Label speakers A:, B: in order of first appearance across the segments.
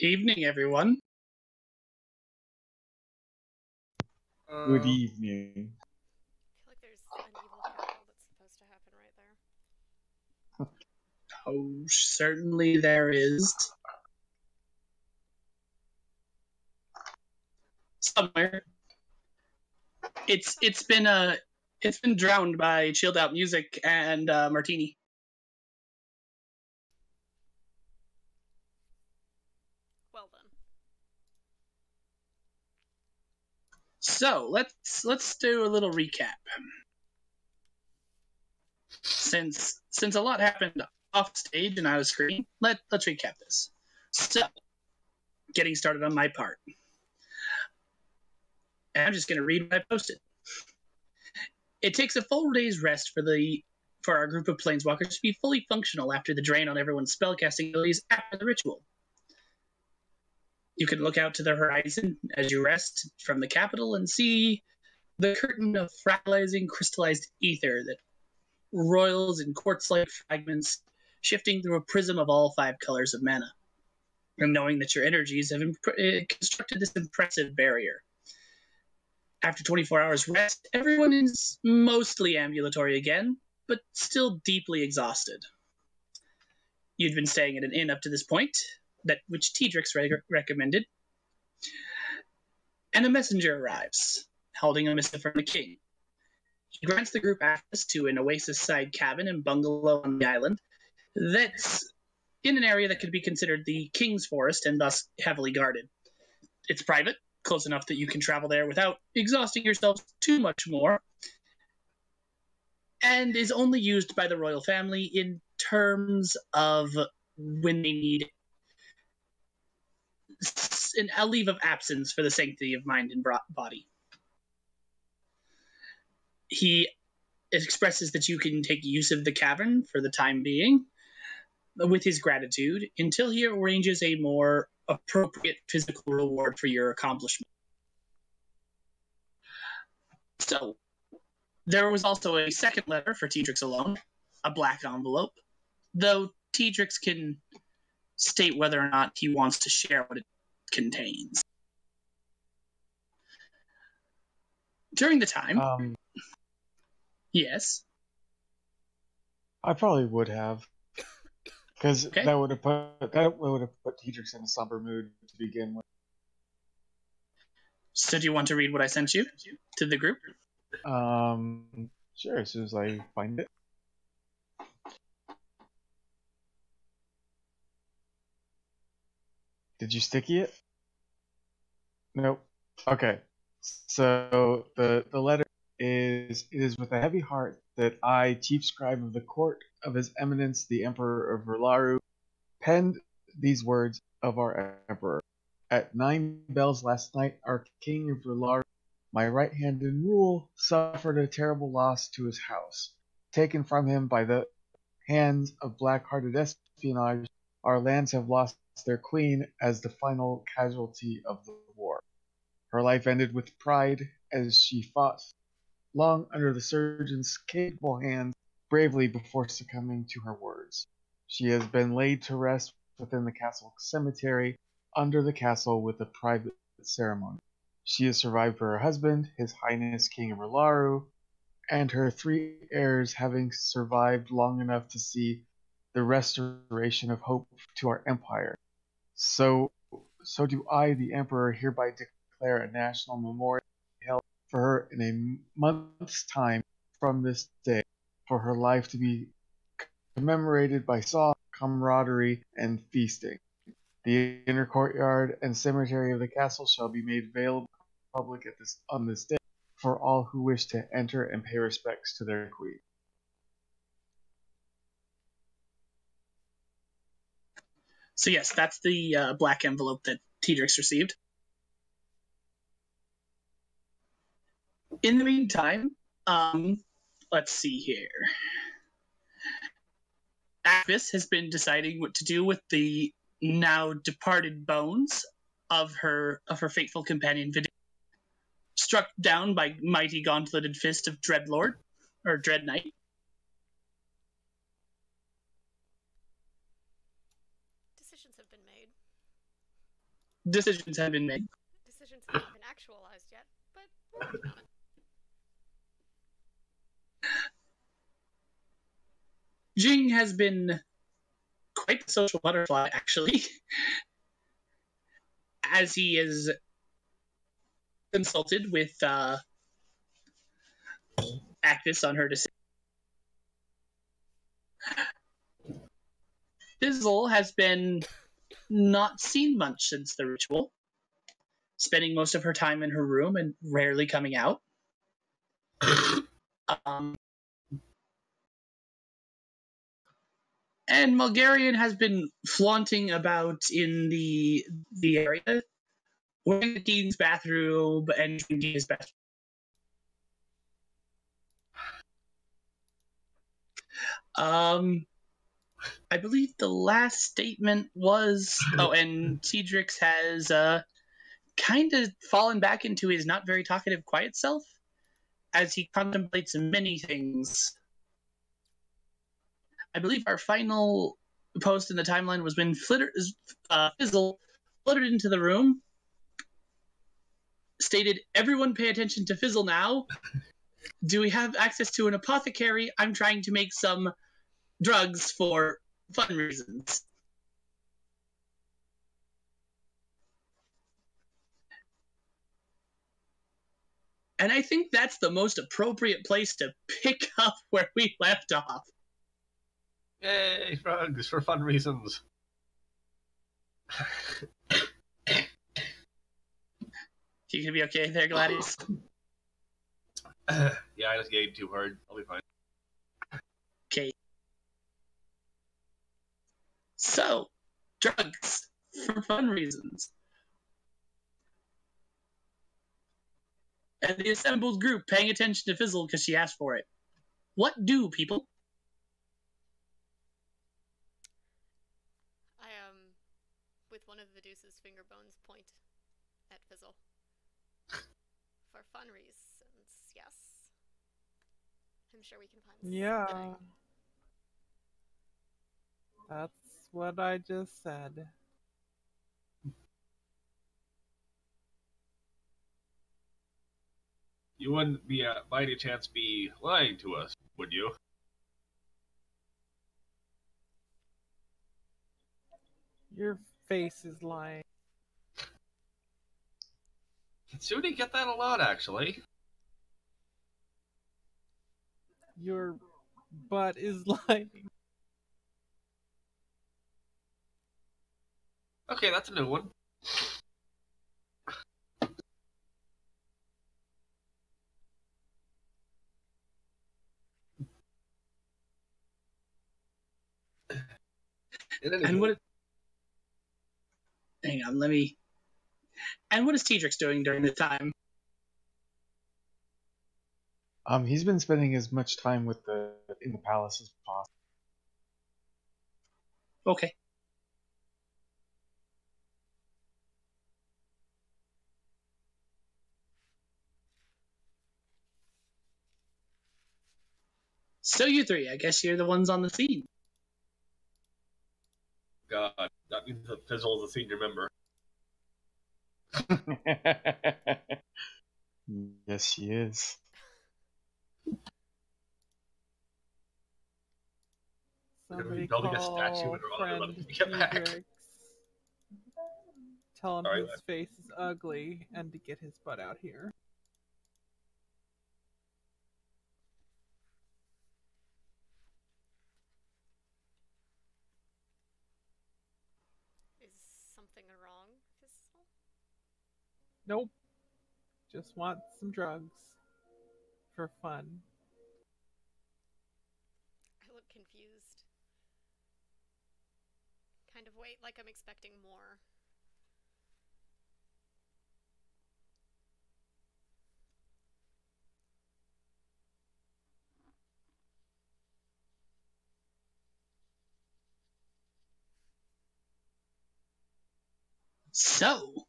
A: Evening, everyone.
B: Good evening.
C: I feel like there's an evil cackle that's supposed to happen right there.
A: Oh, certainly there is. Somewhere. It's been drowned by chilled out music and martini.
C: Well then.
A: So let's do a little recap. Since a lot happened off stage and I was screen, let's recap this. So, getting started on my part. And I'm just gonna read what I posted. It takes a full day's rest for our group of planeswalkers to be fully functional after the drain on everyone's spellcasting abilities after the ritual. You can look out to the horizon as you rest from the capital and see the curtain of fractalizing crystallized ether that roils in quartz-like fragments, shifting through a prism of all 5 colors of mana. And knowing that your energies have constructed this impressive barrier. After 24 hours rest, everyone is mostly ambulatory again, but still deeply exhausted. You'd been staying at an inn up to this point, which Tedrix recommended, and a messenger arrives, holding a missive from the king. He grants the group access to an oasis-side cabin and bungalow on the island that's in an area that could be considered the king's forest and thus heavily guarded. It's private, close enough that you can travel there without exhausting yourselves too much more, and is only used by the royal family in terms of when they need a leave of absence for the sanctity of mind and body. He expresses that you can take use of the cavern for the time being, with his gratitude, until he arranges a more appropriate physical reward for your accomplishment. So, there was also a second letter for Tedrix alone, a black envelope, though Tedrix can state whether or not he wants to share what it contains. During the time, yes,
B: I probably would have, because
A: Okay.
B: that would have put Tedrix in a somber mood to begin with.
A: So do you want to read what I sent you to the group?
B: Sure. As soon as I find it. Did you sticky it? Nope. Okay. So the letter is, it is with a heavy heart that I, chief scribe of the court of His Eminence the Emperor of Verlaru, penned these words of our Emperor. At 9 bells last night, our King of Verlaru, my right hand in rule, suffered a terrible loss to his house. Taken from him by the hands of black-hearted espionage, our lands have lost their queen as the final casualty of the war. Her life ended with pride as she fought long under the surgeon's capable hands bravely before succumbing to her words. She has been laid to rest within the castle cemetery under the castle with a private ceremony. She is survived by her husband, His Highness King of Verlaru, and her 3 heirs, having survived long enough to see the restoration of hope to our empire. So do I, the Emperor, hereby declare a national memorial held for her in a month's time from this day, for her life to be commemorated by song, camaraderie, and feasting. The inner courtyard and cemetery of the castle shall be made available to the public on this day for all who wish to enter and pay respects to their queen.
A: So yes, that's the black envelope that Tedrix received. In the meantime, let's see here. Acvis has been deciding what to do with the now departed bones of her faithful companion Vidia, struck down by mighty gauntleted fist of Dreadlord, or Dread Knight.
C: Decisions have been made.
A: decisions have been made.
C: Decisions haven't been actualized yet, but we're working on it.
A: Jing has been quite the social butterfly, actually, as he is consulted with Actus on her decision. Fizzle has been not seen much since the ritual, spending most of her time in her room and rarely coming out. And Mulgarian has been flaunting about in the area, wearing the dean's bathrobe and drinking his bathroom. I believe the last statement was, and Cedrix has kind of fallen back into his not very talkative, quiet self as he contemplates many things. I believe our final post in the timeline was when Fizzle fluttered into the room, stated, "Everyone pay attention to Fizzle now. Do we have access to an apothecary? I'm trying to make some drugs for fun reasons." And I think that's the most appropriate place to pick up where we left off.
D: Yay, drugs for fun reasons.
A: You gonna be okay there, Gladys?
D: Yeah, I just gave too hard. I'll be fine.
A: Okay. So, drugs for fun reasons. And the assembled group paying attention to Fizzle because she asked for it. What do, people?
C: With one of the Deuce's finger bones, point at Fizzle. For fun reasons, yes. I'm sure we can find something.
E: Yeah. That's what I just said.
D: You wouldn't be, by any chance, be lying to us, would you?
E: Your face is lying.
D: Kitsune get that a lot, actually.
E: Your butt is lying.
D: Okay, that's a new one.
A: And what? Hang on, let me. And what is Tedrix doing during the time?
B: He's been spending as much time in the palace as possible.
A: Okay. So you three, I guess you're the ones on the scene.
D: God, that means that Fizzle is a senior member.
B: Yes, she is.
E: Somebody
D: building a
E: call
D: statue in her honor.
E: friend
D: Let me get back.
E: Hedrix. Tell him
D: Sorry,
E: his face is ugly and to get his butt out here.
C: Is something wrong, Fizzle?
E: Nope. Just want some drugs. For fun.
C: I look confused. Kind of wait like I'm expecting more.
A: So,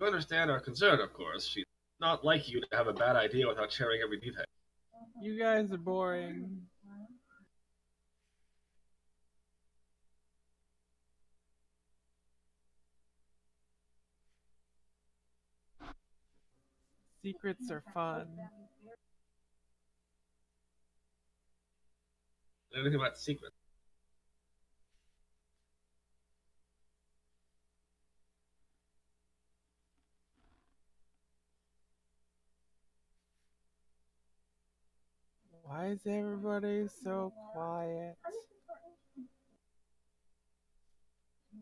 D: You understand our concern, of course. She's not like you to have a bad idea without sharing every detail.
E: You guys are boring. Secrets are fun.
D: Anything about secrets?
E: Why is everybody so quiet?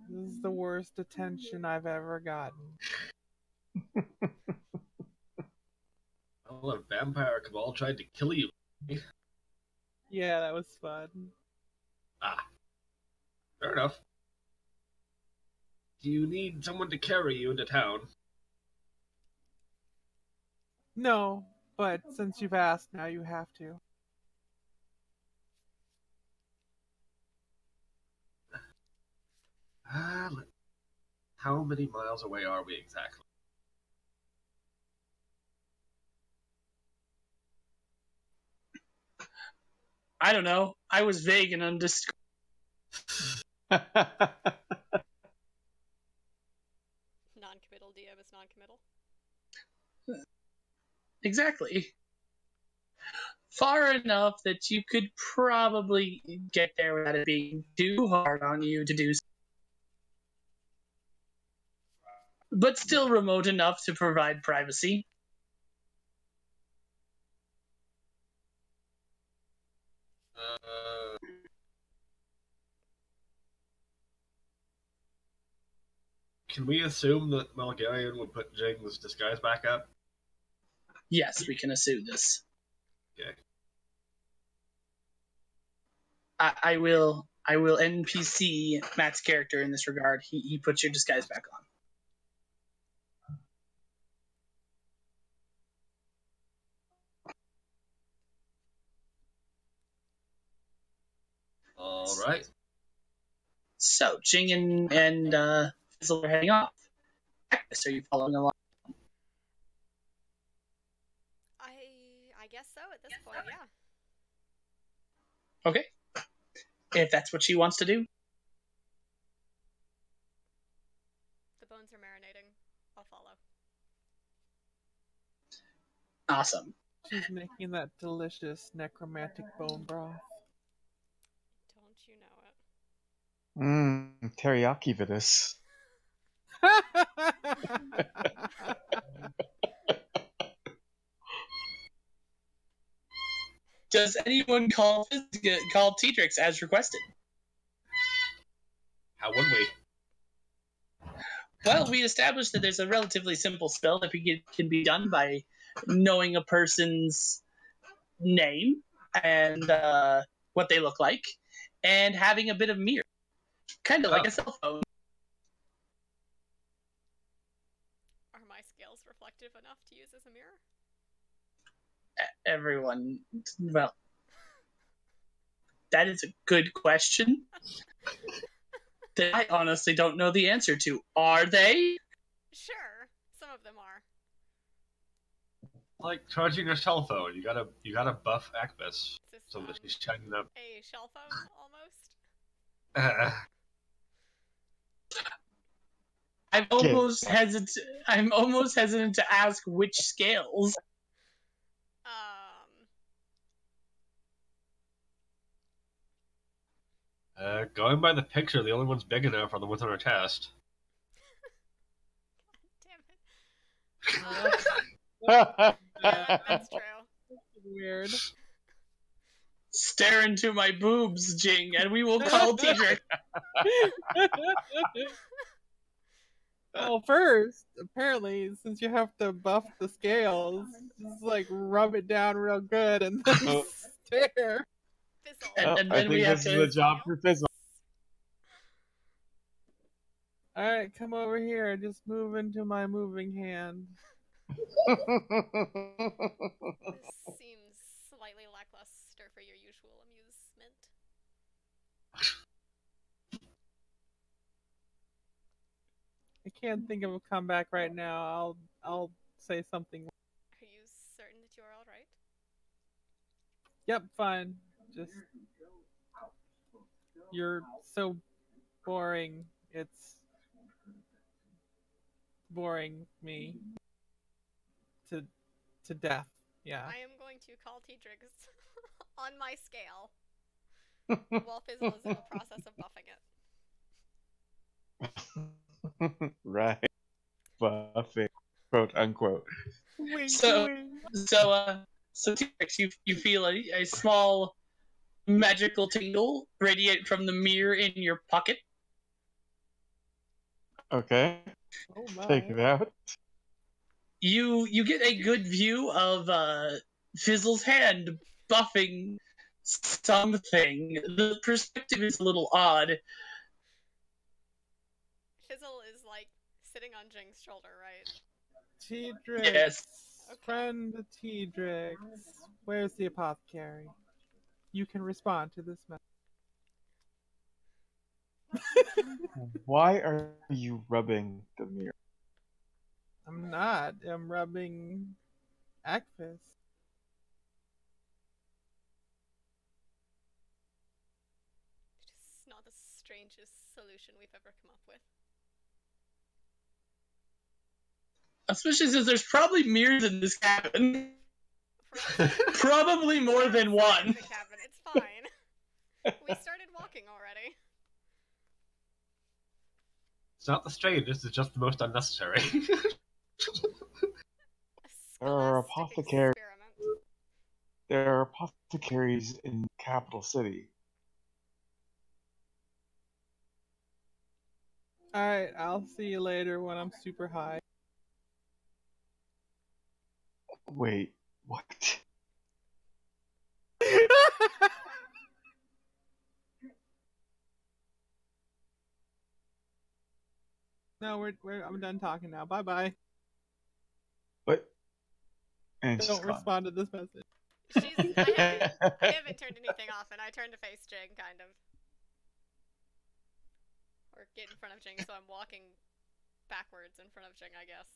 E: This is the worst attention I've ever gotten.
D: Well, a vampire cabal tried to kill you.
E: Yeah, that was fun.
D: Ah, fair enough. Do you need someone to carry you into town?
E: No, but since you've asked, now you have to.
D: How many miles away are we exactly?
A: I don't know. I was vague and undiscreet.
C: Non-committal DM is non-committal.
A: Exactly. Far enough that you could probably get there without it being too hard on you to do so. But still remote enough to provide privacy.
D: Can we assume that Malgarian would put Jing's disguise back up?
A: Yes, we can assume this.
D: Okay.
A: I will NPC Matt's character in this regard. He puts your disguise back on.
D: All right.
A: So Jing and Fizzle are heading off. So are you following along?
C: I guess so at this point, yeah.
A: Okay. If that's what she wants to do.
C: The bones are marinating. I'll follow.
A: Awesome.
E: She's making that delicious necromantic bone broth.
C: Don't you know it?
B: Teriyaki vidus.
A: Does anyone call Tetrix as requested?
D: How would we?
A: Well, we established that there's a relatively simple spell that can be done by knowing a person's name and what they look like, and having a bit of mirror. Kind of like a cell phone.
C: Are my scales reflective enough to use as a mirror?
A: Everyone, well, that is a good question that I honestly don't know the answer to. Are they?
C: Sure, some of them are.
D: Like charging your cell phone. You gotta buff Agnes
C: Is this,
D: so that she's shining up.
C: a shell phone, almost?
A: I'm almost hesitant to ask which scales.
D: Going by the picture, the only ones big enough are the ones on our chest.
C: Damn it. Yeah, that's true.
E: Weird.
A: Stare into my boobs, Jing, and we will call Tetrix.
E: Well, first, apparently, since you have to buff the scales, just like rub it down real good and then stare.
C: Fizzle.
A: And
B: I
A: then
B: think
A: we have
B: this is
A: to.
B: a job for Fizzle.
E: Alright, come over here. Just move into my moving hand.
C: This seems slightly lackluster for your usual amusement.
E: I can't think of a comeback right now. I'll say something.
C: Are you certain that you are all right?
E: Yep, fine. Just you're so boring. It's boring me to to death. Yeah.
C: I am going to call Teedrix on my scale while Fizzle is in the process of buffing it.
B: Right. Buffing, quote unquote.
E: Wink,
A: So-
E: wink.
A: So T-Rex, you feel a small magical tingle radiate from the mirror in your pocket.
B: Okay,
E: Oh my.
B: take it out.
A: You get a good view of Fizzle's hand buffing something. The perspective is a little odd.
C: Fizzle is like sitting on Jing's shoulder, right?
E: Teedrix.
A: Yes.
C: Okay.
E: Friend Teedrix. Where's the apothecary? You can respond to this message.
B: Why are you rubbing the mirror?
E: I'm not. I'm rubbing Akvis.
C: It's not the strangest solution we've ever come up with.
A: Especially since there's probably mirrors in this cabin. Probably more than one.
C: The cabin. It's fine. We started walking already.
D: It's not the strangest, it's just the most unnecessary.
C: A
B: There are
C: scholastic
B: apothecary-
C: experiment.
B: There are apothecaries in capital city.
E: Alright, I'll see you later when I'm super high.
B: Wait, what?
E: No, I'm done talking now. Bye bye.
B: What? And she's
E: Don't
B: gone.
E: respond to this message.
C: I haven't turned anything off, and I turned to face Jing, kind of. Or get in front of Jing, so I'm walking backwards in front of Jing, I guess.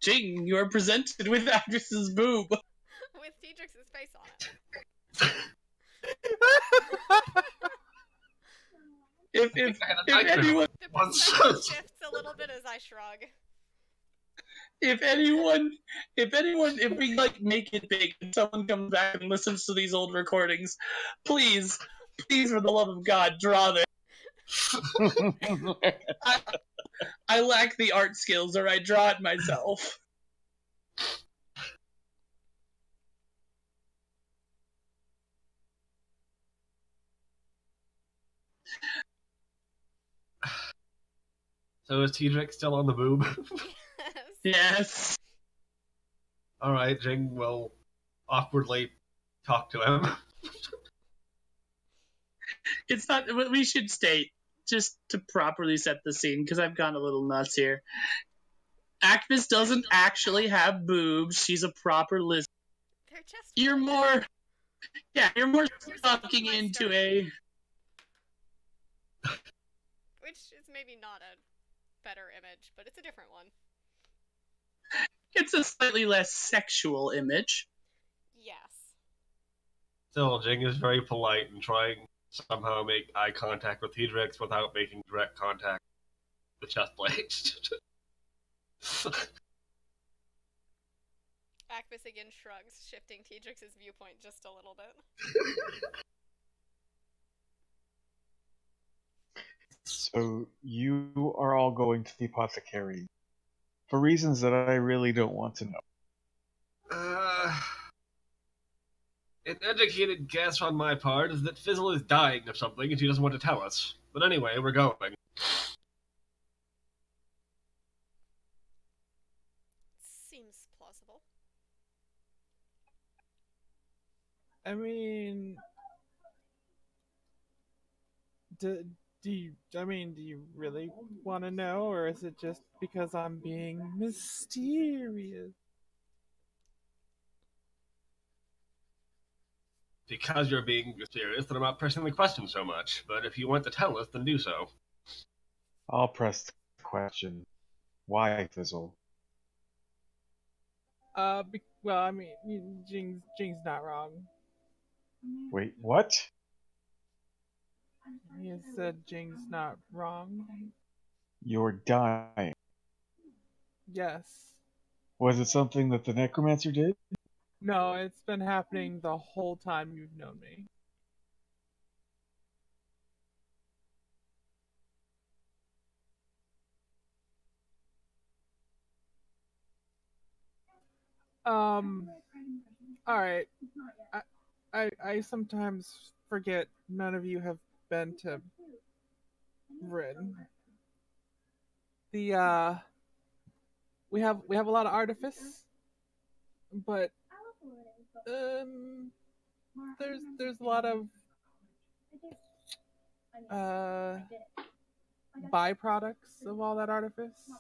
A: Jing, you are presented with Agnes's boob.
C: With Teedrix's face on it.
A: If anyone
C: The
D: Once-
C: perspective shifts a little bit as I shrug.
A: if we like make it big and someone comes back and listens to these old recordings, please, for the love of God, draw this. I lack the art skills, or I draw it myself.
D: So is Teedrix still on the boob?
A: Yes.
D: Alright, Jing will awkwardly talk to him.
A: It's not. We should state, just to properly set the scene, because I've gone a little nuts here. Agnes doesn't actually have boobs. She's a proper lizard.
C: They're just.
A: You're more sucking
C: my
A: into
C: sternum.
A: a.
C: Which is maybe not a better image, but it's a different one.
A: It's a slightly less sexual image.
C: Yes.
D: Still, Jing is very polite and trying to somehow make eye contact with Teedrix without making direct contact with the chest plate.
C: Akvis again shrugs, shifting Teedrix's viewpoint just a little bit.
B: So you are all going to the apothecary for reasons that I really don't want to know.
D: An educated guess on my part is that Fizzle is dying of something and she doesn't want to tell us. But anyway, we're going.
C: Seems plausible.
E: I mean, do you really want to know, or is it just because I'm being mysterious?
D: Because you're being mysterious, then I'm not pressing the question so much. But if you want to tell us, then do so.
B: I'll press the question. Why, Fizzle?
E: Well, I mean, Jing's not wrong.
B: Wait, what?
E: He said Jing's not wrong.
B: You're dying.
E: Yes.
B: Was it something that the necromancer did?
E: No, it's been happening the whole time you've known me. Alright. I sometimes forget none of you have been to Rin. We have a lot of artifice, but there's a lot of byproducts of all that artifice.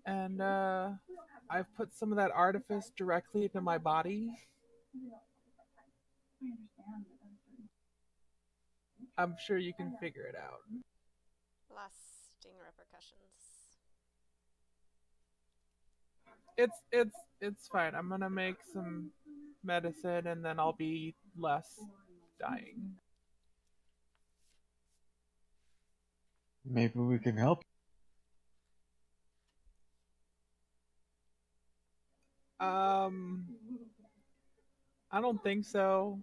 E: And I've put some of that artifice directly into my body. I'm sure you can figure it out.
C: Lasting repercussions.
E: It's fine. I'm gonna make some medicine and then I'll be less dying.
B: Maybe we can help.
E: I don't think so,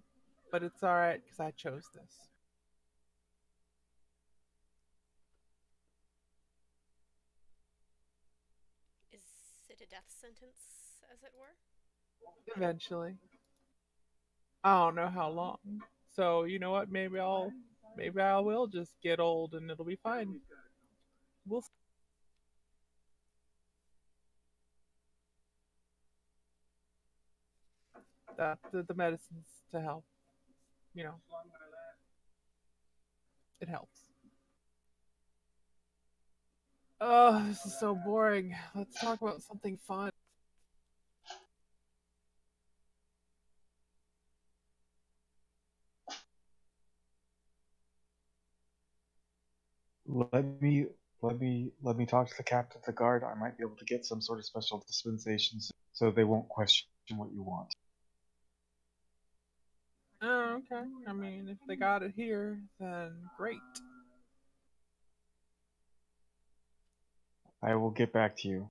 E: but it's alright because I chose this.
C: Is it a death sentence, as it were?
E: Eventually. I don't know how long. So you know what? Maybe I will just get old and it'll be fine. We'll see. The medicines to help. You know. It helps. Oh, this is so boring. Let's talk about something fun.
B: Let me talk to the captain of the guard. I might be able to get some sort of special dispensations so they won't question what you want.
E: Oh, okay. I mean, if they got it here, then great.
B: I will get back to you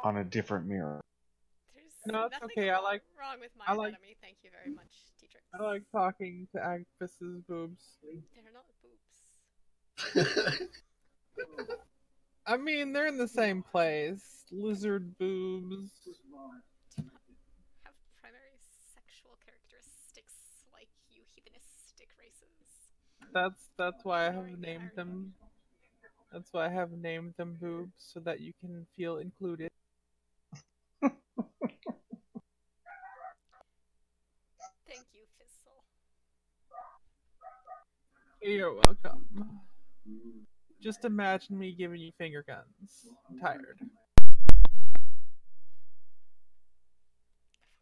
B: on a different mirror.
C: There's
E: No, it's
C: nothing
E: okay.
C: wrong with my anatomy. Thank you very much, Teatrix.
E: I like talking to Agnes's boobs.
C: They're not boobs.
E: I mean, they're in the same place. Lizard boobs.
C: Do not have primary sexual characteristics like you heathenistic races.
E: That's why I have
C: Ignoring the
E: named
C: irony.
E: them. That's why I have named them boobs so that you can feel included.
C: Thank you, Fizzle.
E: You're welcome. Just imagine me giving you finger guns. I'm tired.
C: Of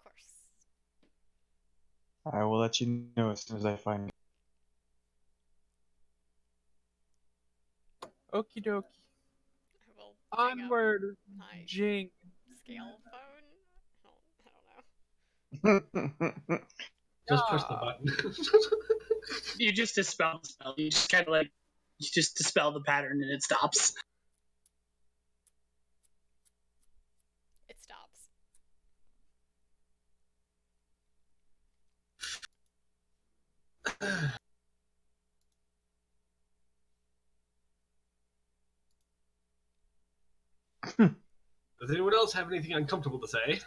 C: course.
B: I will let you know as soon as I find it.
E: Okie dokie.
C: I will hang up
E: Onward,
C: my
E: Jing.
C: scale phone. I don't know.
D: Just push the button.
A: You just dispel the spell. You just kind of like, you just dispel the pattern and it stops.
C: It stops.
D: Does anyone else have anything uncomfortable to say?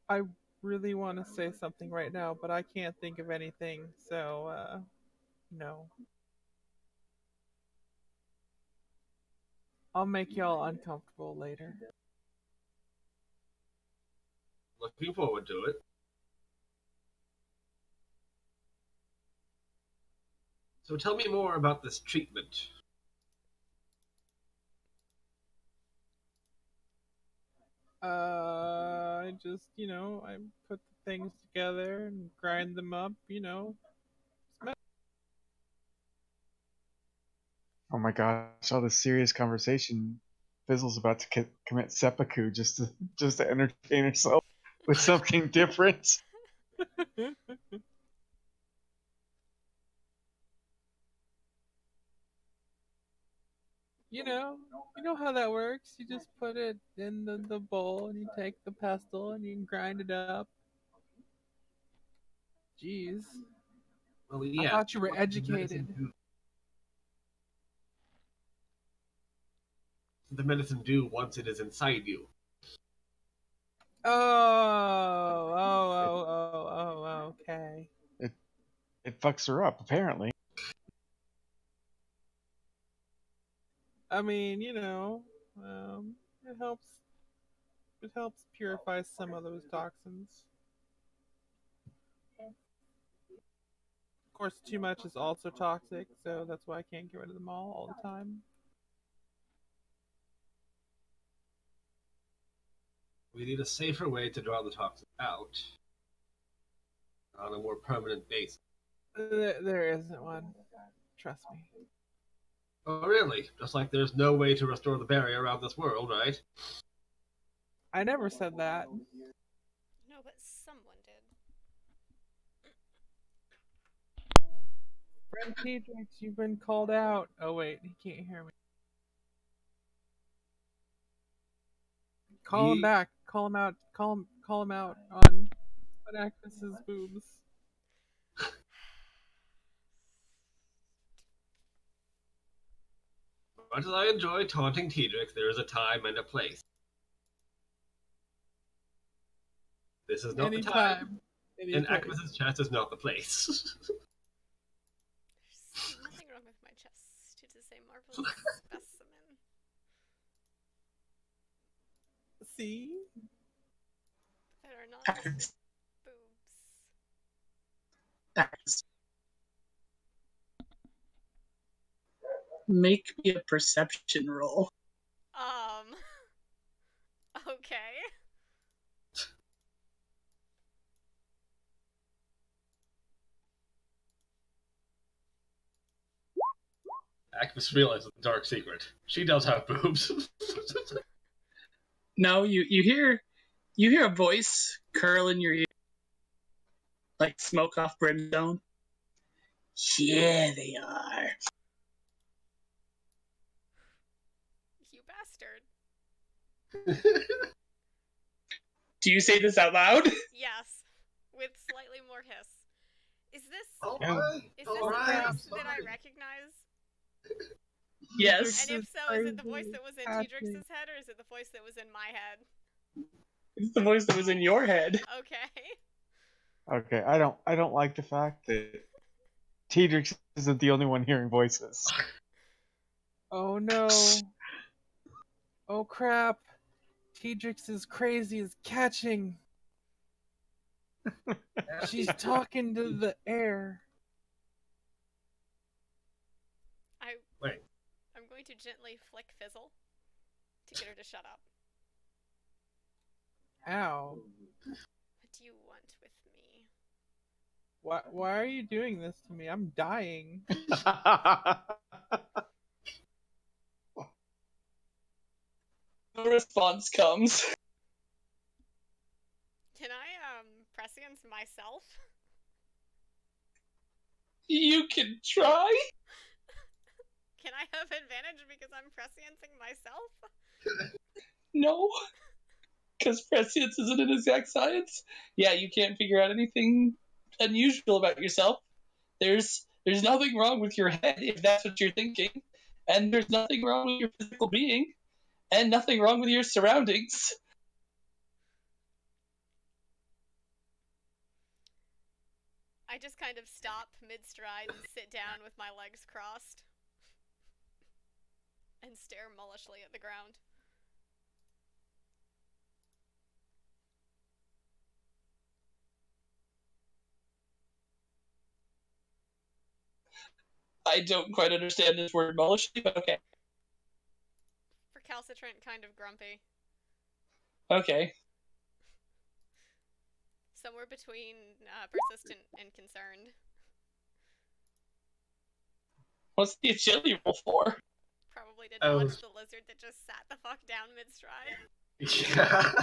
E: I really want to say something right now, but I can't think of anything, so, no. I'll make y'all uncomfortable later.
D: Looking forward to it. So tell me more about this treatment.
E: I just, I put the things together and grind them up,
B: Oh my gosh! All this serious conversation. Fizzle's about to commit seppuku just to entertain herself with something different.
E: You know how that works. You just put it in the bowl and you take the pestle and you grind it up. Jeez.
D: Well,
E: I
D: yeah.
E: thought you were educated.
D: The medicine do once it is inside you.
E: Oh, okay.
B: It fucks her up, apparently.
E: I mean, it helps. It helps purify some of those toxins. Of course, too much is also toxic, so that's why I can't get rid of them all the time.
D: We need a safer way to draw the toxin out on a more permanent basis.
E: There isn't one. Trust me.
D: Oh, really? Just like there's no way to restore the barrier around this world, right?
E: I never said that.
C: No, but someone did.
E: Friend Pedrix, you've been called out. Oh wait, he can't hear me. Call him back. Call him out. Call him out on Agnes's boobs.
D: Much as I enjoy taunting Tedric, there is a time and a place. This is not the time. And Agnes's chest is not the place.
C: There's nothing wrong with my chest. It is a marvelous specimen.
E: See?
C: There are not just boobs.
A: Make me a perception roll.
C: Okay.
D: Agnes realizes the dark secret. She does have boobs.
A: No, you hear a voice curl in your ear, like smoke off brimstone. Yeah, they are.
C: You bastard.
A: Do you say this out loud?
C: Yes, with slightly more hiss. Is this
D: a voice that
C: I recognize?
A: Yes.
C: And if so, is it the voice that was in Tedrix's head, or is it the voice that was in my head?
A: It's the voice that was in your head.
C: Okay.
B: Okay, I don't like the fact that Tedrix isn't the only one hearing voices.
E: Oh no. Oh crap. Tedrix is crazy as catching. She's talking to the air.
D: Wait.
C: I'm going to gently flick Fizzle to get her to shut up.
E: Ow.
C: What do you want with me?
E: Why are you doing this to me? I'm dying.
A: The response comes.
C: Can I, prescience myself?
A: You can try?
C: Can I have advantage because I'm presciencing myself?
A: No. Because prescience isn't an exact science. Yeah, you can't figure out anything unusual about yourself. There's nothing wrong with your head, if that's what you're thinking. And there's nothing wrong with your physical being. And nothing wrong with your surroundings.
C: I just kind of stop mid-stride and sit down with my legs crossed. And stare mullishly at the ground.
A: I don't quite understand this word mullishly, but okay.
C: Recalcitrant, kind of grumpy.
A: Okay.
C: Somewhere between persistent and concerned.
A: What's the agility roll for?
C: Probably to dodge the lizard that just sat the fuck down mid-stride.
D: Yeah.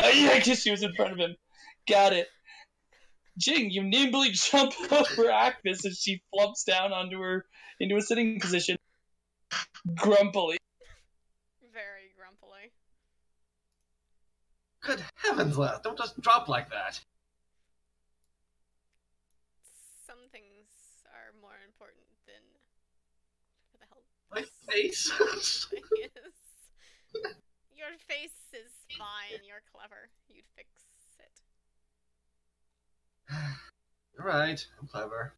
A: Yeah, I guess she was in front of him. Got it. Jing, you nimbly jump over Agnes as she flumps down into a sitting position. Grumpily.
C: Very grumpily.
D: Good heavens, Les, don't just drop like that.
C: Some things are more important than... What the hell?
D: My face.
C: Is. Your face is fine. You're clever. You'd fix it.
D: You're right, I'm clever.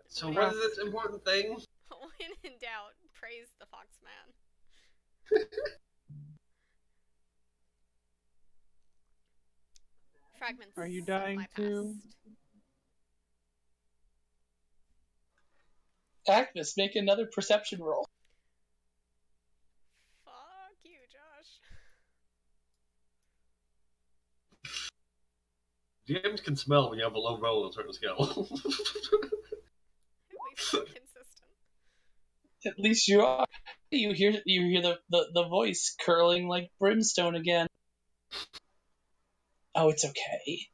D: So
C: When
D: what is this important thing?
C: When in doubt, praise the Foxman. Fragments
E: Are you
C: of
E: dying
C: my
E: too?
C: past.
A: Agnes, make another perception roll.
C: Fuck you, Josh.
D: GMs can smell when you have a low roll on a certain skill.
C: At least I'm consistent.
A: At least you are. You hear the voice curling like brimstone again. Oh, it's okay.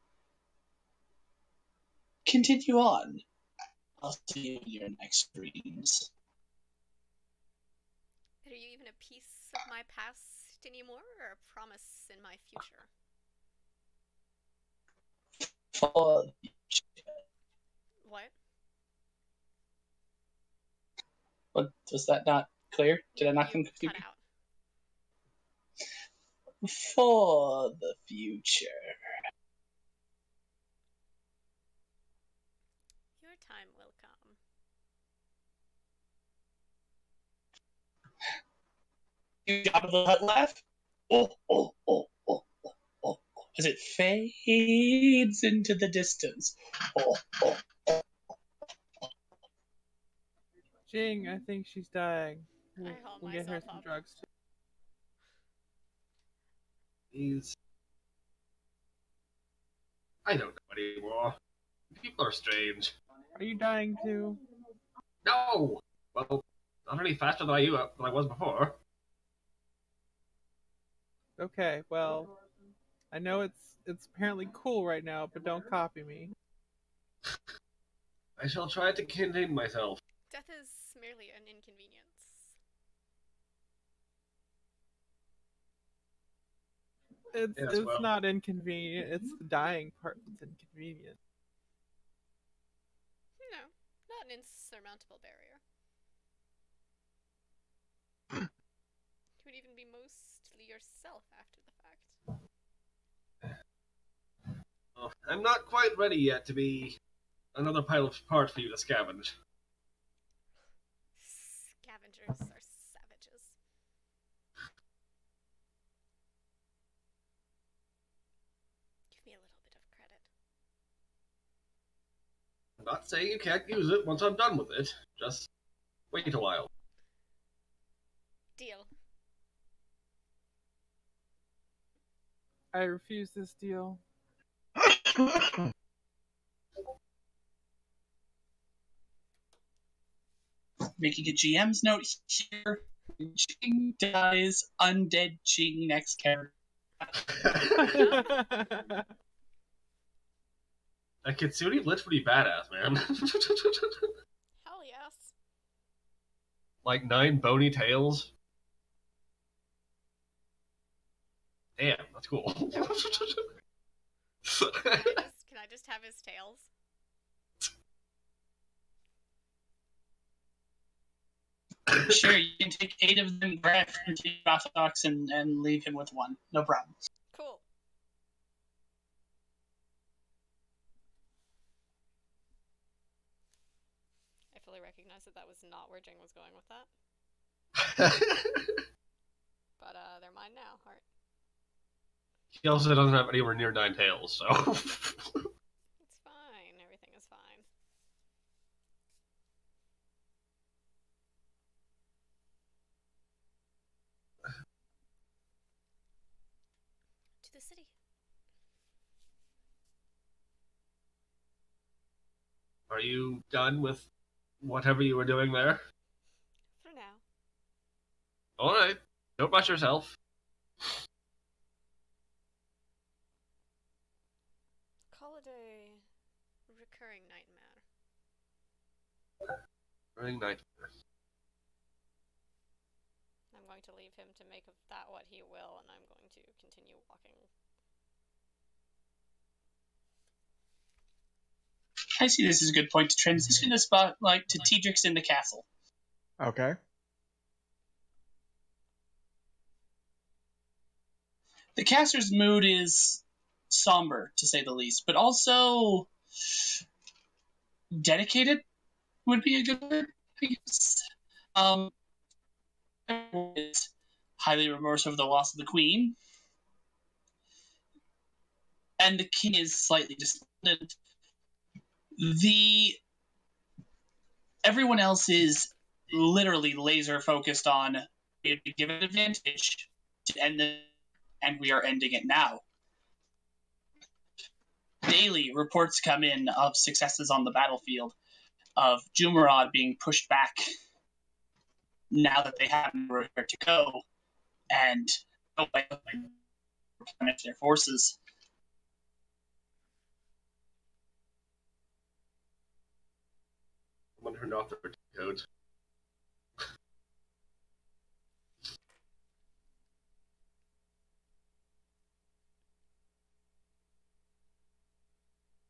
A: Continue on. I'll see you in your next dreams.
C: Are you even a piece of my past anymore, or a promise in my future?
A: For the future.
C: What?
A: What, was that not clear? Did I not
C: You
A: come
C: cut out.
A: For the future.
C: Your time will come.
A: You Jabba the Hutt laugh? Oh, oh, oh, oh, oh, oh, oh, as it fades into the distance. Oh, oh.
E: Jing, I think she's dying. We'll,
C: I haul
E: we'll get her
C: myself
E: some
C: up.
E: drugs too.
D: He's... I don't know anymore. People are strange.
E: Are you dying too?
D: No! Well, not any faster than I was before.
E: Okay, well, I know it's apparently cool right now, but don't copy me.
D: I shall try to contain myself.
C: Death is merely an inconvenience.
E: It's not inconvenient. It's the dying part that's inconvenient.
C: No, not an insurmountable barrier. You would even be mostly yourself after the fact.
D: Oh, I'm not quite ready yet to be another pile of parts for you to scavenge.
C: Scavengers are savages. Give me a little bit of credit.
D: I'm not saying you can't use it once I'm done with it. Just wait a while.
C: Deal.
E: I refuse this deal.
A: Making a GM's note here. Ching dies, undead Ching next character.
D: That Kitsune Blitz pretty badass, man.
C: Hell yes.
D: Like 9 bony tails. Damn, that's cool.
C: Can I just have his tails?
A: Sure, you can take 8 of them, grab into Orthodox, and leave him with 1. No problem.
C: Cool. I fully recognize that was not where Jing was going with that. But they're mine now, Heart.
D: He also doesn't have anywhere near 9 tails, so...
C: It's fine. Everything is fine. To the city.
D: Are you done with whatever you were doing there?
C: For now.
D: Alright. Don't rush yourself.
C: Call it a recurring nightmare.
D: Recurring nightmare.
C: going to leave him to make of that what he will, and I'm going to continue walking.
A: I see this is a good point to transition the spotlight to Tedrix in the castle.
B: Okay.
A: The caster's mood is somber, to say the least, but also dedicated would be a good word, I guess. Everyone is highly remorseful of the loss of the queen, and the king is slightly despondent. Everyone else is literally laser focused on we give an advantage to end it, and we are ending it now. Daily reports come in of successes on the battlefield, of Jumarad being pushed back now that they have nowhere to go, and no way to replenish their forces.
D: Someone turned off their codes.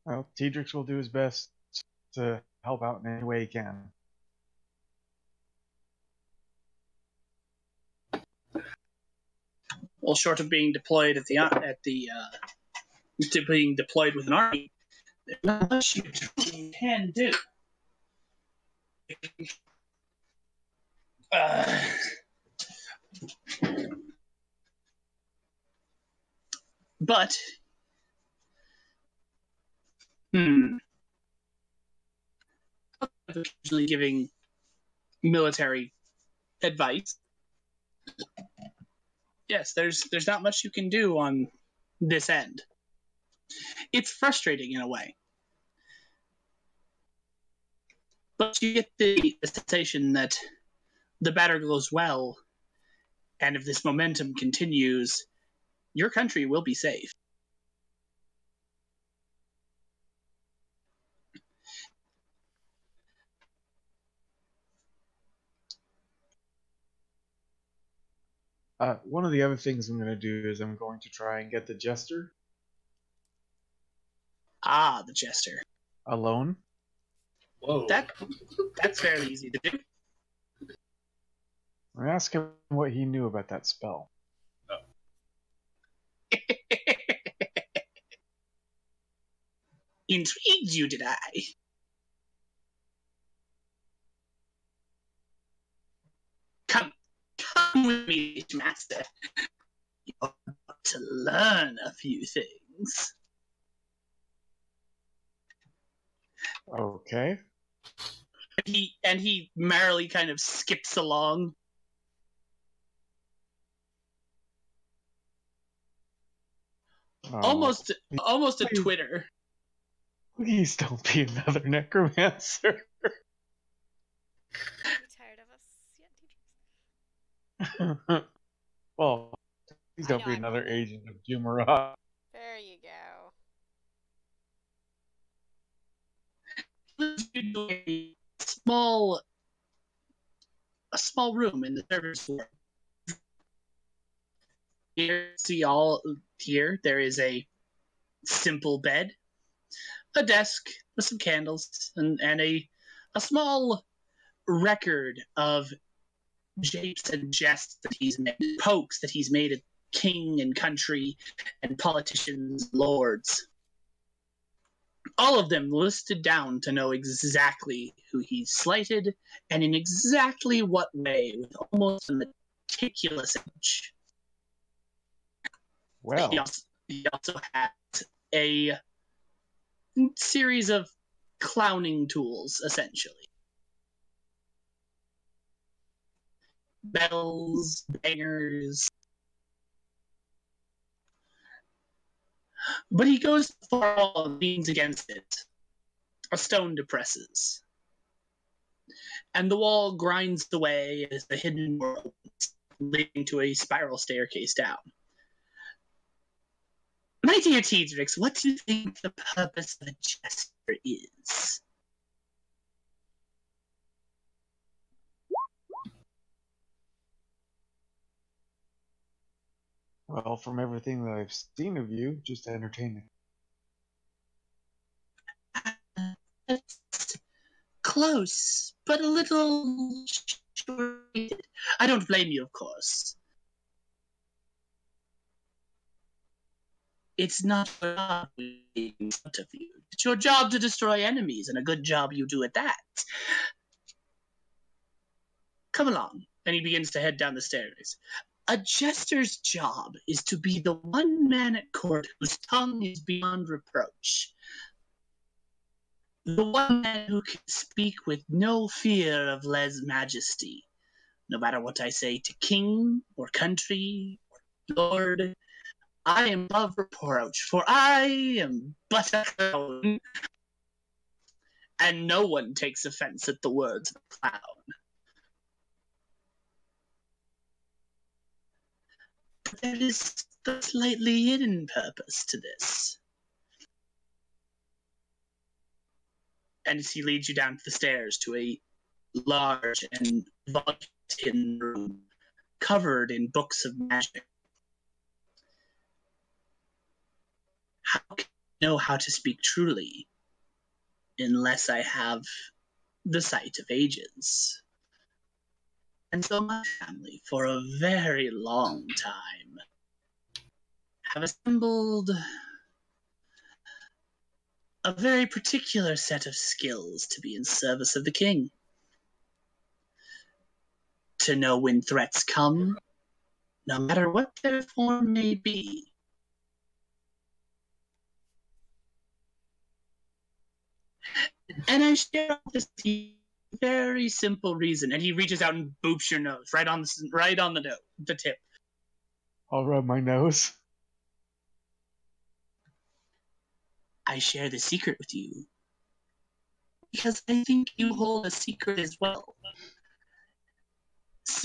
B: Well, Tedrix will do his best to help out in any way he can.
A: Well, short of being deployed to being deployed with an army, there's not much you truly can do. But occasionally giving military advice. Yes, there's not much you can do on this end. It's frustrating in a way. But you get the sensation that the battle goes well, and if this momentum continues, your country will be safe.
B: One of the other things I'm going to do is I'm going to try and get the Jester
A: Ah, the Jester.
B: alone.
D: Whoa.
A: That's fairly easy to do.
B: I ask him what he knew about that spell.
A: Intrigued you, did I? Come with me, Master. You're about to learn a few things.
B: Okay.
A: He merrily kind of skips along.
B: Oh,
A: Almost a Twitter.
B: Please don't be another necromancer.
C: Are you tired of us yet, Tedrix?
B: Well, please don't
C: I
B: be
C: know,
B: another agent of Jumarad.
C: There you go.
A: A small room in the servants' floor. Here there is a simple bed, a desk with some candles, and a small record of japes and jests that he's made, pokes that he's made at king and country and politicians, lords. All of them listed down to know exactly who he slighted and in exactly what way, with almost a meticulous edge.
B: Well,
A: He also has a series of clowning tools, essentially. Bells, bangers. But he goes far and leans against it. A stone depresses. And the wall grinds away as the hidden door opens, leading to a spiral staircase down. My dear Tedrix, what do you think the purpose of a jester is?
B: Well, from everything that I've seen of you, just entertaining.
A: It's close, but a little short-sighted. I don't blame you, of course. It's not your job in front of you. It's your job to destroy enemies, and a good job you do at that. Come along. And he begins to head down the stairs. A jester's job is to be the one man at court whose tongue is beyond reproach. The one man who can speak with no fear of lèse-majesty, no matter what I say to king or country or lord. I am above reproach, for I am but a clown. And no one takes offense at the words of a clown. But there is a slightly hidden purpose to this. And he leads you down the stairs to a large and vaulted room covered in books of magic. How can I know how to speak truly unless I have the sight of ages? And so my family, for a very long time, have assembled a very particular set of skills to be in service of the king. To know when threats come, no matter what their form may be. And I share all this very simple reason. And he reaches out and boops your nose right on the tip.
B: I'll rub my nose.
A: I share the secret with you because I think you hold a secret as well.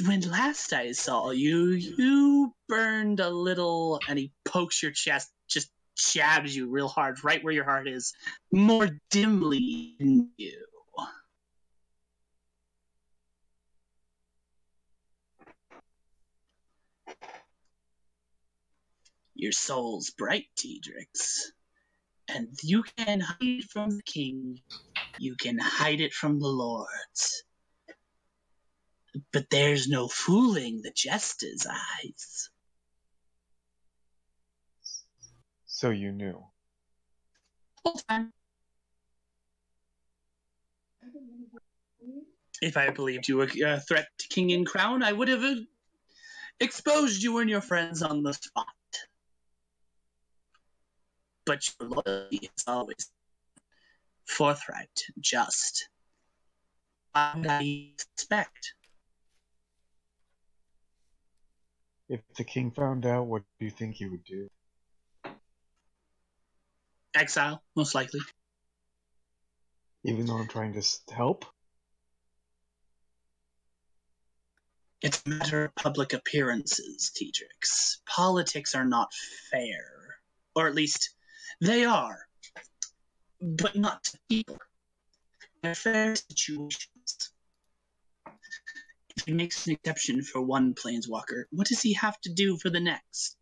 A: When last I saw you, you burned a little, and he pokes your chest, just jabs you real hard, right where your heart is, more dimly in you. Your soul's bright, Tedrix, and you can hide it from the king, you can hide it from the lords. But there's no fooling the jester's eyes.
B: So you knew.
A: Whole time. If I believed you were a threat to king and crown, I would have exposed you and your friends on the spot. But your loyalty is always forthright and just. I expect.
B: If the king found out, what do you think he would do?
A: Exile, most likely.
B: Even though I'm trying to help?
A: It's a matter of public appearances, Tedrix. Politics are not fair. Or at least, they are. But not to people. They're fair situations. If he makes an exception for one planeswalker, what does he have to do for the next?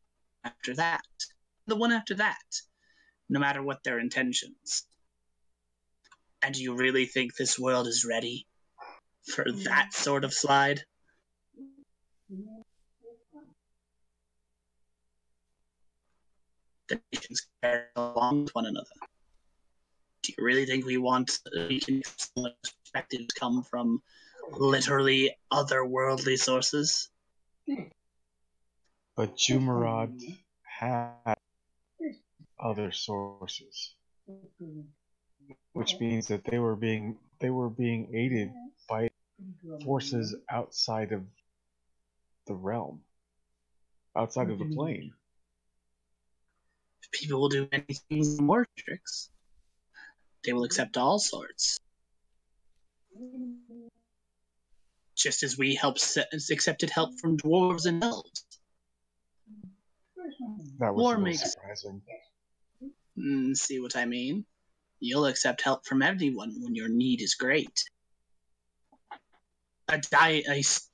A: After that? The one after that? No matter what their intentions. And do you really think this world is ready for that sort of slide? The nations care along with one another. Do you really think we can have perspectives come from literally otherworldly sources?
B: But Jumarad had other sources, which means that they were being aided by forces outside of the realm, outside of the plane.
A: People will do many things more tricks. They will accept all sorts. Just as we accepted help from dwarves and elves.
B: That was a little surprising.
A: See what I mean? You'll accept help from everyone when your need is great. Giants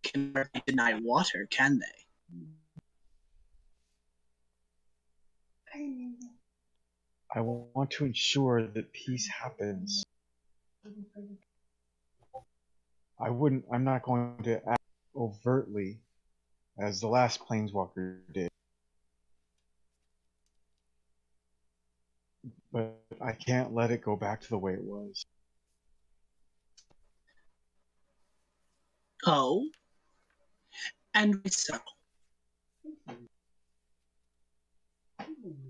A: can hardly deny water, can they?
B: I want to ensure that peace happens. I'm not going to act overtly as the last Planeswalker did. But I can't let it go back to the way it was.
A: Oh? And so?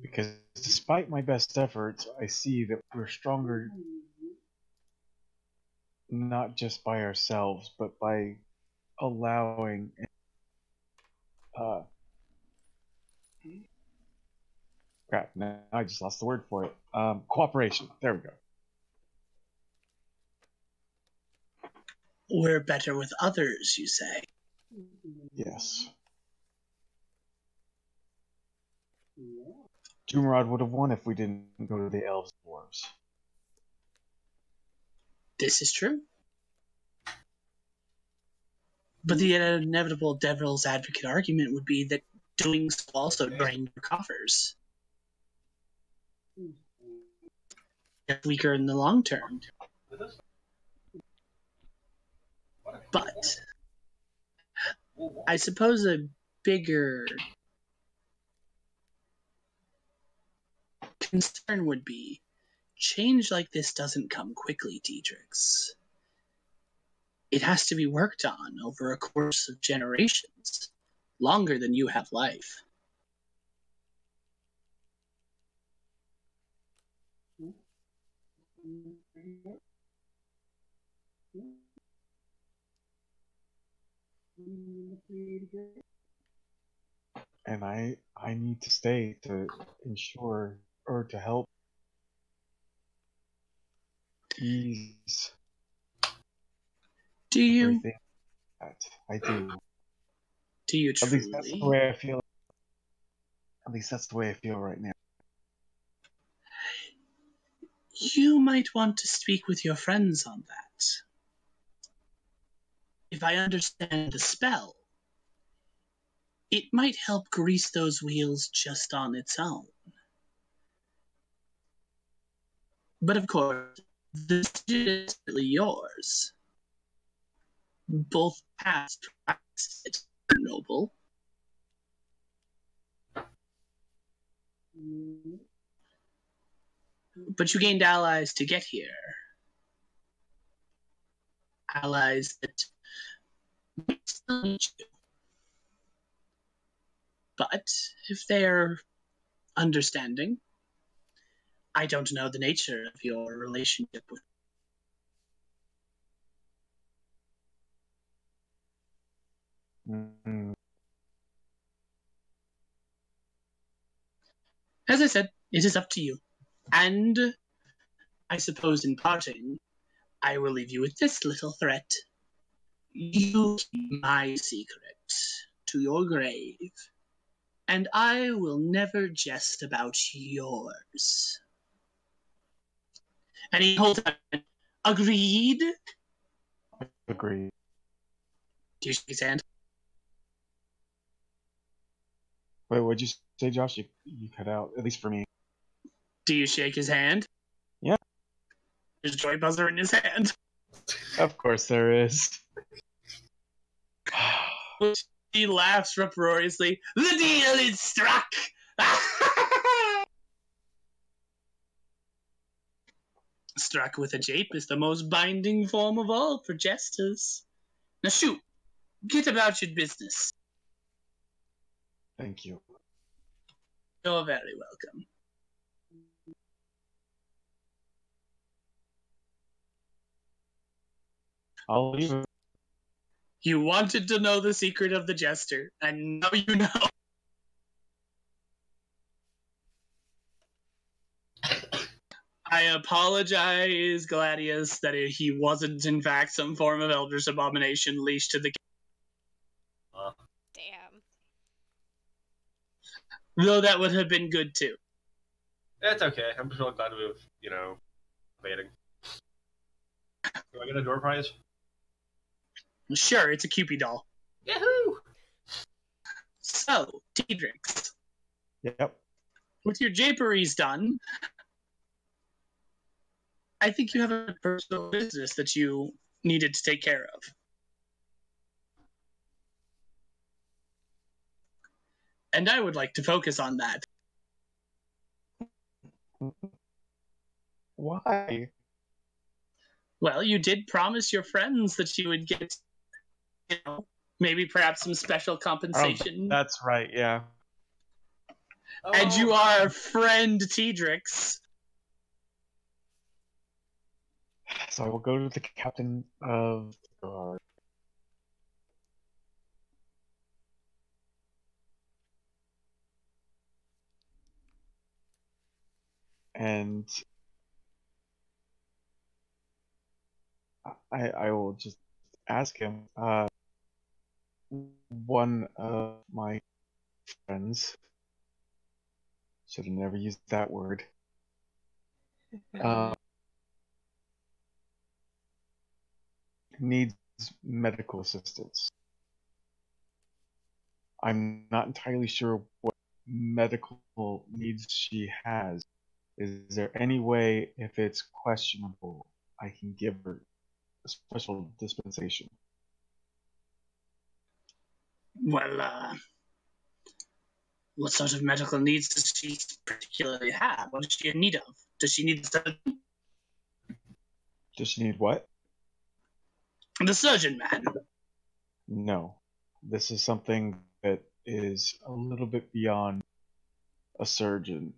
B: Because despite my best efforts, I see that we're stronger not just by ourselves, but by allowing crap, now I just lost the word for it. Cooperation. There we go.
A: We're better with others, you say?
B: Yes. Doomrod would have won if we didn't go to the elves and dwarves.
A: This is true. But the inevitable devil's advocate argument would be that doing so also drained your coffers. Get weaker in the long term. But I suppose a bigger concern would be change like this doesn't come quickly, Diedrichs. It has to be worked on over a course of generations, longer than you have life.
B: And I need to stay to ensure or to help ease
A: Do you?
B: everything that I do.
A: Do you
B: At least that's the
A: truly?
B: way I feel. At least that's the way I feel right now.
A: You might want to speak with your friends on that. If I understand the spell, it might help grease those wheels just on its own. But of course, this is really yours. Both past practices are noble. But you gained allies to get here. Allies that might still need you. But if they're understanding, I don't know the nature of your relationship with
B: Mm-hmm.
A: As I said, it is up to you. And I suppose in parting, I will leave you with this little threat. You keep my secret to your grave, and I will never jest about yours. And he holds out. Agreed?
B: Agreed.
A: Do you shake his hand?
B: Wait, what'd you say, Josh? You cut out, at least for me.
A: Do you shake his hand?
B: Yeah.
A: There's a joy buzzer in his hand.
B: Of course there is.
A: He laughs uproariously. The deal is struck! Struck with a jape is the most binding form of all for jesters. Now shoot, get about your business.
B: Thank you.
A: You're very welcome.
B: I'll leave it.
A: You wanted to know the secret of the jester, and now you know. I apologize, Gladius, that he wasn't in fact some form of Eldritch abomination leashed to the
C: Damn.
A: though that would have been good too.
D: It's okay. I'm just really glad we've, waiting. Do I get a door prize?
A: Sure, it's a Cupid doll.
D: Yahoo!
A: So, Tedrix,
B: Yep.
A: with your japeries done, I think you have a personal business that you needed to take care of. And I would like to focus on that.
B: Why?
A: Well, you did promise your friends that you would get, maybe perhaps some special compensation.
B: That's right, yeah.
A: And you are friend Tedrix.
B: So I will go to the captain of the guard. And I will just ask him, one of my friends, should have never used that word, needs medical assistance. I'm not entirely sure what medical needs she has. Is there any way, if it's questionable, I can give her a special dispensation?
A: Well, what sort of medical needs does she particularly have? What is she in need of? Does she need
B: Does she need what?
A: the surgeon man?
B: No. This is something that is a little bit beyond a surgeon.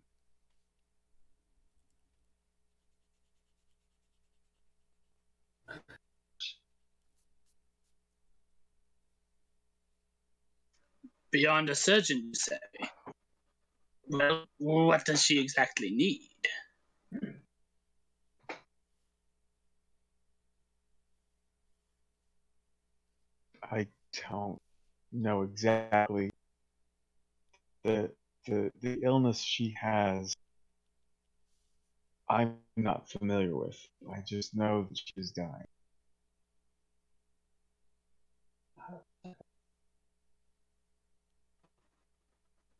A: Beyond a surgeon, you say? Well, what does she exactly need?
B: I don't know exactly the illness she has. I'm not familiar with. I just know that she is dying.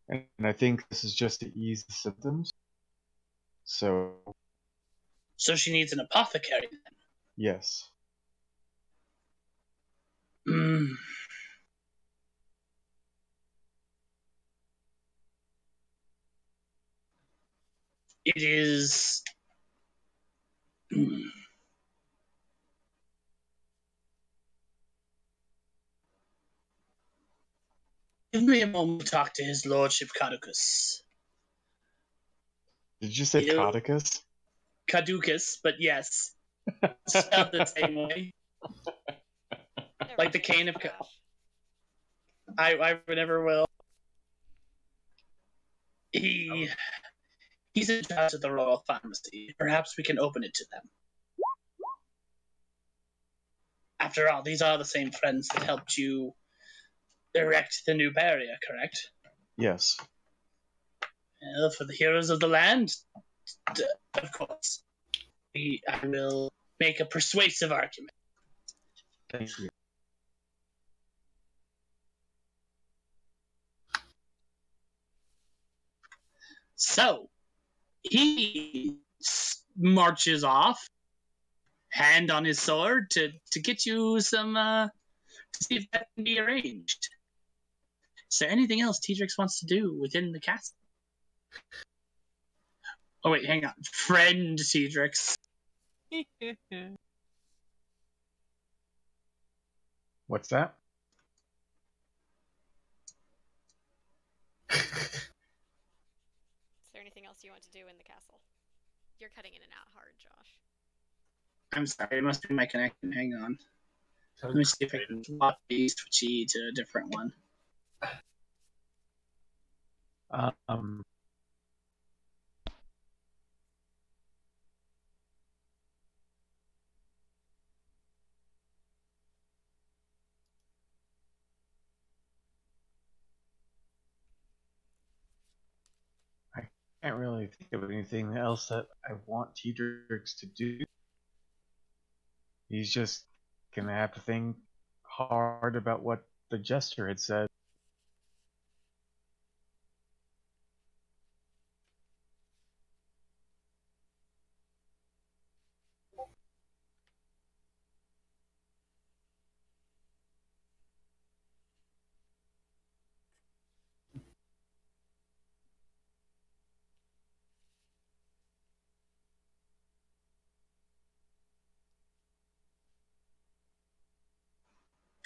B: And I think this is just to ease the symptoms. So
A: she needs an apothecary then?
B: yes.
A: It is... Give me a moment to talk to his lordship Caducus.
B: Did you say Caducus?
A: Caducus, but yes. Spelled the same way. Like the cane of... I never will. He's in charge of the royal pharmacy. Perhaps we can open it to them. After all, these are the same friends that helped you erect the new barrier, correct?
B: Yes.
A: Well, for the heroes of the land, of course. I will make a persuasive argument.
B: Thank you.
A: So, he marches off, hand on his sword, to get you some, to see if that can be arranged. Is there anything else Tedrix wants to do within the castle? Oh wait, hang on. Friend Tedrix.
B: What's that?
C: Is there anything else you want to do in the castle? You're cutting in and out hard, Josh.
A: I'm sorry, it must be my connection. Hang on. Let me see if I can swap the Twitchy to a different one.
B: I can't really think of anything else that I want Tedrix to do. He's just gonna have to think hard about what the jester had said.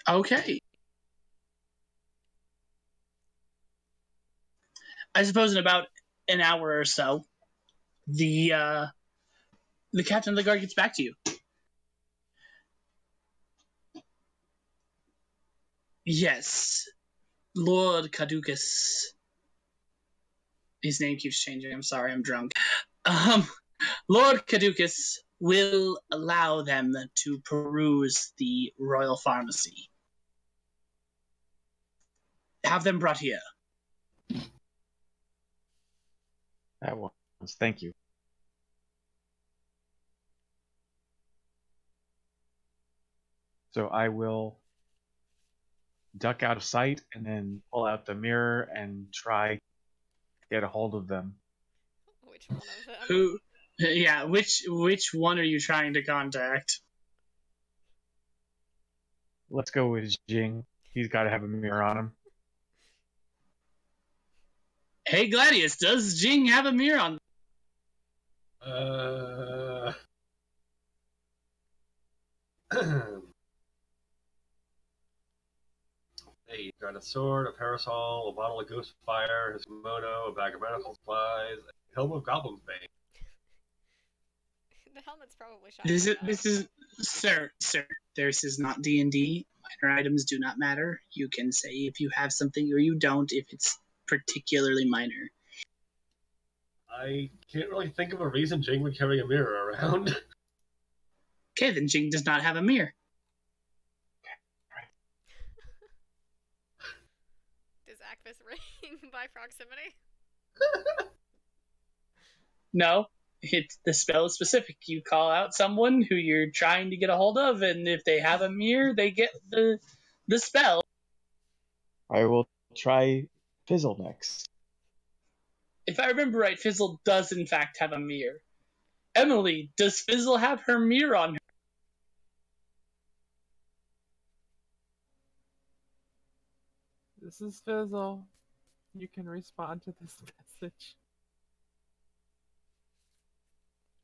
A: Okay. I suppose in about an hour or so, the captain of the guard gets back to you. Yes, Lord Caducus. His name keeps changing. I'm sorry, I'm drunk. Lord Caducus will allow them to peruse the royal pharmacy. Have them brought here.
B: That was. Thank you. So I will duck out of sight and then pull out the mirror and try to get a hold of them.
C: Which one of them?
A: Who? Yeah, which one are you trying to contact?
B: Let's go with Jing. He's got to have a mirror on him.
A: Hey, Gladius, does Jing have a mirror on?
D: Hey, you got a sword, a parasol, a bottle of ghost fire, his kimono, a bag of medical supplies, a helm of goblin's bane.
C: The helmet's probably shiny.
A: This is, sir. This is not D&D. Minor items do not matter. You can say if you have something or you don't if it's particularly minor.
D: I can't really think of a reason Jing would carry a mirror around.
A: Okay, then Jing does not have a mirror.
C: Does Akvis ring by proximity?
A: No, the spell is specific. You call out someone who you're trying to get a hold of, and if they have a mirror, they get the spell.
B: I will try Fizzle next.
A: If I remember right, Fizzle does in fact have a mirror. Emily, does Fizzle have her mirror on her?
E: This is Fizzle. You can respond to this message.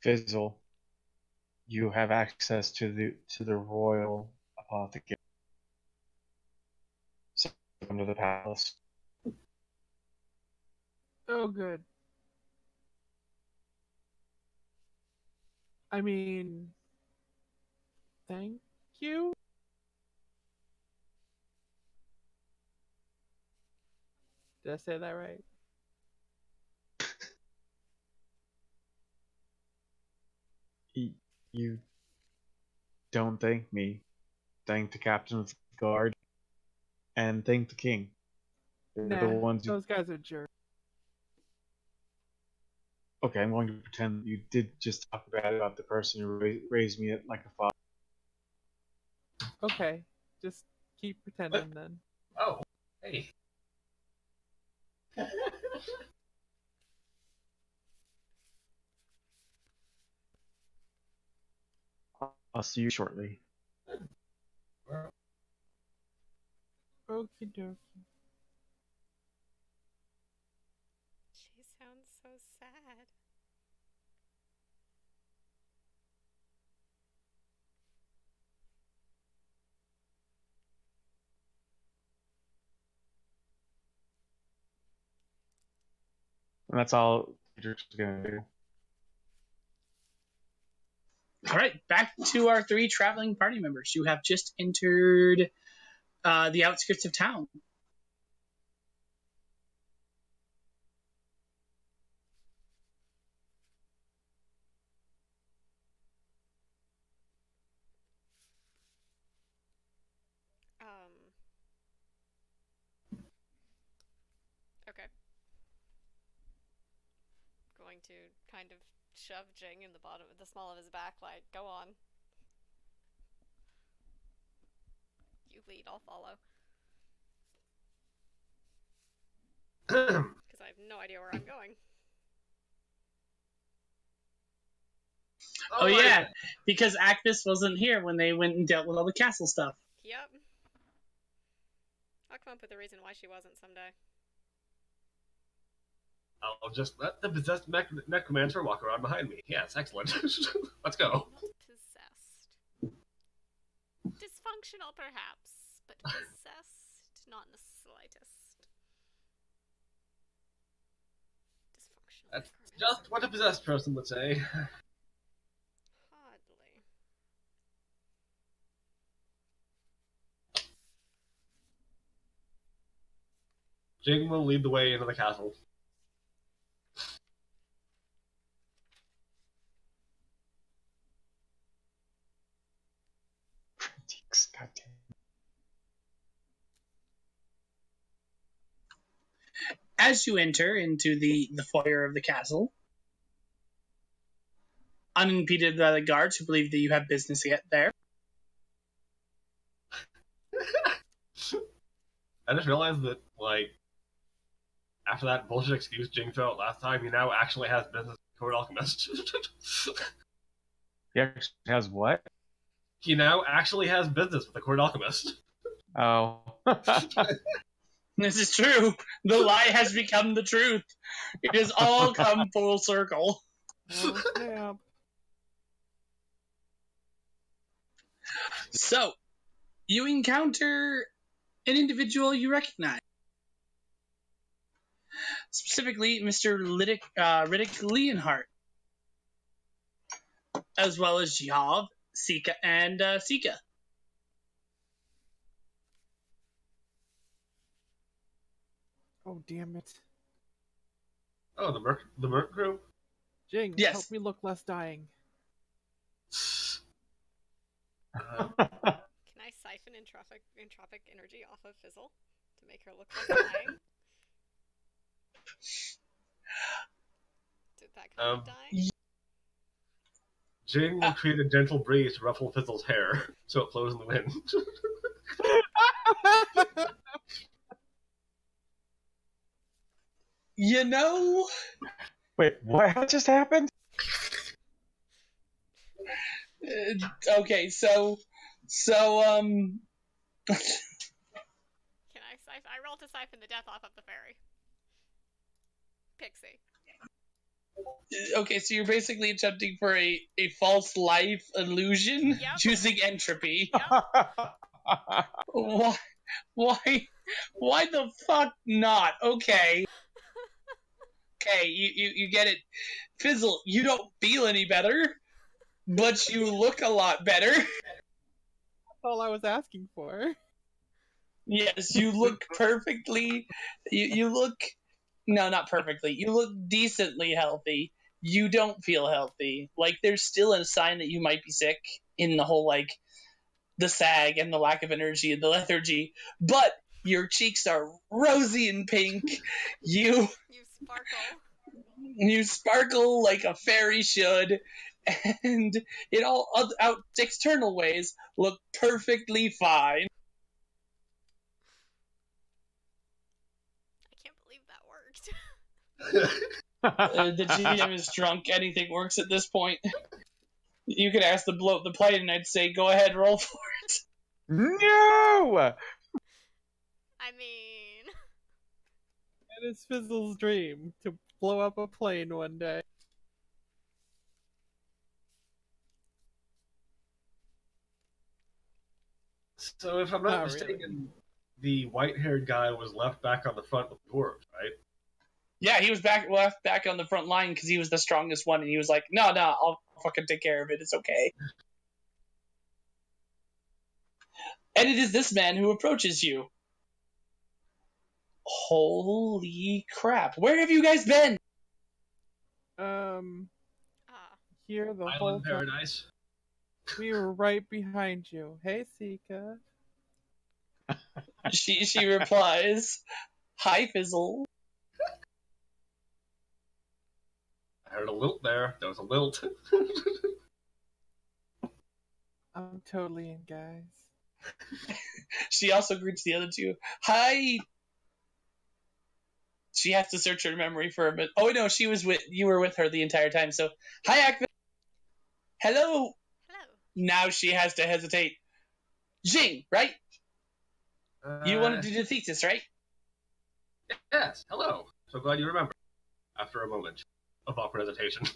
B: Fizzle, you have access to the royal apothecary. So come to the palace.
E: Oh, good. I mean, thank you? Did I say that right?
B: You don't thank me. Thank the captain of the guard. And thank the king. They're
E: Nah,
B: the ones who...
E: those guys are jerks.
B: Okay, I'm going to pretend you did just talk bad about the person who raised me like a father.
E: Okay, just keep pretending then.
D: Oh, hey.
B: I'll see you shortly.
E: Okie dokie.
C: She sounds so sad.
B: And that's all Peter's gonna do.
A: All right, back to our 3 traveling party members. You have just entered the outskirts of town.
C: Okay. Going to kind of shove Jing in the small of his back, like, go on. You lead, I'll follow. Because I have no idea where I'm going.
A: Oh yeah, because Actus wasn't here when they went and dealt with all the castle stuff.
C: Yep. I'll come up with a reason why she wasn't someday.
D: I'll just let the possessed necromancer walk around behind me. Yes, excellent. Let's go.
C: Not possessed. Dysfunctional, perhaps, but possessed? Not in the slightest. Dysfunctional.
D: That's
C: necromancy.
D: just what a possessed person would say.
C: Hardly.
D: Jing will lead the way into the castle.
B: Goddamn.
A: As you enter into the foyer of the castle, unimpeded by the guards who believe that you have business yet there,
D: I just realized that, like, after that bullshit excuse Jing threw out last time, he now actually has business with the Court Alchemist.
B: He actually has what?
D: He now actually has business with the Court Alchemist.
B: Oh.
A: this is true. The lie has become the truth. It has all come full circle.
E: Oh, snap.
A: So, you encounter an individual you recognize. Specifically, Mr. Riddick Leonhardt, as well as Jav, Sika, and Sika.
E: Oh, damn it.
D: Oh, the Merc group?
E: Jing,
A: Yes.
E: help me look less dying.
C: Can I siphon entropic energy off of Fizzle to make her look less dying? Did that kind of dying?
D: Jing will create a gentle breeze to ruffle Fizzle's hair, so it flows in the wind.
A: You know,
B: Wait, what just happened?
A: okay, so,
C: Can I roll to siphon the death off of the fairy. Pixie.
A: okay, so you're basically attempting for a false life illusion
C: Yep.
A: using entropy.
C: Yep.
A: Why the fuck not? Okay. Okay, you get it. Fizzle, you don't feel any better, but you look a lot better.
E: That's all I was asking for.
A: Yes, you look perfectly. You look. No, not perfectly. You look decently healthy. You don't feel healthy. Like, there's still a sign that you might be sick in the whole, like, the sag and the lack of energy and the lethargy, but your cheeks are rosy and pink. You sparkle like a fairy should, and in all out external ways look perfectly fine.
C: I can't believe that worked.
A: The GM is drunk. Anything works at this point. You could ask the blow up the plate, and I'd say, "Go ahead, roll for it."
B: No!
C: I mean,
E: It is Fizzle's dream to blow up a plane one day.
D: So if I'm not
E: Not
D: mistaken, the white-haired guy was left back on the front with the dwarves, right?
A: Yeah, he was left back on the front line because he was the strongest one, and he was like, "No, I'll fucking take care of it. It's okay." And it is this man who approaches you. Holy crap! Where have you guys been?
E: Here the whole
D: Island
E: time.
D: Paradise.
E: We were right behind you. Hey, Sika.
A: She replies, "Hi, Fizzle."
D: I heard a lilt there. There was a lilt.
E: I'm totally in, guys.
A: She also greets the other two. Hi. She has to search her memory for a bit. Oh no, you were with her the entire time. So, hi, Akvin. Hello.
C: hello.
A: Now she has to hesitate. Jing, right? You wanted to do the thesis, right?
D: Yes, hello. So glad you remember. After a moment of awkward hesitation.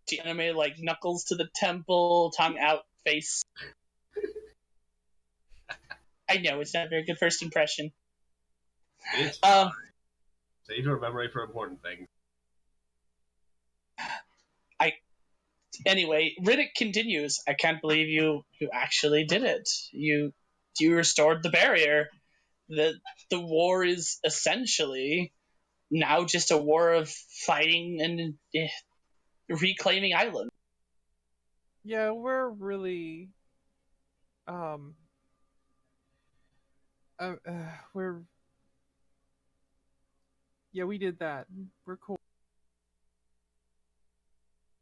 A: The anime, like, knuckles to the temple, tongue out, face. I know, it's not a very good first impression.
D: It's fine. Save your memory for important things.
A: Anyway, Riddick continues. I can't believe you actually did it. You restored the barrier. The war is essentially now just a war of fighting and reclaiming Island.
E: Yeah, we're really um we're yeah, we did that. We're cool.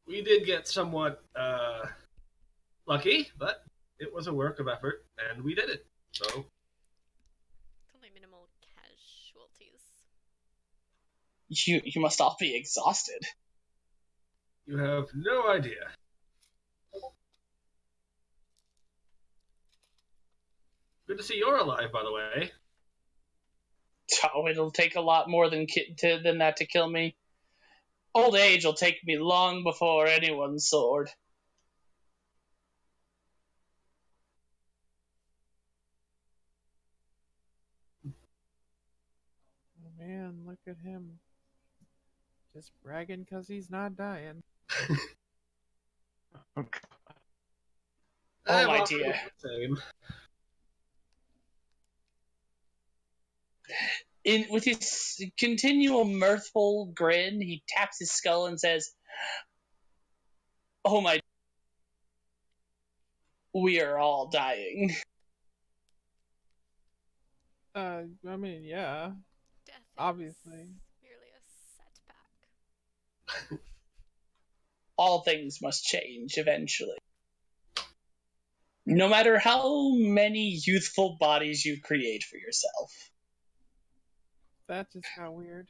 D: We did get somewhat lucky, but it was a work of effort, and we did it. So
C: Only minimal casualties.
A: You must all be exhausted.
D: you have no idea. Good to see you're alive, by the way.
A: Oh, it'll take a lot more than that to kill me. Old age will take me long before anyone's sword.
E: Oh man, look at him. Just bragging because he's not dying.
B: Okay.
A: Oh my dear.
D: Same.
A: With his continual mirthful grin, he taps his skull and says, "Oh my, we are all dying."
E: I mean, yeah,
C: Death
E: obviously.
C: is merely a setback.
A: All things must change eventually. No matter how many youthful bodies you create for yourself.
E: That just got weird.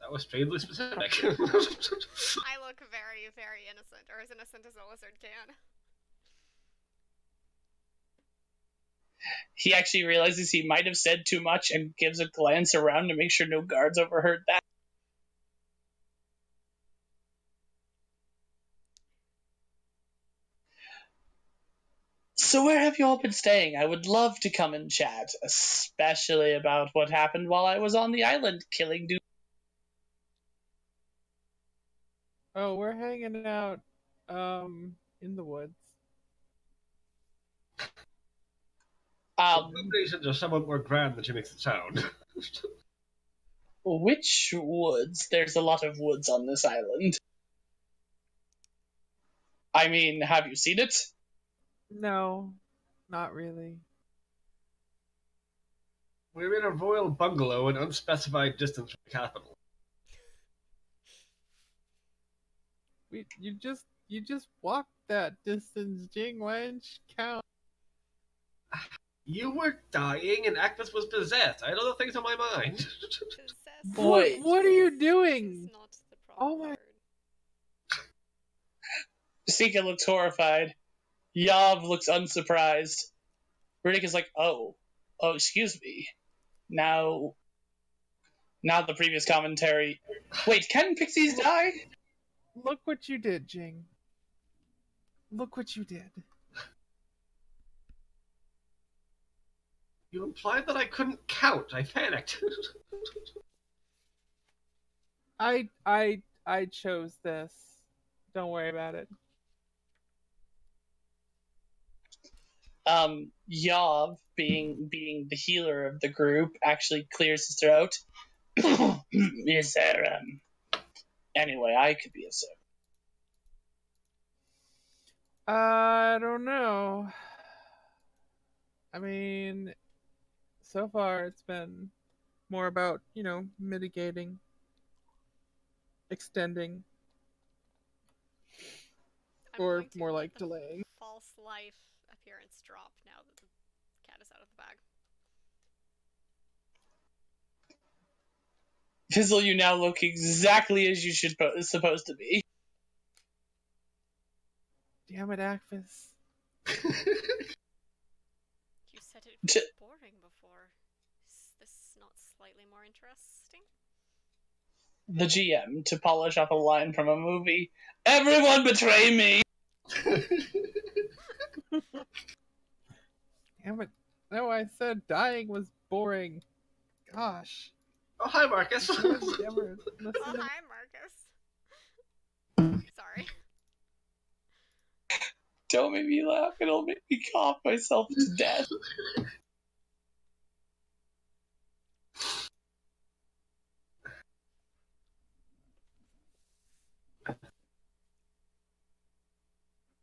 D: That was strangely specific.
C: I look very, very innocent, or as innocent as a lizard can.
A: He actually realizes he might have said too much and gives a glance around to make sure no guards overheard that. So where have you all been staying? I would love to come and chat, especially about what happened while I was on the island killing dudes.
E: Oh, we're hanging out in the woods.
D: Combinations are somewhat more grand than she makes it sound.
A: Which woods? There's a lot of woods on this island. I mean, have you seen it?
E: No, not really.
D: We're in a royal bungalow an unspecified distance from the capital.
E: You just walked that distance, Jing. Why didn't you count?
D: You were dying and Agnes was possessed. I had other things on my mind.
C: Possessed
A: Boy.
E: What are you
C: is
E: doing?
C: not the proper
E: Oh my-
C: word.
A: Sika looks horrified. Yav looks unsurprised. Riddick is like, oh, excuse me. Now the previous commentary. Wait, can pixies die?
E: Look what you did, Jing. Look what you did.
D: You implied that I couldn't count. I panicked.
E: I chose this. Don't worry about it.
A: Yav, being the healer of the group, actually clears his throat. Is there, anyway, I could be of service.
E: I don't know. I mean, so far it's been more about, mitigating, extending,
C: I'm
E: or
C: going to
E: more
C: let
E: like
C: the
E: delaying.
C: false life appearance drop now that the cat is out of the bag.
A: Fizzle, you now look exactly as you supposed to be.
E: Damn it, Akvis.
C: You said it was boring before. Is this not slightly more interesting?
A: the GM to polish off a line from a movie. Everyone betray me!
E: Damn it. No, I said dying was boring. Gosh.
D: Oh, hi, Marcus.
E: Nobody ever
C: Oh,
E: listened to
C: hi, Marcus. Sorry.
A: Don't make me laugh, it'll make me cough myself to death.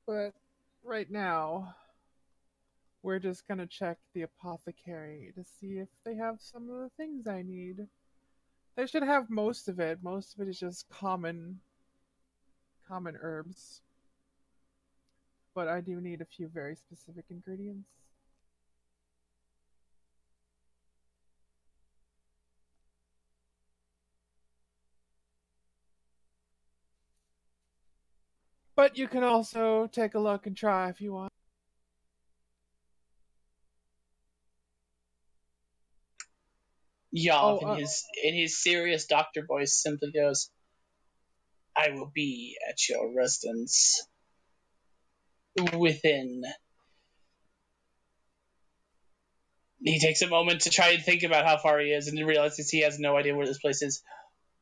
E: But right now, we're just gonna check the apothecary to see if they have some of the things I need. They should have most of it. Most of it is just common herbs. But I do need a few very specific ingredients. But you can also take a look and try if you want.
A: Yav, in his serious doctor voice, simply goes, I will be at your residence within. He takes a moment to try and think about how far he is, and then realizes he has no idea where this place is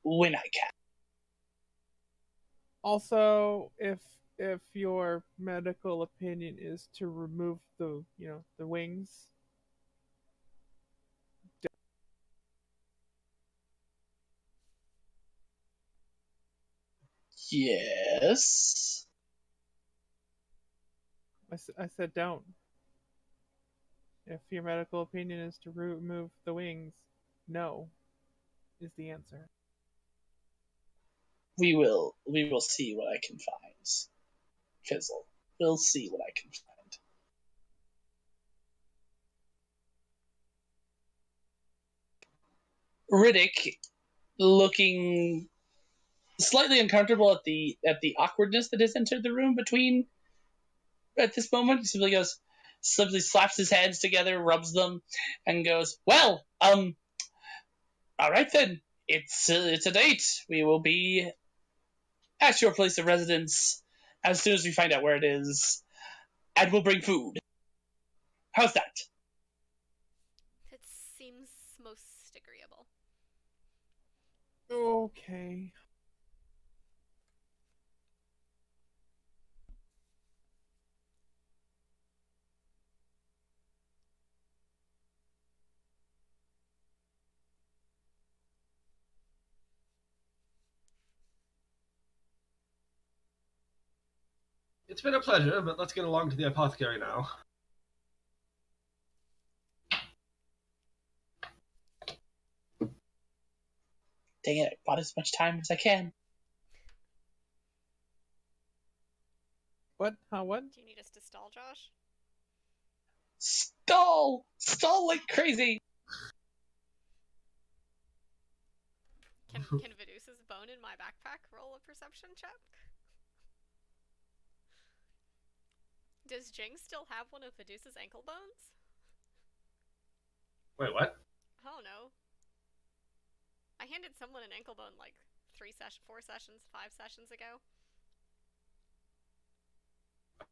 A: when I can.
E: Also, if your medical opinion is to remove the wings.
A: Yes.
E: I said don't. If your medical opinion is to remove the wings, no is the answer.
A: We will see what I can find. Fizzle. We'll see what I can find. Riddick, looking slightly uncomfortable at the awkwardness that has entered the room between at this moment, simply slaps his hands together, rubs them, and goes, well, all right then, it's a date. We will be at your place of residence as soon as we find out where it is, and we'll bring food. How's that?
C: It seems most agreeable.
E: Okay.
D: It's been a pleasure, but let's get along to the apothecary now.
A: Dang it, I bought as much time as I can.
E: What? Huh, what?
C: Do you need us to stall, Josh?
A: Stall! Stall like crazy!
C: Can Vidus's bone in my backpack roll a perception check? Does Jing still have one of Vidus's ankle bones?
D: Wait, what?
C: Oh no. I handed someone an ankle bone like 4 sessions, 5 sessions ago.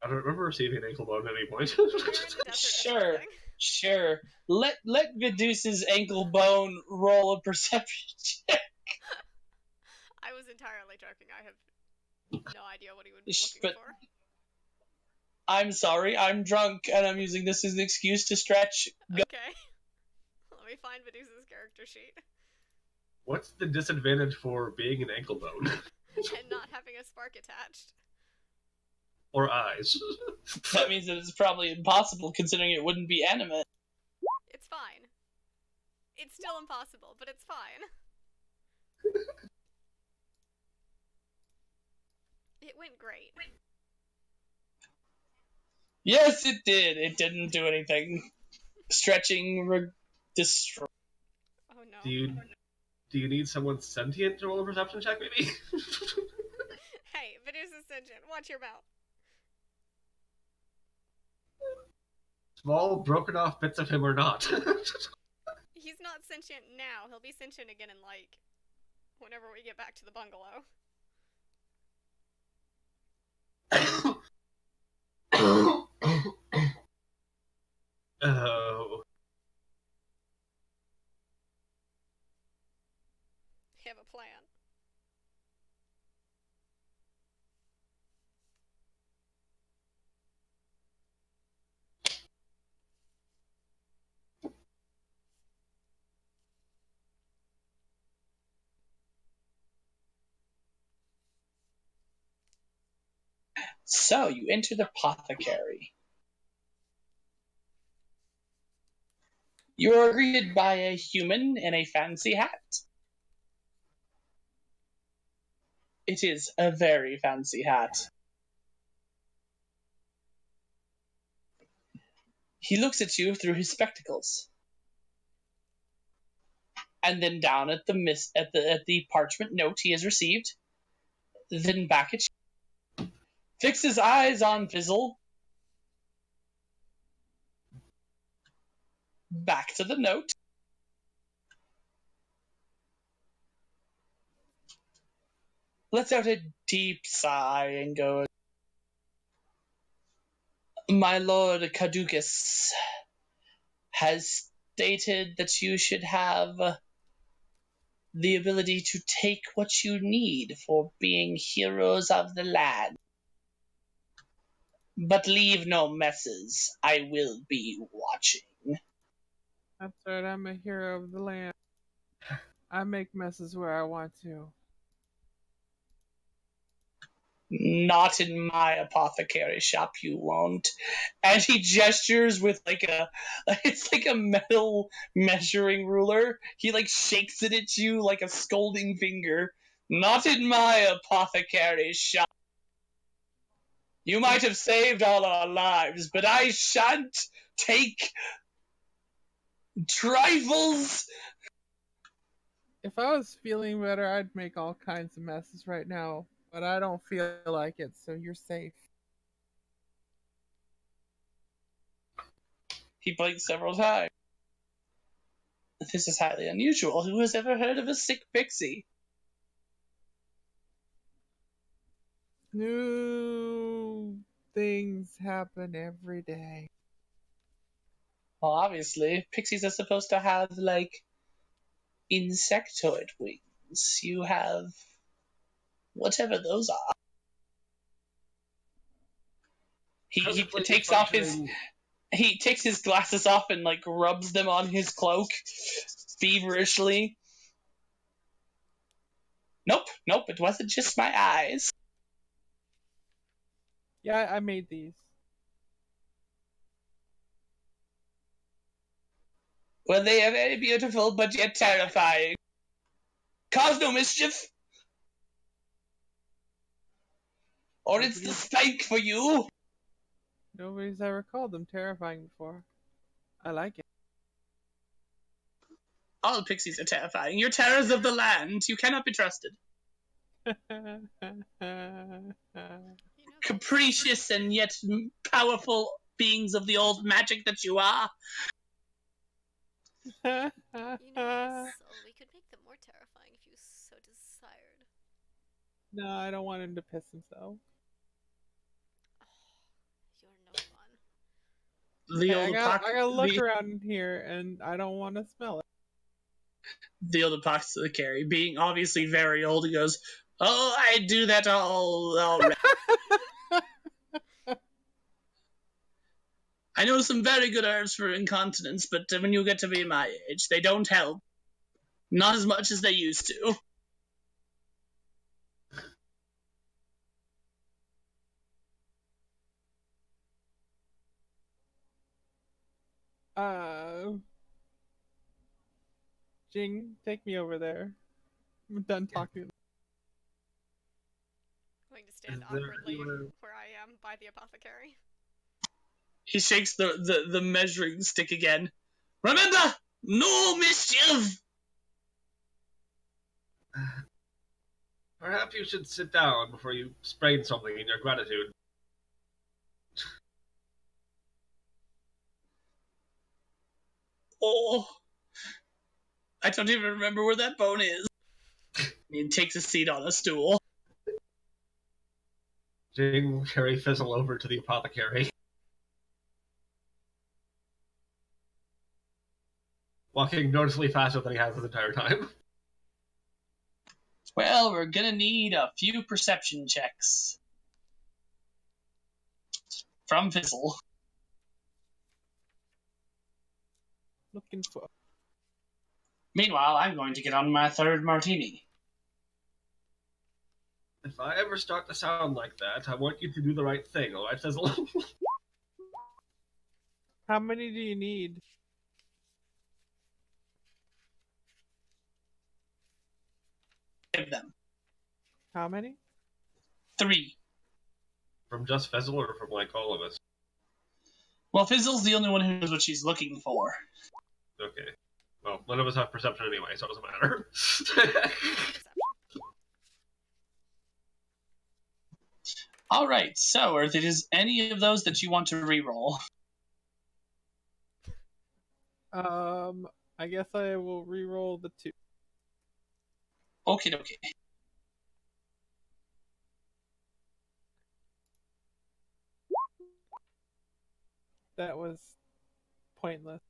D: I don't remember receiving an ankle bone at any point.
A: Sure. Let Vidus's ankle bone roll a perception check.
C: I was entirely joking. I have no idea what he would be looking for.
A: I'm sorry, I'm drunk, and I'm using this as an excuse to stretch.
C: Okay. Let me find Vidus's character sheet.
D: What's the disadvantage for being an ankle bone?
C: And not having a spark attached.
D: Or eyes.
A: That means that it's probably impossible, considering it wouldn't be animate.
C: It's fine. It's still impossible, but it's fine. It went great.
A: Yes, it did. It didn't do anything. Stretching destroy.
C: Oh no.
D: Do you need someone sentient to roll a perception check, maybe?
C: Hey, Vidus is sentient. Watch your mouth.
D: Small, broken off bits of him or not.
C: He's not sentient now. He'll be sentient again in like whenever we get back to the bungalow.
D: Oh.
C: I have a plan.
A: So you enter the apothecary. You are greeted by a human in a fancy hat. It is a very fancy hat. He looks at you through his spectacles, and then down at the parchment note he has received. Then back at you. Fixes eyes on Fizzle. Back to the note. Lets out a deep sigh and goes, "My lord Caducus has stated that you should have the ability to take what you need for being heroes of the land. But leave no messes. I will be watching."
E: That's right, I'm a hero of the land. I make messes where I want to.
A: "Not in my apothecary shop, you won't." And he gestures with it's like a metal measuring ruler. He like shakes it at you like a scolding finger. "Not in my apothecary shop. You might have saved all our lives, but I shan't take trifles."
E: If I was feeling better, I'd make all kinds of messes right now, but I don't feel like it, so you're safe.
A: He blinks several times. "This is highly unusual. Who has ever heard of a sick pixie?"
E: New things happen every day.
A: Well, obviously, pixies are supposed to have, like, insectoid wings. You have whatever those are. He takes off he takes his glasses off and like rubs them on his cloak feverishly. Nope, it wasn't just my eyes.
E: Yeah, I made these.
A: Well, they are very beautiful, but yet terrifying. Cause no mischief. Or it's the spike for you.
E: Nobody's ever called them terrifying before. I like it.
A: All pixies are terrifying. You're terrors of the land. You cannot be trusted. Capricious and yet powerful beings of the old magic that you are.
C: So we could make them more terrifying if you so desired.
E: No, I don't want him to piss himself.
C: You're no fun.
A: The
E: Hey, I gotta look around here, and I don't want to smell it.
A: The old apothecary, being obviously very old, he goes, "Oh, I do that all right. I know some very good herbs for incontinence, but when you get to be my age, they don't help. Not as much as they used to."
E: Jing, take me over there. I'm done talking.
C: I'm going to stand awkwardly where I am by the apothecary.
A: He shakes the measuring stick again. "Remember, no mischief!"
D: Perhaps you should sit down before you sprain something in your gratitude.
A: Oh, I don't even remember where that bone is. He takes a seat on a stool.
D: Jing will carry Fizzle over to the apothecary. Walking noticeably faster than he has this entire time.
A: Well, we're gonna need a few perception checks. From Fizzle.
E: Looking for.
A: Meanwhile, I'm going to get on my third martini.
D: If I ever start to sound like that, I want you to do the right thing, alright, Fizzle?
E: How many do you need?
A: Give them.
E: How many?
A: 3.
D: From just Fizzle or from, like, all of us?
A: Well, Fizzle's the only one who knows what she's looking for.
D: Okay. Well, none of us have perception anyway, so it doesn't matter.
A: Alright, so are there any of those that you want to re-roll?
E: I guess I will re-roll the 2.
A: Okay, okay.
E: That was pointless.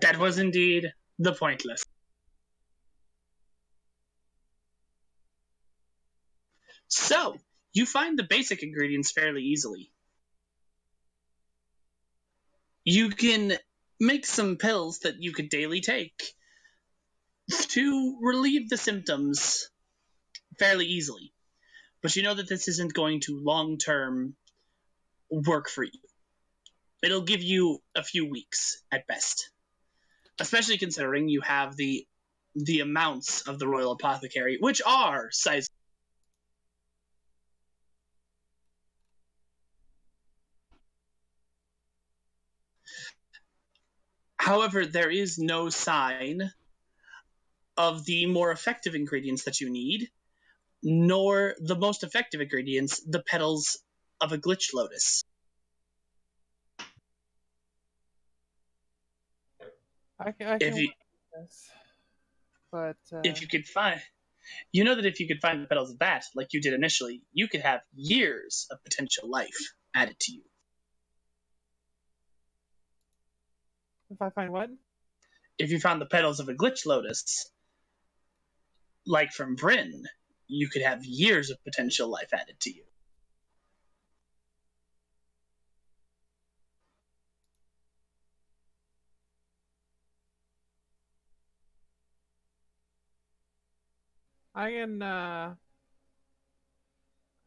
A: That was indeed the pointless. So, you find the basic ingredients fairly easily. You can make some pills that you could daily take to relieve the symptoms fairly easily. But you know that this isn't going to long-term work for you. It'll give you a few weeks at best. Especially considering you have the amounts of the Royal Apothecary, which are sizable. However, there is no sign of the more effective ingredients that you need, nor the most effective ingredients, the petals of a glitch lotus.
E: I can
A: If you,
E: work with this. But
A: if you could find, you know that if you could find the petals of that, like you did initially, you could have years of potential life added to you.
E: if I find what?
A: If you found the petals of a glitch lotus, like from Bryn, you could have years of potential life added to you.
E: I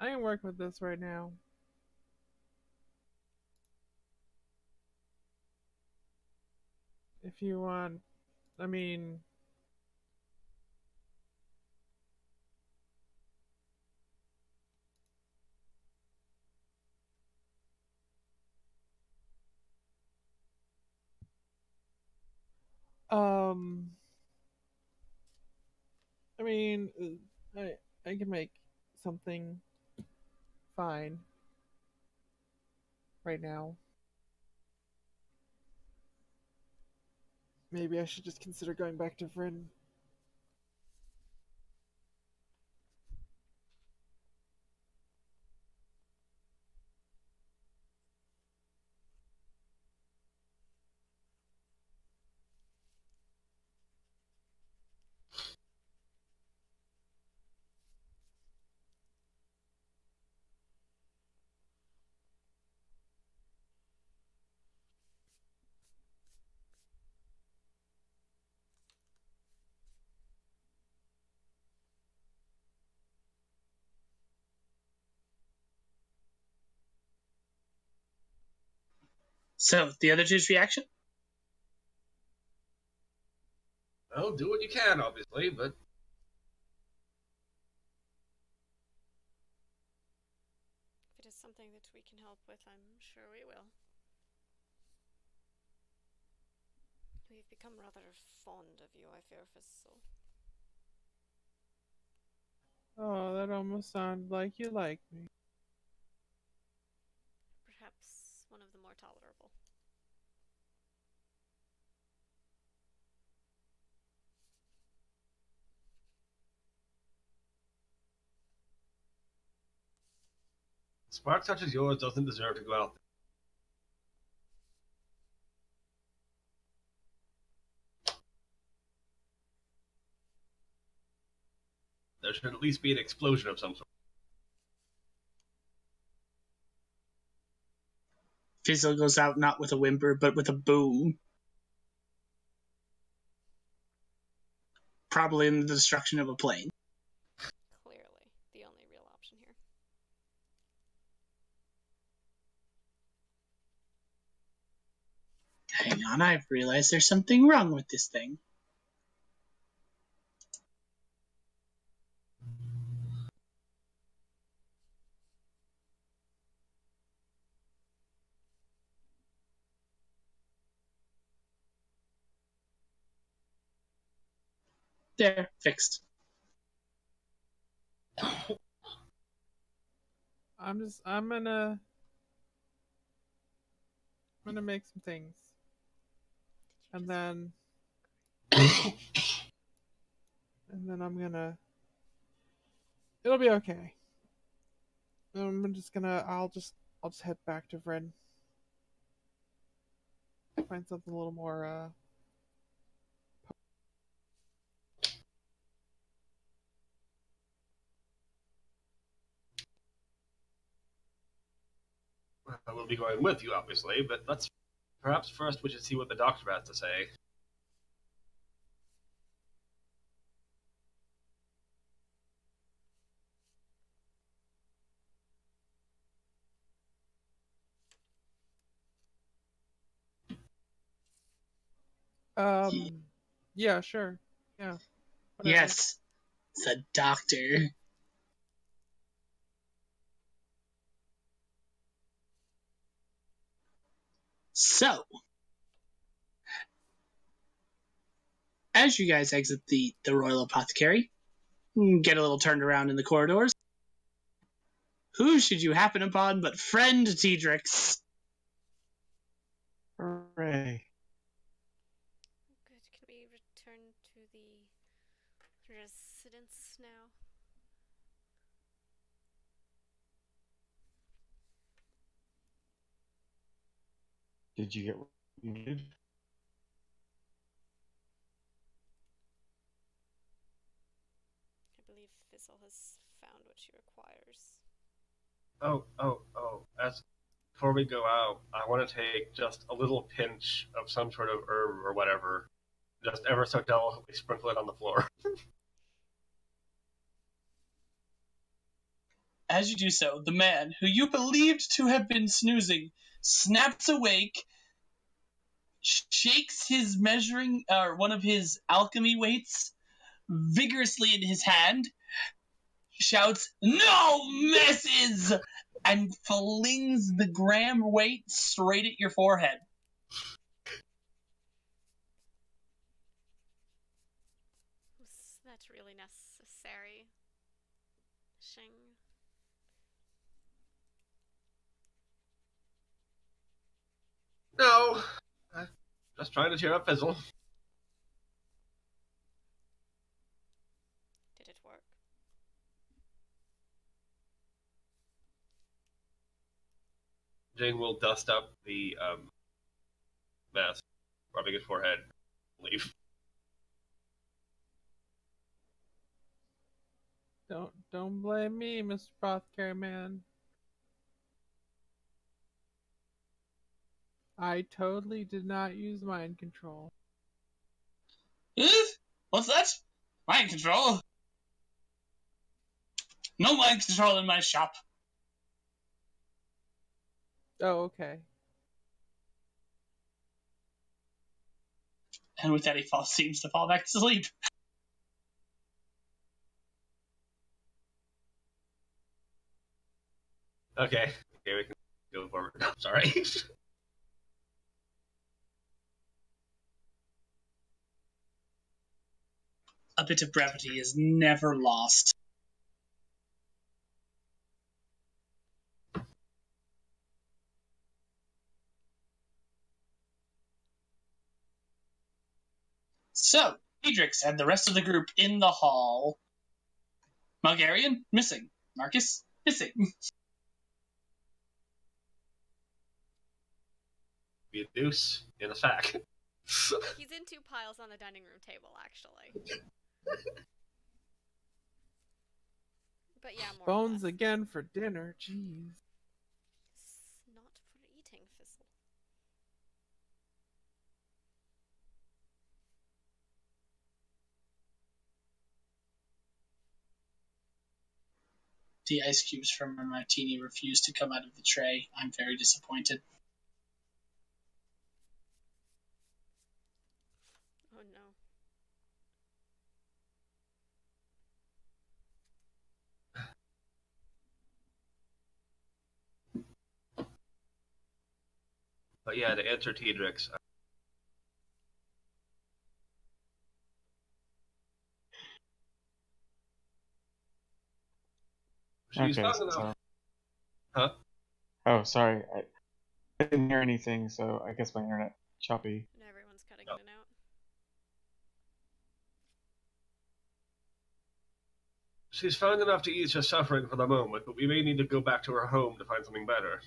E: can work with this right now. If you want, I mean, um, I mean, I can make something fine right now. Maybe I should just consider going back to Vryn.
A: So, the other two's reaction?
D: Well, do what you can, obviously, but
C: If it is something that we can help with, I'm sure we will. We've become rather fond of you, I fear, Fizzle.
E: Oh, that almost sounds like you like me.
C: Perhaps one of the more tolerable.
D: spark such as yours doesn't deserve to go out there. There should at least be an explosion of some sort.
A: Fizzle goes out not with a whimper, but with a boom. Probably in the destruction of a plane.
C: Clearly, the only real option here.
A: Hang on, I've realized there's something wrong with this thing. There, fixed.
E: I'm gonna make some things. And then I'm gonna, it'll be okay. I'll just head back to Vren. Find something a little more
D: I will be going with you, obviously, but perhaps first we should see what the doctor has to say.
E: yeah, sure. Yeah. Whatever.
A: Yes, the doctor. So, as you guys exit the Royal Apothecary, get a little turned around in the corridors, who should you happen upon but friend Tedrix?
B: Hooray.
C: Good. Can we return to the residence now?
B: Did you get what you needed?
C: I believe Fizzle has found what she requires.
D: Before we go out, I want to take just a little pinch of some sort of herb or whatever, just ever so delicately sprinkle it on the floor.
A: As you do so, the man, who you believed to have been snoozing, snaps awake, shakes his one of his alchemy weights vigorously in his hand, shouts, "No messes!" and flings the gram weight straight at your forehead.
C: Was that really necessary? Shing.
D: No, I'm just trying to cheer up Fizzle.
C: Did it work?
D: Jane will dust up the mess, rubbing his forehead, leave.
E: Don't blame me, Mr. Apothecary Man. I totally did not use mind control.
A: What's that? Mind control? No mind control in my shop.
E: Oh, okay.
A: And with that, he seems to fall back to sleep.
D: Okay, we can go forward. Sorry.
A: A bit of brevity is never lost. So, Pedrix and the rest of the group in the hall. Mulgarian, missing. Marcus, missing.
D: Be a deuce in a sack.
C: He's in 2 piles on the dining room table, actually. But yeah, more or
E: Bones
C: less.
E: again for dinner. Jeez.
C: It's not for eating, Fizzle.
A: The ice cubes from my martini refuse to come out of the tray. I'm very disappointed.
C: Oh no.
D: But yeah, to answer Tedrix, she's
B: Okay,
D: found enough.
B: so...
D: Huh?
B: Oh, sorry. I didn't hear anything, so I guess my internet choppy.
C: And everyone's cutting
D: Oh.
C: in and out.
D: She's found enough to ease her suffering for the moment, but we may need to go back to her home to find something better.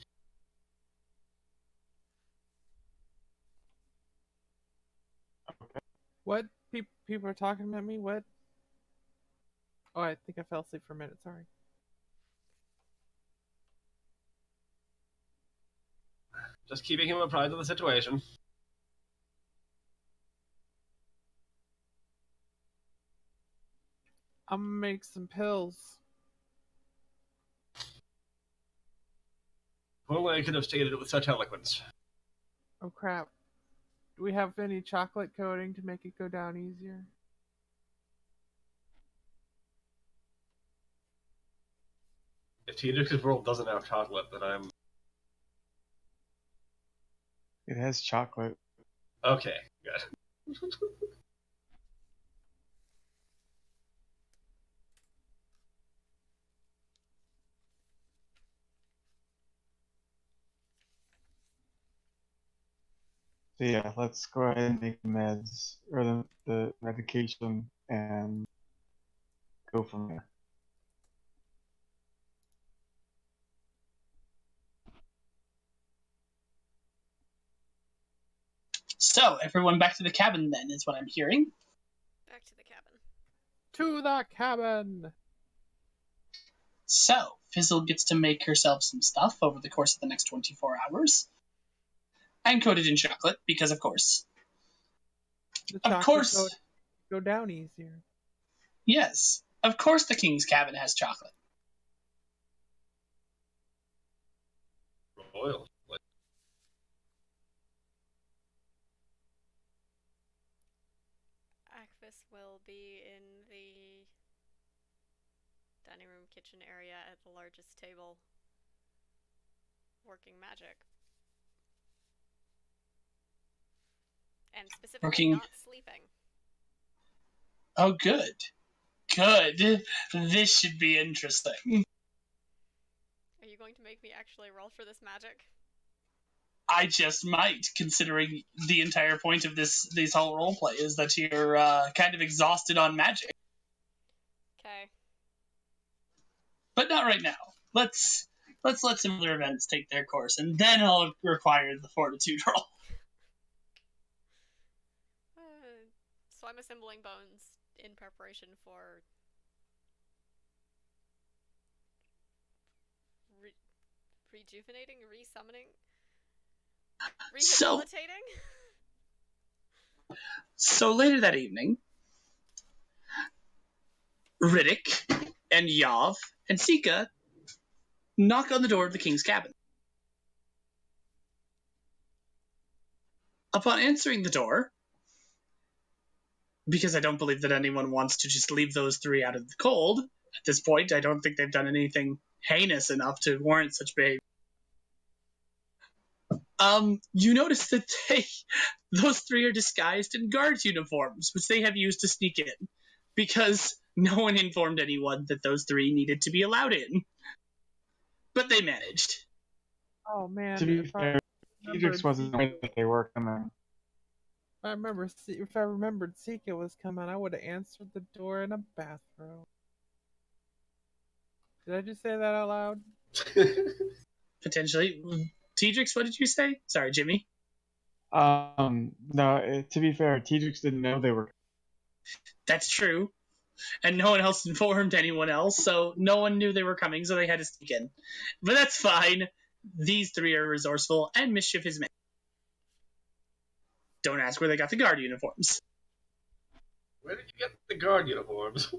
E: What? People are talking about me? What? Oh, I think I fell asleep for a minute. Sorry.
D: Just keeping him apprised of the situation.
E: I'm gonna make some pills.
D: If only I could have stated it with such eloquence.
E: Oh crap. Do we have any chocolate coating to make it go down easier?
D: If Tedrix's world doesn't have chocolate, then I'm...
B: It has chocolate.
D: Okay, good.
B: So yeah, let's go ahead and make the meds, or the medication, and go from there.
A: So, everyone back to the cabin then, is what I'm hearing.
C: Back to the cabin.
E: To the cabin!
A: So, Fizzle gets to make herself some stuff over the course of the next 24 hours. And coat it in chocolate, because of course.
E: The
A: Of
E: chocolate
A: course.
E: coating go down easier.
A: Yes. Of course the king's cabin has chocolate.
D: Royal.
C: Akvis will be in the dining room kitchen area at the largest table, working magic. And specifically not sleeping.
A: Oh, good. Good. This should be interesting.
C: Are you going to make me actually roll for this magic?
A: I just might, considering the entire point of this whole roleplay is that you're kind of exhausted on magic.
C: Okay.
A: But not right now. Let's let some other events take their course, and then I'll require the fortitude roll.
C: So I'm assembling bones in preparation for rejuvenating, resummoning, rehabilitating.
A: So later that evening, Riddick and Yav and Sika knock on the door of the king's cabin. Upon answering the door, because I don't believe that anyone wants to just leave those three out of the cold, at this point, I don't think they've done anything heinous enough to warrant such behavior. You notice that those three are disguised in guards' uniforms, which they have used to sneak in, because no one informed anyone that those three needed to be allowed in. But they managed.
E: Oh man.
B: To be fair, Tedrix wasn't the way that they were coming.
E: If I remembered Sika was coming, I would have answered the door in a bathrobe. Did I just say that out loud?
A: Potentially. Tedrix, what did you say? Sorry, Jimmy.
B: No, to be fair, Tedrix didn't know they were.
A: That's true. And no one else informed anyone else, so no one knew they were coming, so they had to sneak in. But that's fine. These three are resourceful, and mischief is made. Don't ask where they got the guard uniforms.
D: Where did you get the guard uniforms?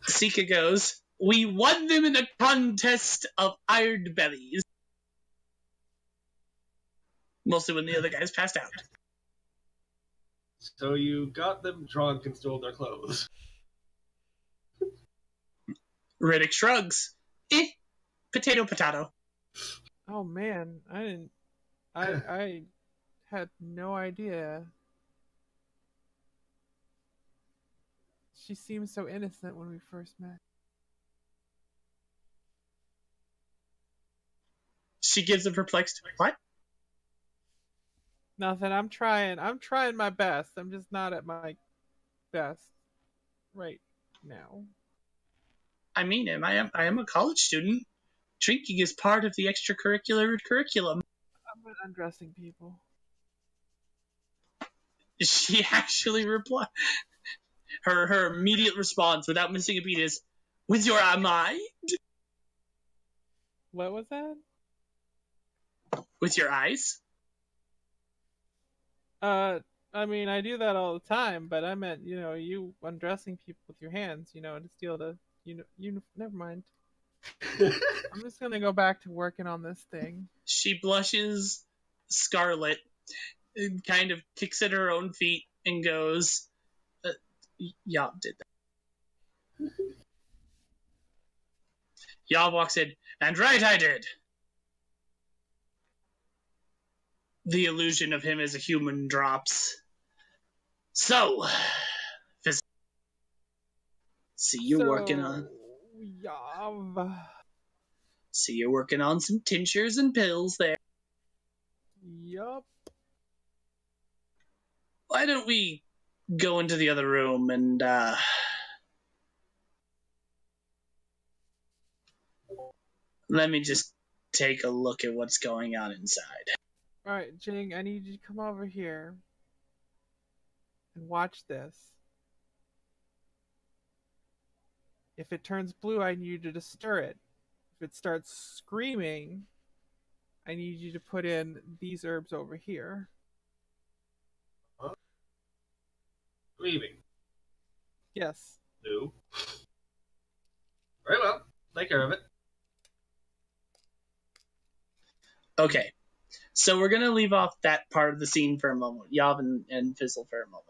A: Sika goes, "We won them in a contest of ironed bellies." Mostly when the other guys passed out.
D: So you got them drunk and stole their clothes.
A: Riddick shrugs. Potato, potato.
E: Oh man, I had no idea. She seemed so innocent when we first met.
A: She gives a perplexed, "What?"
E: Nothing. I'm trying my best. I'm just not at my best right now.
A: I mean, I am a college student. Drinking is part of the extracurricular curriculum.
E: I'm not undressing people.
A: She actually replied. Her immediate response, without missing a beat, is, "With your mind?"
E: What was that?
A: With your eyes?
E: I mean, I do that all the time, but I meant, you undressing people with your hands, to steal the, never mind. I'm just gonna go back to working on this thing.
A: She blushes scarlet, and kind of kicks at her own feet, and goes, "Yob did that." Yob walks in, "And right I did." The illusion of him as a human drops. "So, see you're working on. See you're working on some tinctures and pills there.
E: Yup.
A: Why don't we go into the other room and let me just take a look at what's going on inside."
E: Alright, Jing, I need you to come over here and watch this. If it turns blue, I need you to stir it. If it starts screaming, I need you to put in these herbs over here.
D: Huh? Screaming?
E: Yes.
D: No. Very well. Take care of it.
A: Okay. So we're going to leave off that part of the scene for a moment. Yob and Fizzle for a moment.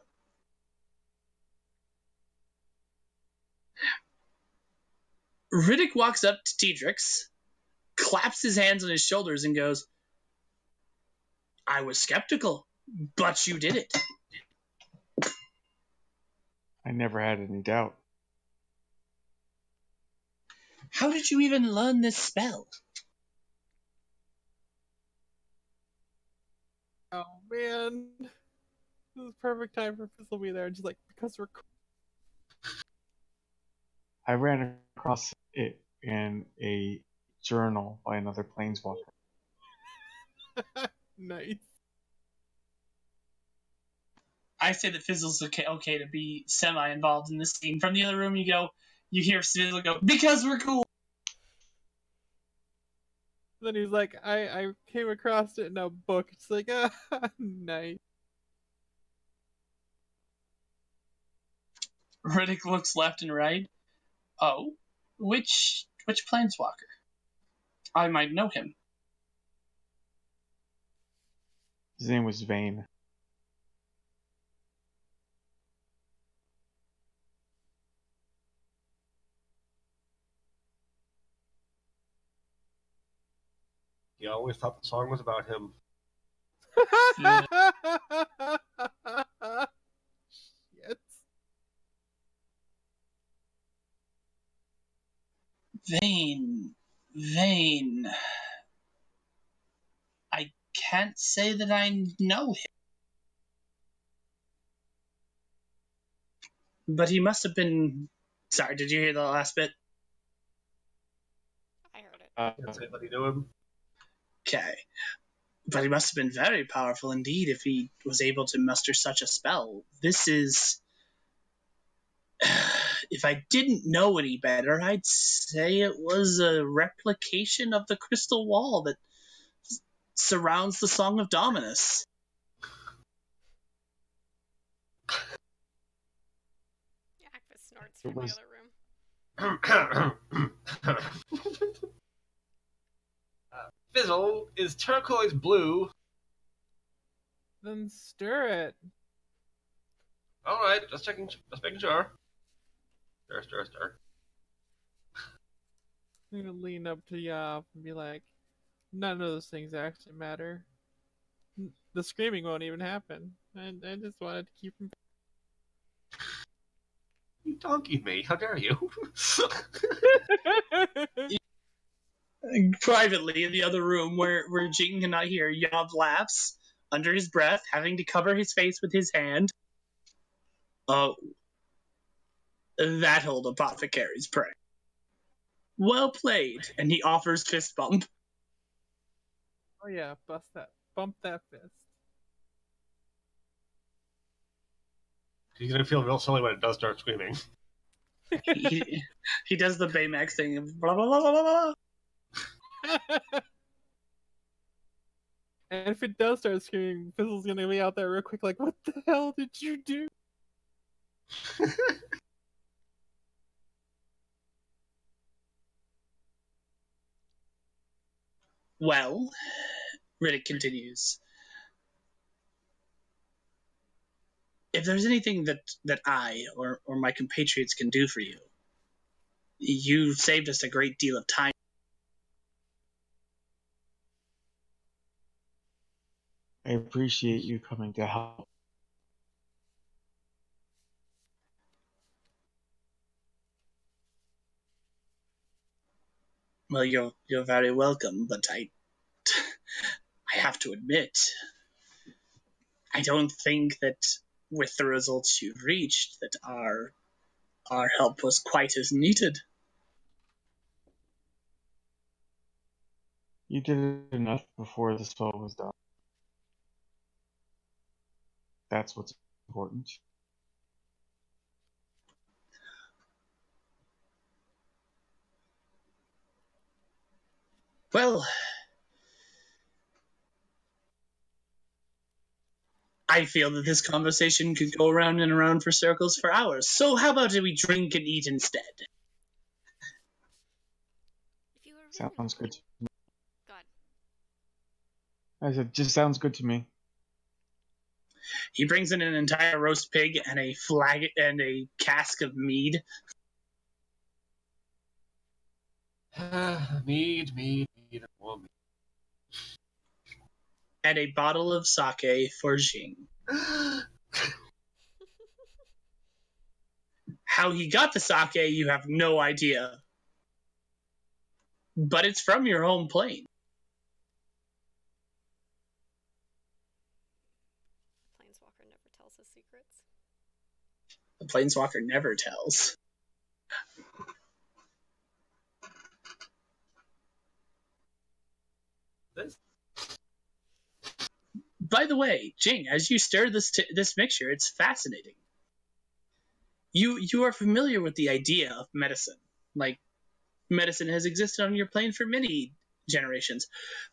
A: Riddick walks up to Tedrix, claps his hands on his shoulders, and goes, "I was skeptical, but you did it."
B: I never had any doubt.
A: "How did you even learn this spell?"
E: Oh man. This is perfect time for Fizzle to be there. Just like, because we're cool.
B: I ran across it in a journal by another Planeswalker.
E: Nice.
A: I say that Fizzle's okay to be semi-involved in this scene. From the other room, you hear Fizzle go, "Because we're cool."
E: Then he's like, I came across it in a book. It's like, nice.
A: Riddick looks left and right. "Oh, which planeswalker? I might know him."
B: His name was Vane.
D: He always thought the song was about him.
E: Shit.
A: Vane. I can't say that I know him. But he must have been... Sorry, did you hear the last bit?
C: I heard it.
D: Can't say what he doing.
A: Okay. But he must have been very powerful indeed if he was able to muster such a spell. This is... If I didn't know any better, I'd say it was a replication of the crystal wall that surrounds the Song of Dominus.
C: Akvis snorts from the other room.
D: Fizzle is turquoise blue.
E: Then stir it.
D: All right, just making sure. Stir.
E: I'm gonna lean up to Yop and be like, none of those things actually matter. The screaming won't even happen. And I just wanted to keep him.
D: You donkeyed me. How dare you?
A: Privately in the other room where Jing cannot hear, Yob laughs under his breath, having to cover his face with his hand. Oh, that old apothecary's prank. Well played, and he offers fist bump.
E: Oh yeah, bump that fist.
D: He's gonna feel real silly when it does start screaming.
A: he does the Baymax thing of blah blah blah blah blah.
E: And if it does start screaming, Fizzle's gonna be out there real quick like, what the hell did you do?
A: Well, Riddick continues. If there's anything that I or my compatriots can do for you, you've saved us a great deal of time.
B: I appreciate you coming to help.
A: Well, you're very welcome, but I have to admit, I don't think that with the results you've reached that our help was quite as needed.
B: You did enough before the spell was done. That's what's important.
A: Well, I feel that this conversation could go around and around for circles for hours. So how about we drink and eat instead?
C: If you were really
B: Sounds good.
C: God.
B: I said, just sounds good to me.
A: He brings in an entire roast pig and a flag and a cask of mead.
D: Mead.
A: And a bottle of sake for Jing. How he got the sake, you have no idea. But it's from your home plane.
C: Planeswalker never tells his secrets.
A: The Planeswalker never tells. By the way, Jing, as you stir this mixture, it's fascinating. You are familiar with the idea of medicine. Like, medicine has existed on your plane for many generations,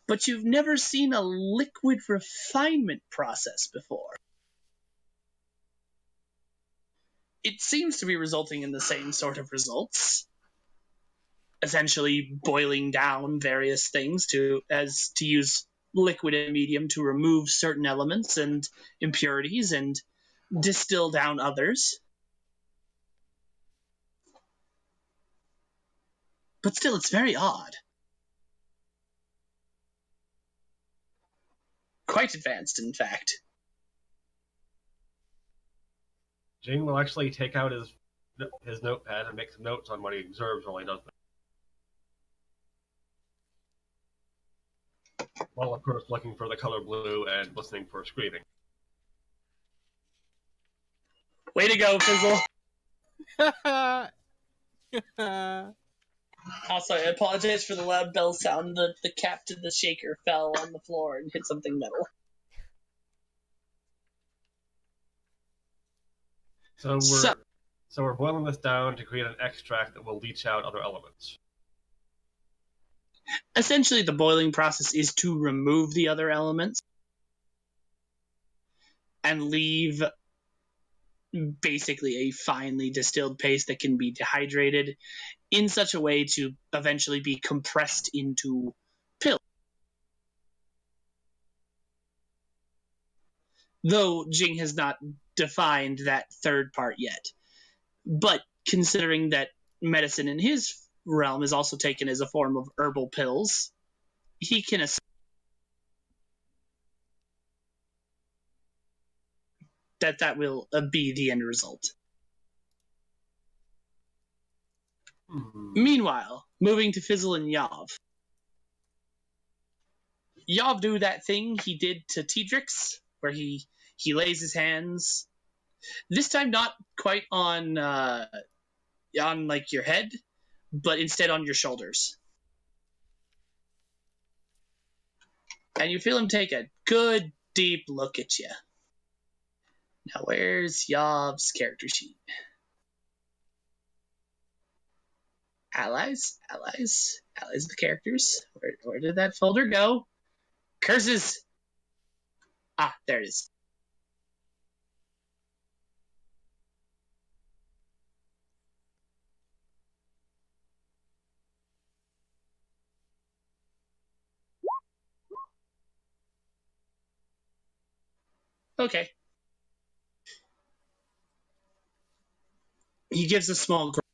A: but you've never seen a liquid refinement process before. It seems to be resulting in the same sort of results. Essentially boiling down various things to use liquid and medium to remove certain elements and impurities and distill down others. But still, it's very odd. Quite advanced, in fact.
D: Jing will actually take out his notepad and make some notes on what he observes while he does that. While, of course, looking for the color blue and listening for screaming.
A: Way to go, Fizzle. Also, I apologize for the loud bell sound. The cap to the shaker fell on the floor and hit something metal.
D: So we're boiling this down to create an extract that will leach out other elements.
A: Essentially, the boiling process is to remove the other elements and leave basically a finely distilled paste that can be dehydrated in such a way to eventually be compressed into pills. Though Jing has not defined that third part yet. But considering that medicine in his realm is also taken as a form of herbal pills, he can assume that will be the end result. Meanwhile, moving to Fizzle and Yav. Yav do that thing he did to Tedrix, where he lays his hands. This time, not quite on like your head, but instead on your shoulders. And you feel him take a good deep look at you. Now, where's Yav's character sheet? Allies of the characters. Where did that folder go? Curses! Ah, there it is. Okay. He gives a small grunt.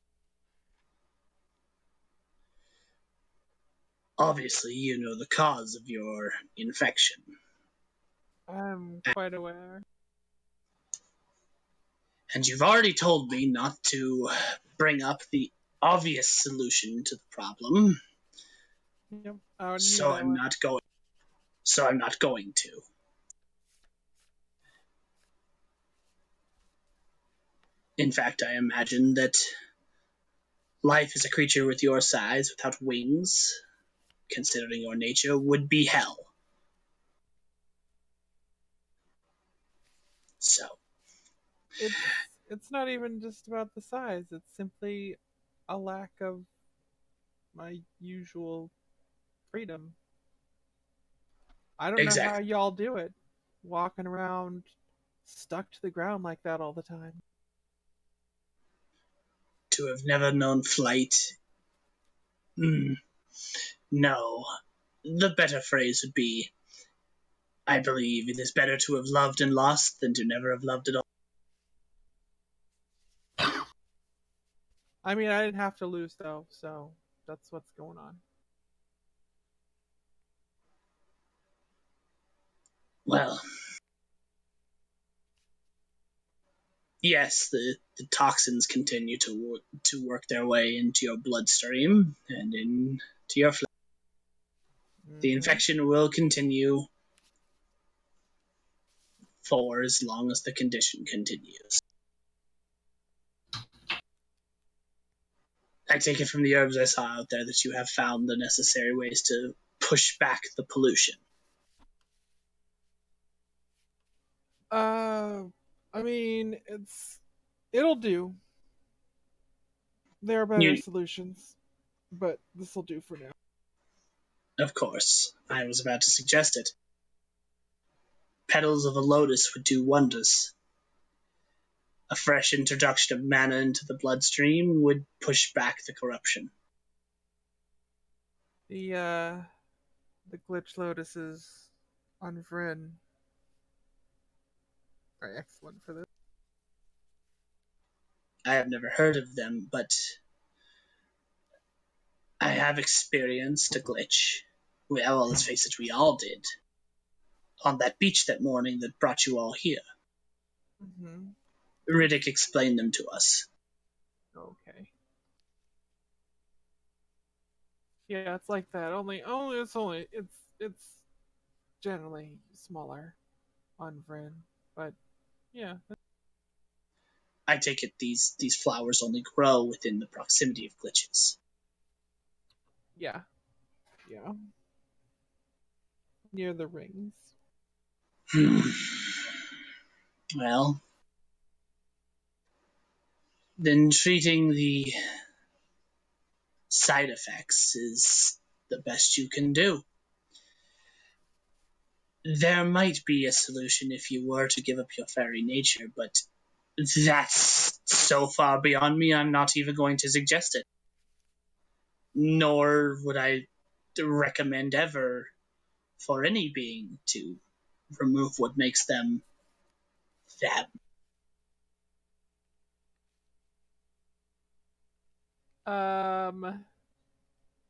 A: Obviously, you know the cause of your infection.
E: I'm quite aware.
A: And you've already told me not to bring up the obvious solution to the problem.
E: Yep.
A: So I'm not going to. In fact, I imagine that life as a creature with your size, without wings, considering your nature, would be hell. So.
E: It's not even just about the size. It's simply a lack of my usual freedom. I don't know how y'all do it, walking around stuck to the ground like that all the time.
A: To have never known flight? No. The better phrase would be, I believe it is better to have loved and lost than to never have loved at all.
E: I mean, I didn't have to lose, though, so that's what's going on.
A: Well, yes, the toxins continue to work their way into your bloodstream and into your flesh. The infection will continue for as long as the condition continues. I take it from the herbs I saw out there that you have found the necessary ways to push back the pollution.
E: I mean, it'll do. There are better solutions, but this'll do for now.
A: Of course, I was about to suggest it. Petals of a lotus would do wonders. A fresh introduction of mana into the bloodstream would push back the corruption.
E: The glitch lotuses on Vryn are excellent for this.
A: I have never heard of them, but I have experienced a glitch. Well, let's face it, we all did. On that beach that morning that brought you all here.
E: Mm-hmm.
A: Riddick explained them to us.
E: Okay. Yeah, it's like that. It's generally smaller on Vryn, but yeah.
A: I take it these flowers only grow within the proximity of glitches.
E: Yeah. Yeah. Near the rings.
A: Well, then treating the side effects is the best you can do. There might be a solution if you were to give up your fairy nature, but that's so far beyond me, I'm not even going to suggest it. Nor would I recommend ever for any being to remove what makes them them.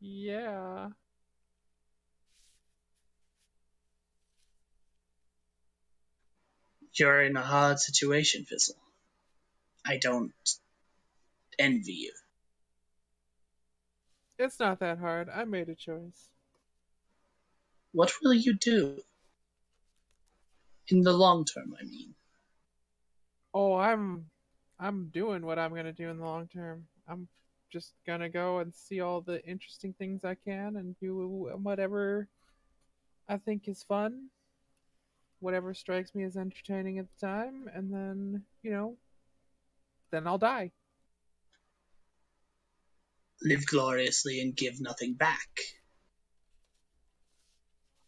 E: Yeah.
A: You're in a hard situation, Fizzle. I don't envy you.
E: It's not that hard. I made a choice.
A: What will you do? In the long term, I mean.
E: Oh, I'm doing what I'm gonna do in the long term. I'm just gonna go and see all the interesting things I can and do whatever I think is fun, whatever strikes me as entertaining at the time, and then, then I'll die.
A: Live gloriously and give nothing back.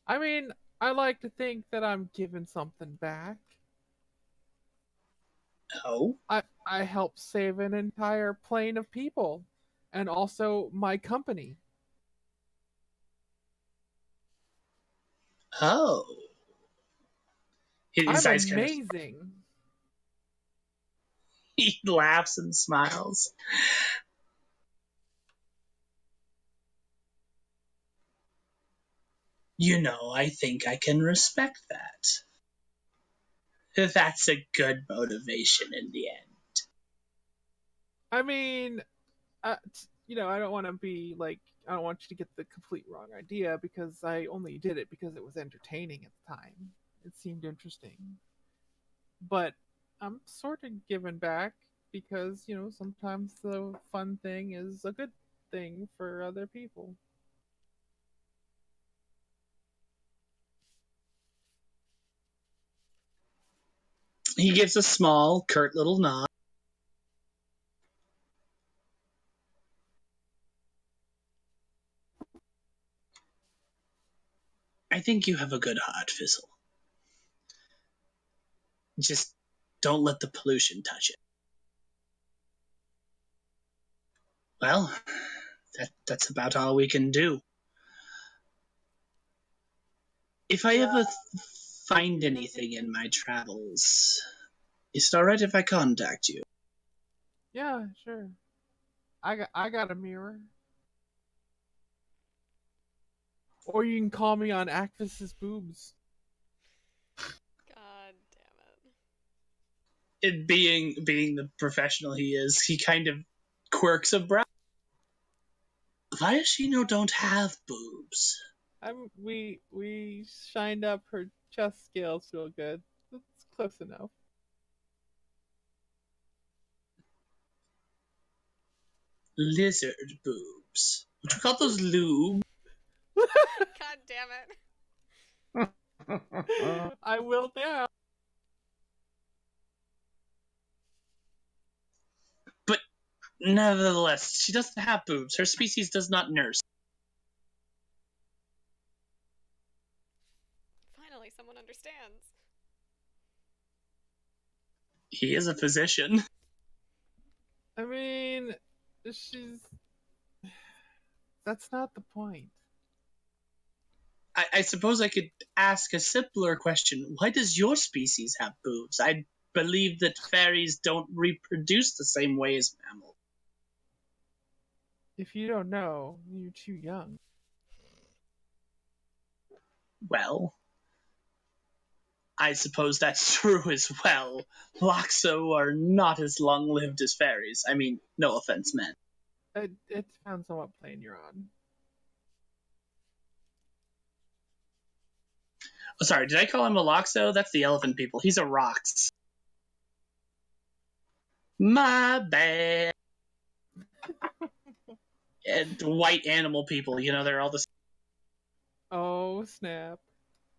E: I mean, I like to think that I'm giving something back.
A: Oh?
E: I help save an entire plane of people, and also my company.
A: Oh. His
E: I'm
A: eyes kind of...
E: amazing.
A: He laughs and smiles. You know, I think I can respect that. That's a good motivation in the end.
E: I mean, I don't want to be like, I don't want you to get the complete wrong idea because I only did it because it was entertaining at the time. It seemed interesting. But I'm sort of giving back because, sometimes the fun thing is a good thing for other people.
A: He gives a small, curt little nod. I think you have a good heart, Fizzle. Just don't let the pollution touch it. Well, that's about all we can do. If I ever find anything in my travels, is it alright if I contact you?
E: Yeah, sure. I got a mirror. Or you can call me on Acvis's boobs.
C: God damn it.
A: It being the professional he is, he kind of quirks a brow. Viashino don't have boobs.
E: We shined up her chest scales real good. That's close enough.
A: Lizard boobs. Would you call those lube?
C: God damn it.
E: I will now.
A: But nevertheless, she doesn't have boobs. Her species does not nurse.
C: Finally, someone understands.
A: He is a physician.
E: I mean, she's... That's not the point.
A: I suppose I could ask a simpler question. Why does your species have boobs? I believe that fairies don't reproduce the same way as mammals.
E: If you don't know, you're too young.
A: Well, I suppose that's true as well. Loxo are not as long-lived as fairies. I mean, no offense meant.
E: It depends on what plane you're on.
A: Oh, sorry, did I call him a Loxo? That's the elephant people. He's a Rox. My bad. And white animal people, you know, they're all the same.
E: Oh, snap.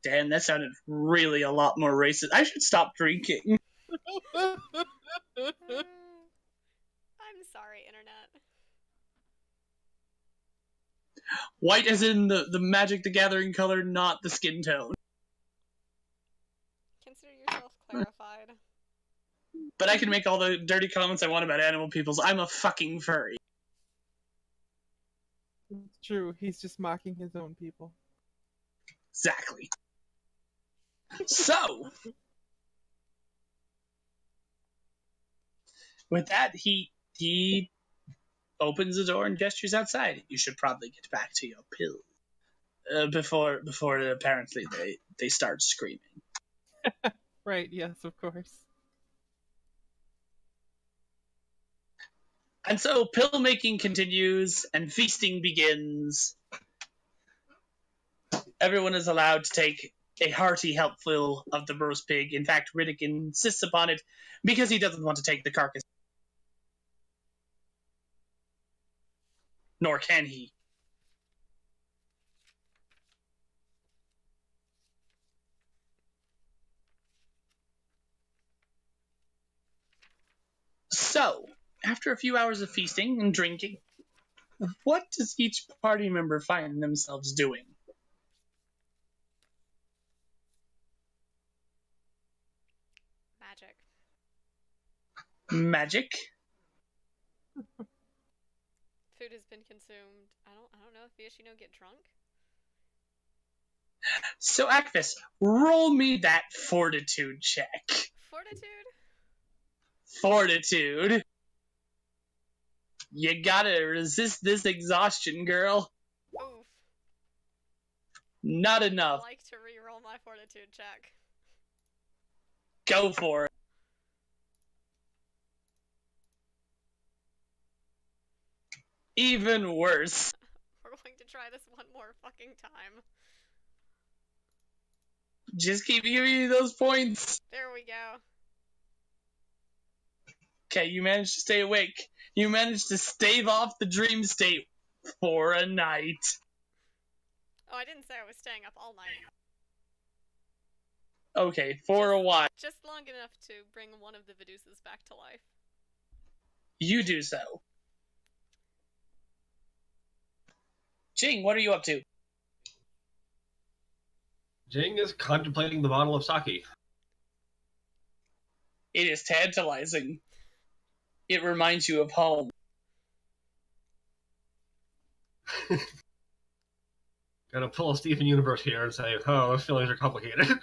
A: Damn, that sounded really a lot more racist. I should stop drinking.
C: I'm sorry, Internet.
A: White as in the Magic the Gathering color, not the skin tone.
C: Consider yourself clarified.
A: But I can make all the dirty comments I want about animal peoples. I'm a fucking furry.
E: It's true. He's just mocking his own people.
A: Exactly. So, with that, he opens the door and gestures outside. You should probably get back to your pill before apparently they start screaming.
E: Right, yes, of course.
A: And so pill making continues and feasting begins. Everyone is allowed to take a hearty helpful of the roast pig. In fact, Riddick insists upon it because he doesn't want to take the carcass. Nor can he. So, after a few hours of feasting and drinking, what does each party member find themselves doing?
C: Magic.
A: Magic.
C: Food has been consumed. I don't know if Yoshino get drunk.
A: So, Akvis, roll me that fortitude check.
C: Fortitude?
A: Fortitude. You gotta resist this exhaustion, girl.
C: Oof.
A: Not
C: I'd
A: enough.
C: like to re-roll my fortitude check.
A: Go for it. Even worse.
C: We're going to try this one more fucking time.
A: Just keep giving you those points.
C: There we go.
A: Okay, you managed to stay awake. You managed to stave off the dream state for a night.
C: Oh, I didn't say I was staying up all night.
A: Okay, for a while.
C: Just long enough to bring one of the Vidusas back to life.
A: You do so. Jing, what are you up to?
D: Jing is contemplating the bottle of sake.
A: It is tantalizing. It reminds you of home.
D: Gotta pull a Steven Universe here and say, oh, those feelings are complicated.
C: The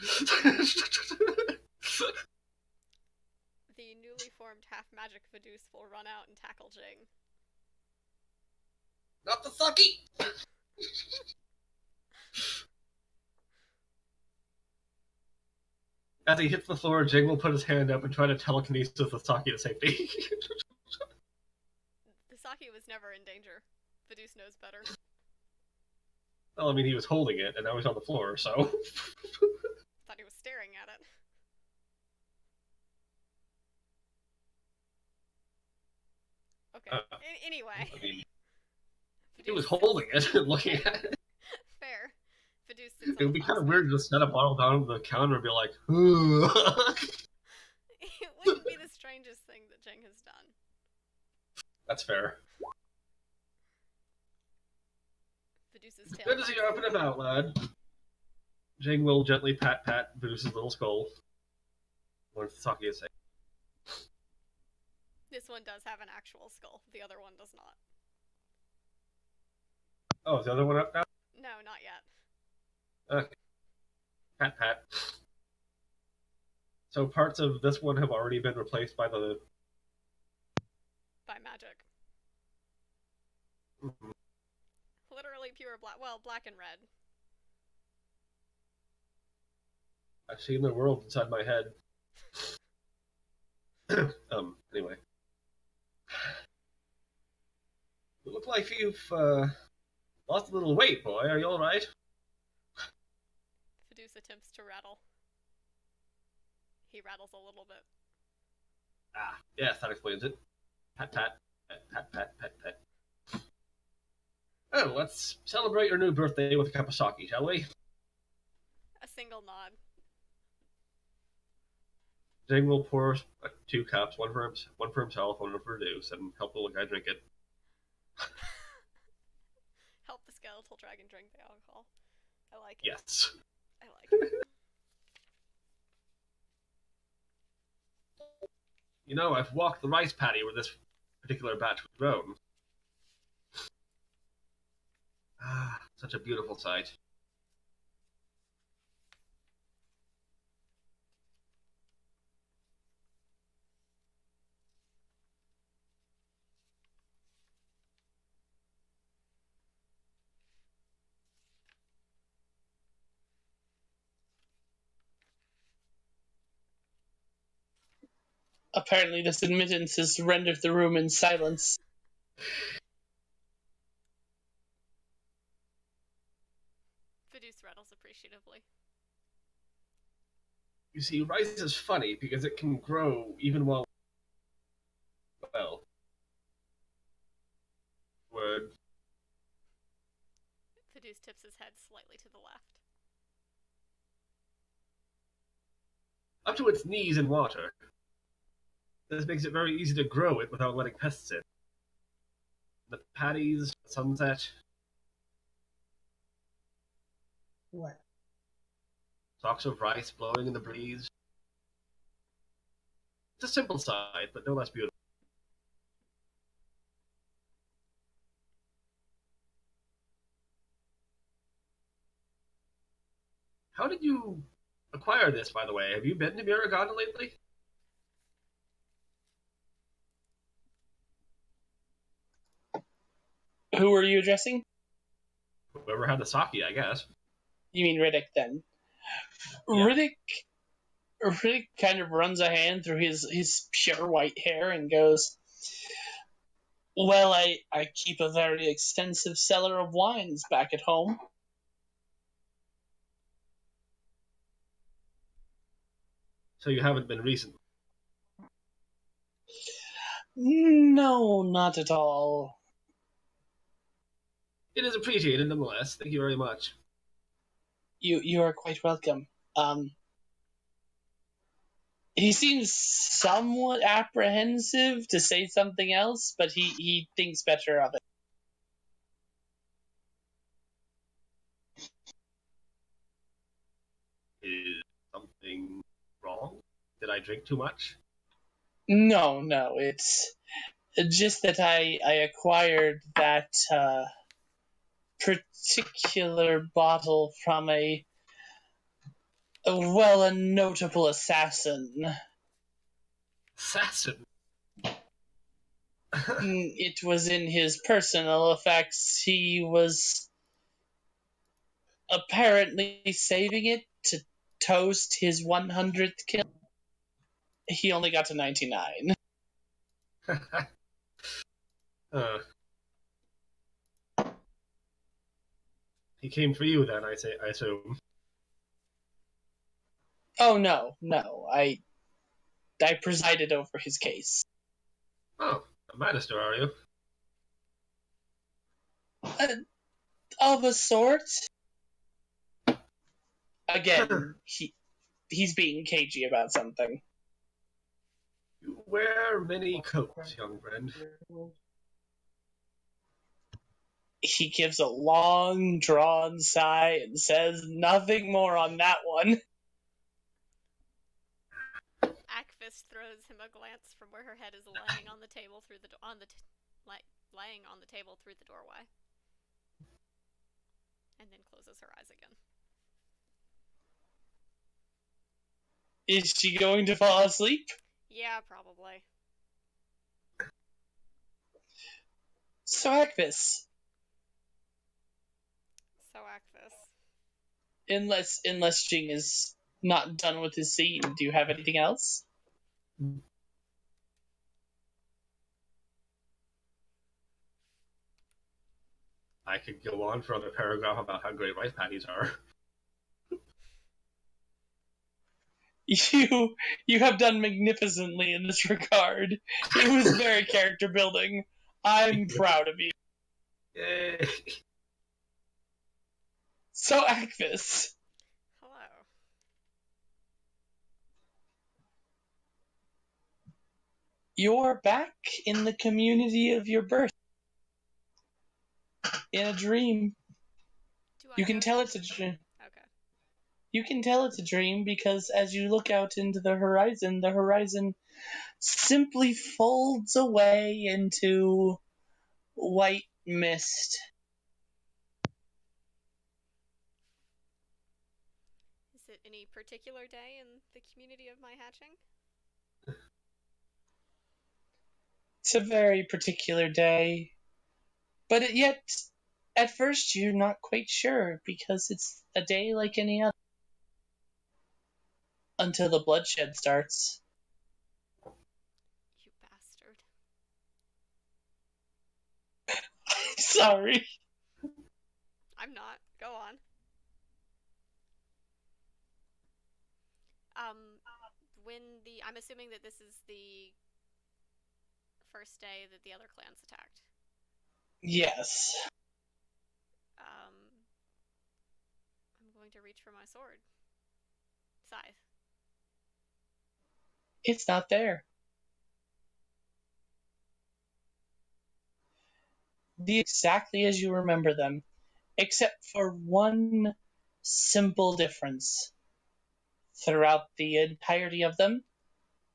C: newly formed half-magic Vidus will run out and tackle Jing.
D: Not the sake! As he hits the floor, Jing will put his hand up and try to telekinesis the sake to safety.
C: The sake was never in danger. Vidus knows better.
D: Well, I mean, he was holding it, and now he's on the floor, so...
C: Thought he was staring at it. Okay. Anyway.
D: I mean, he was holding it and looking at it.
C: Fair. Vidus sits on
D: It would be
C: the
D: kind of
C: box.
D: weird to just set a bottle down on the counter and be like,
C: It wouldn't be the strangest thing that Jing has done.
D: That's fair.
C: Vidus's tail.
D: Good to see you up and about, lad. Jing will gently pat Vidus's little skull. Once the sake is safe.
C: This one does have an actual skull. The other one does not.
D: Oh, is the other one up now?
C: No, not yet.
D: Okay. Pat. So parts of this one have already been replaced by the...
C: By magic.
D: Mhm.
C: Literally pure black. Well, black and red.
D: I've seen the world inside my head. Anyway. You look like you've, lost a little weight, boy. Are you alright?
C: Vidus attempts to rattle. He rattles a little bit.
D: Ah, yes, that explains it. Pat. Well, let's celebrate your new birthday with a cup of sake, shall we?
C: A single nod.
D: Jing will pour 2 cups, one for himself, one for Deuce, and help the little guy drink it.
C: Help the skeletal dragon drink the alcohol. I like it.
D: Yes.
C: I like it.
D: You know, I've walked the rice paddy where this particular batch was grown. Ah, such a beautiful sight.
A: Apparently, this admittance has rendered the room in silence.
C: Fiduce rattles appreciatively.
D: You see, rice is funny because it can grow even while... Well... Word.
C: Fiduce tips his head slightly to the left.
D: Up to its knees in water. This makes it very easy to grow it without letting pests in. The paddies, the sunset...
A: What?
D: Stalks of rice blowing in the breeze. It's a simple sight, but no less beautiful. How did you acquire this, by the way? Have you been to Miragana lately?
A: Who are you addressing?
D: Whoever had the sake, I guess.
A: You mean Riddick, then?
D: Yeah.
A: Riddick kind of runs a hand through his pure white hair and goes, well, I keep a very extensive cellar of wines back at home.
D: So you haven't been recently?
A: No, not at all.
D: It is appreciated nonetheless. Thank you very much.
A: You are quite welcome. He seems somewhat apprehensive to say something else, but he thinks better of it.
D: Is something wrong? Did I drink too much?
A: No, it's just that I acquired that particular bottle from a notable assassin.
D: Assassin?
A: It was in his personal effects. He was apparently saving it to toast his 100th kill. He only got to 99.
D: He came for you then, I assume.
A: Oh no, I presided over his case.
D: Oh, a magister, are you?
A: Of a sort. Again, he's being cagey about something.
D: You wear many coats, young friend.
A: He gives a long, drawn sigh and says nothing more on that one.
C: Akvis throws him a glance from where her head is laying on the table through the laying on the table through the doorway, and then closes her eyes again.
A: Is she going to fall asleep?
C: Yeah, probably.
A: So Akvis. Unless Jing is not done with his scene, do you have anything else?
D: I could go on for another paragraph about how great rice patties are.
A: You have done magnificently in this regard. It was very character building. I'm proud of you.
D: Yay!
A: So, Agnes,
C: Hello.
A: you're back in the community of your birth. In a dream.
C: Do I
A: You can
C: know
A: tell
C: that?
A: it's a dream.
C: Okay.
A: You can tell it's a dream because as you look out into the horizon simply folds away into white mist.
C: Is it any particular day in the community of my hatching?
A: It's a very particular day, but yet at first you're not quite sure because it's a day like any other until the bloodshed starts.
C: You bastard.
A: Sorry.
C: I'm not. Go on. I'm assuming that this is the first day that the other clans attacked.
A: Yes.
C: I'm going to reach for my sword. Scythe.
A: It's not there. Exactly as you remember them, except for one simple difference. Throughout the entirety of them,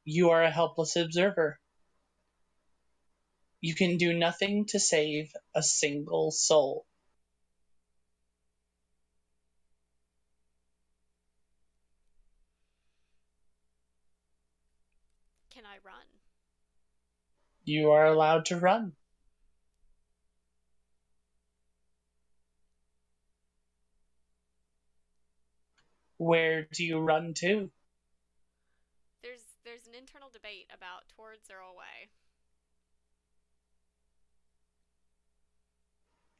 A: you are a helpless observer. You can do nothing to save a single soul.
C: Can I run?
A: You are allowed to run. Where do you run to?
C: There's an internal debate about towards or away.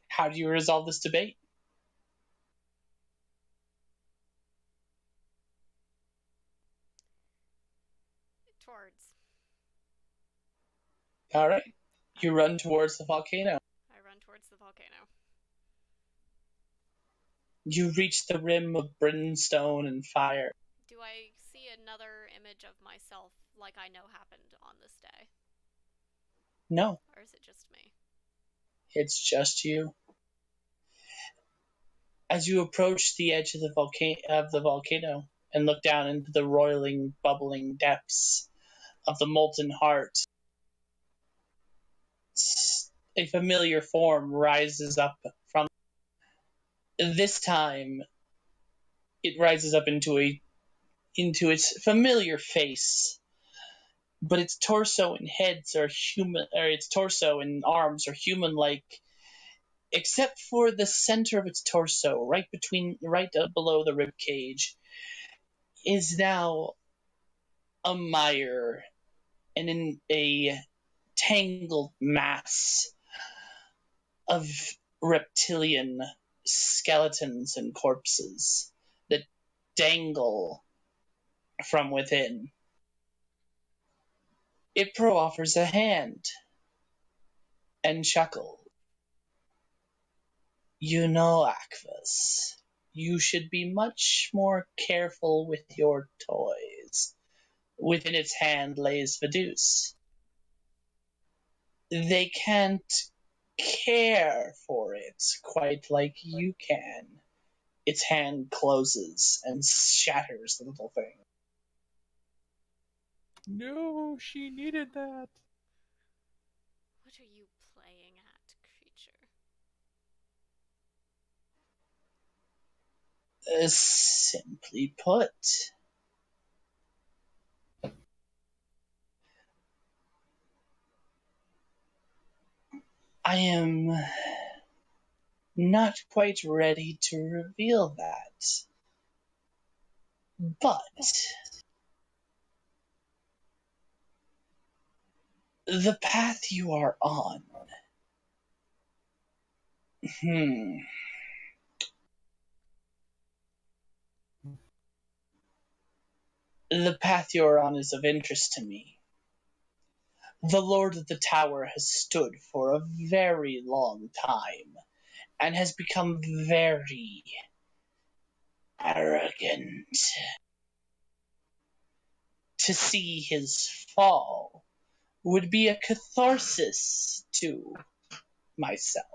A: How do you resolve this debate?
C: Towards.
A: Alright. You run towards the volcano.
C: I run towards the volcano.
A: You reach the rim of brimstone and fire.
C: Do I see another image of myself like I know happened on this day?
A: No,
C: Or is it just me?
A: it's just you. As you approach the edge of the volcano and look down into the roiling, bubbling depths of the molten heart, a familiar form rises up from. This time, it rises up into its familiar face, but its torso and heads are human, or its torso and arms are human-like, except for the center of its torso, right below the rib cage, is now a mire and in a tangled mass of reptilian skeletons and corpses that dangle from within. It offers a hand and chuckles. You know, Aquas, you should be much more careful with your toys. Within its hand lays Vidus. They can't care for it quite like you can. Its hand closes and shatters the little thing.
E: No, she needed that.
C: What are you playing at, creature?
A: Simply put, I am not quite ready to reveal that. But the path you are on, the path you are on is of interest to me. The Lord of the Tower has stood for a very long time and has become very, arrogant. To see his fall would be a catharsis to myself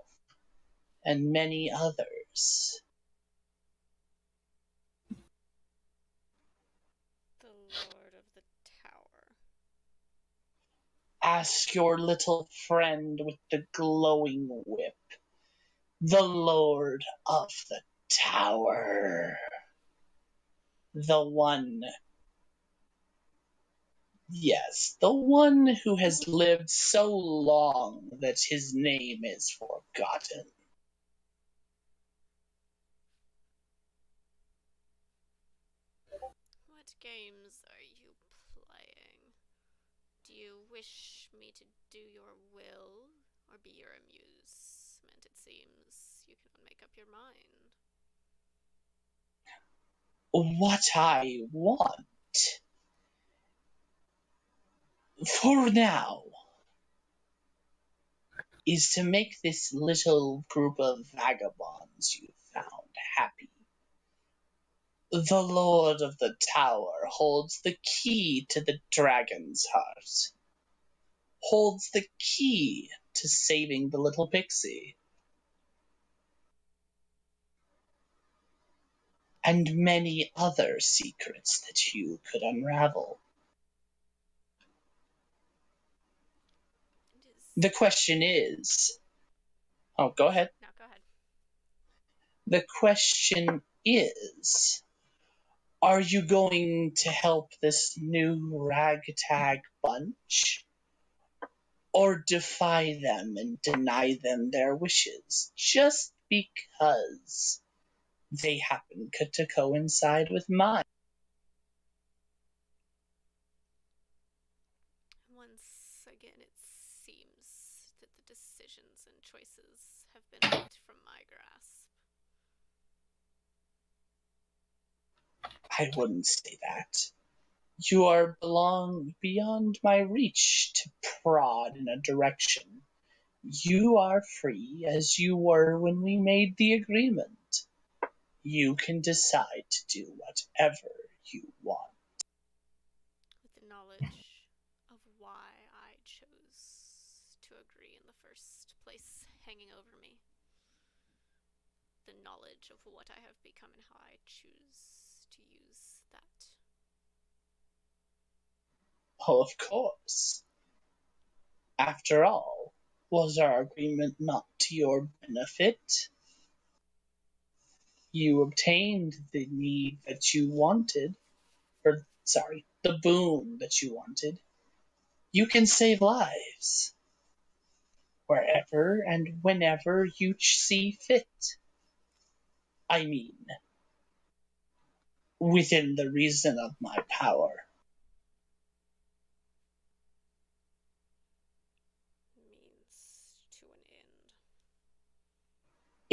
A: and many others.
C: The Lord of the Tower.
A: Ask your little friend with the glowing whip, the Lord of the Tower. The one, yes, the one who has lived so long that his name is forgotten.
C: What games are you playing? Do you wish me to do your will, or be your amusement? It seems you cannot make up your mind.
A: What I want, for now, is to make this little group of vagabonds you found happy. The Lord of the Tower holds the key to the dragon's heart, holds the key to saving the little pixie, and many other secrets that you could unravel. The question is... Oh, go ahead.
C: No, go ahead.
A: The question is... Are you going to help this new ragtag bunch? Or defy them and deny them their wishes just because they happen to coincide with mine?
C: Once again, it seems that the decisions and choices have been ripped from my grasp.
A: I wouldn't say that. You are beyond my reach to prod in a direction. You are free as you were when we made the agreement. You can decide to do whatever you want.
C: With the knowledge of why I chose to agree in the first place hanging over me. The knowledge of what I have become and how I choose to use that.
A: Oh, of course. After all, was our agreement not to your benefit? You obtained the need that you wanted, the boon that you wanted. You can save lives wherever and whenever you see fit. I mean, within the reason of my power.
C: Means to an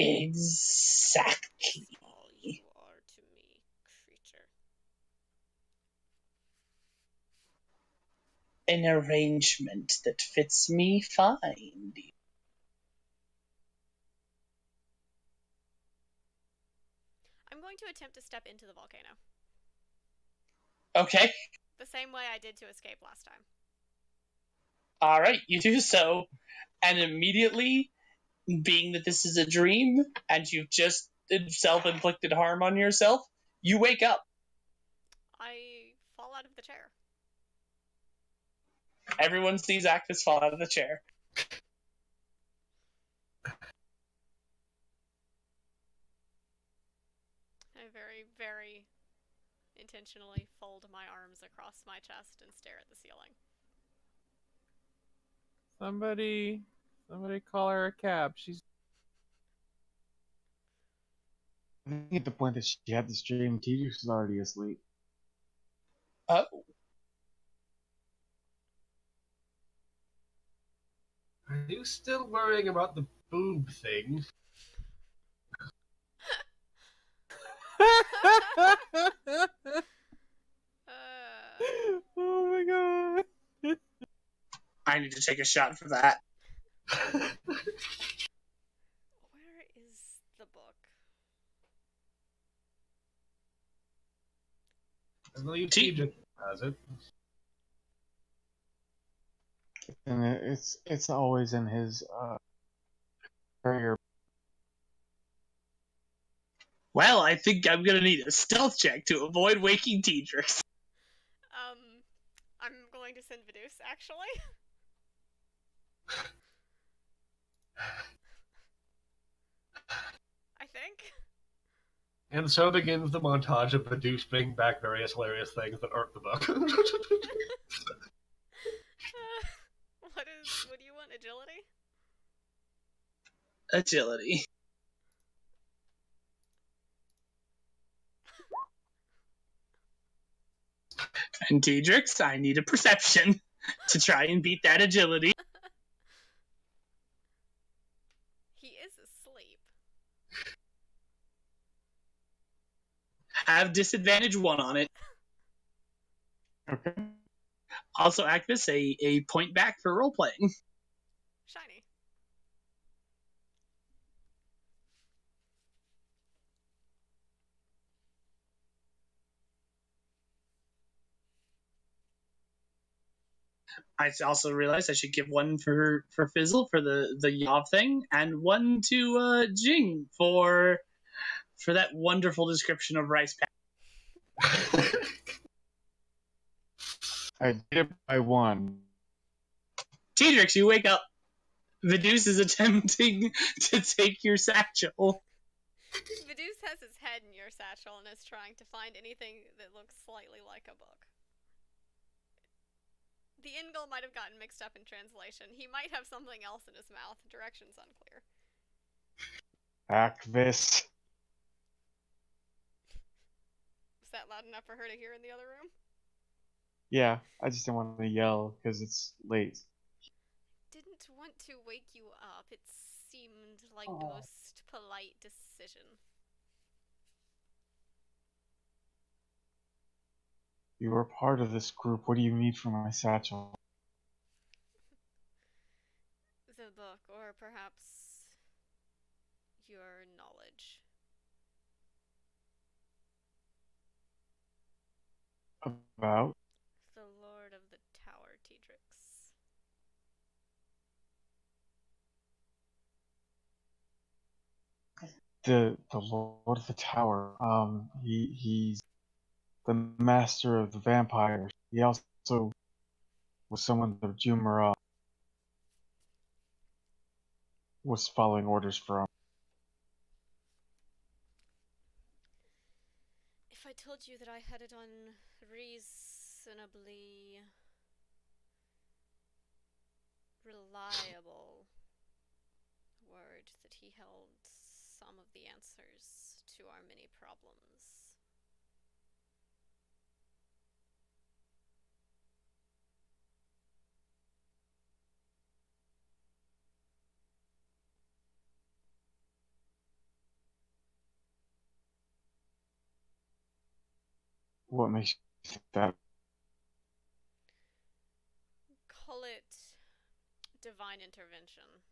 C: end.
A: Exactly.
C: That's all you are to me, creature.
A: An arrangement that fits me fine.
C: I'm going to attempt to step into the volcano.
A: Okay.
C: The same way I did to escape last time.
A: Alright, you do so. And immediately, being that this is a dream, and you've just self-inflicted harm on yourself, you wake up.
C: I fall out of the chair.
A: Everyone sees Actus fall out of the chair.
C: I very, very intentionally fold my arms across my chest and stare at the ceiling.
E: Somebody call her a cab. She's
B: I think at the point that she had the stream, Tidus was already asleep.
A: Oh.
D: Are you still worrying about the boob thing?
E: Oh my god.
A: I need to take a shot for that.
C: Where is the book?
D: I believe
A: T-
D: Tidrix has it.
B: And it's always in his courier.
A: Well, I think I'm gonna need a stealth check to avoid waking Tidrix.
C: I'm going to send Vidus, actually. I think.
D: And so begins the montage of Badoosh bringing back various hilarious things that aren't the book.
C: What do you want? Agility?
A: Agility. And Tidrix, I need a perception to try and beat that agility.
C: He is asleep.
A: Have disadvantage 1 on it.
B: Okay.
A: Also act as a point back for role playing.
C: Shiny.
A: I also realized I should give 1 for Fizzle for the Yav thing, and 1 to Jing for that wonderful description of rice pack.
B: I did it by 1.
A: Tidrix, you wake up. Vidus is attempting to take your satchel.
C: Vidus has his head in your satchel and is trying to find anything that looks slightly like a book. The Ingol might have gotten mixed up in translation. He might have something else in his mouth. Direction's unclear.
B: Acvis.
C: Was that loud enough for her to hear in the other room?
B: Yeah, I just didn't want to yell because it's late.
C: Didn't want to wake you up. It seemed like the most polite decision.
B: You are part of this group. What do you need from my satchel?
C: The book, or perhaps your knowledge.
B: About?
C: The Lord of the Tower, Tidrix.
B: The Lord of the Tower. He's the master of the vampires. He also was someone that Jumara was following orders from.
C: If I told you that I had it on reasonably reliable word that he held some of the answers to our many problems.
B: What makes you think that?
C: Call it divine intervention.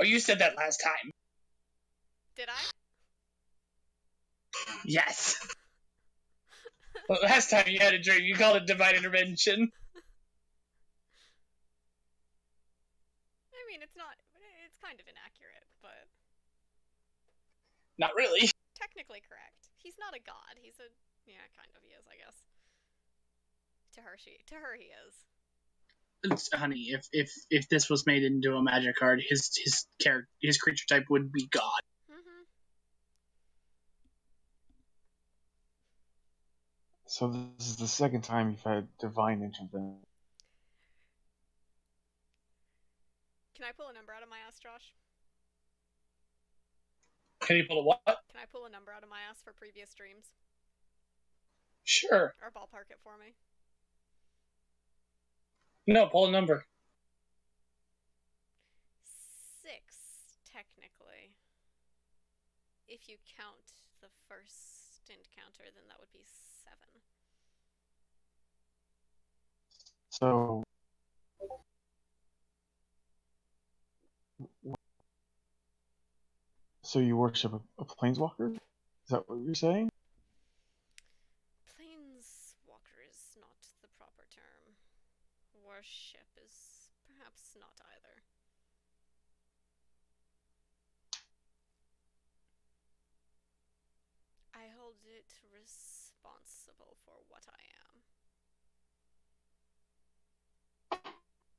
A: Oh, you said that last time.
C: Did I?
A: Yes. Well, last time you had a dream, you called it divine intervention.
C: I mean, it's kind of inaccurate, but
A: Not really.
C: technically correct. He's not a god. He's a, yeah, kind of, he is, I guess. To her he is.
A: Honey, if this was made into a magic card, his creature type would be God.
C: Mm-hmm.
B: So this is the second time you've had divine intervention.
C: Can I pull a number out of my ass, Josh?
A: Can you pull a what?
C: Can I pull a number out of my ass for previous streams?
A: Sure.
C: Or ballpark it for me?
A: No, pull a number.
C: 6, technically. If you count the first encounter, then that would be 7.
B: So you worship a planeswalker? Is that what you're saying?
C: not either. I hold it responsible for what I am.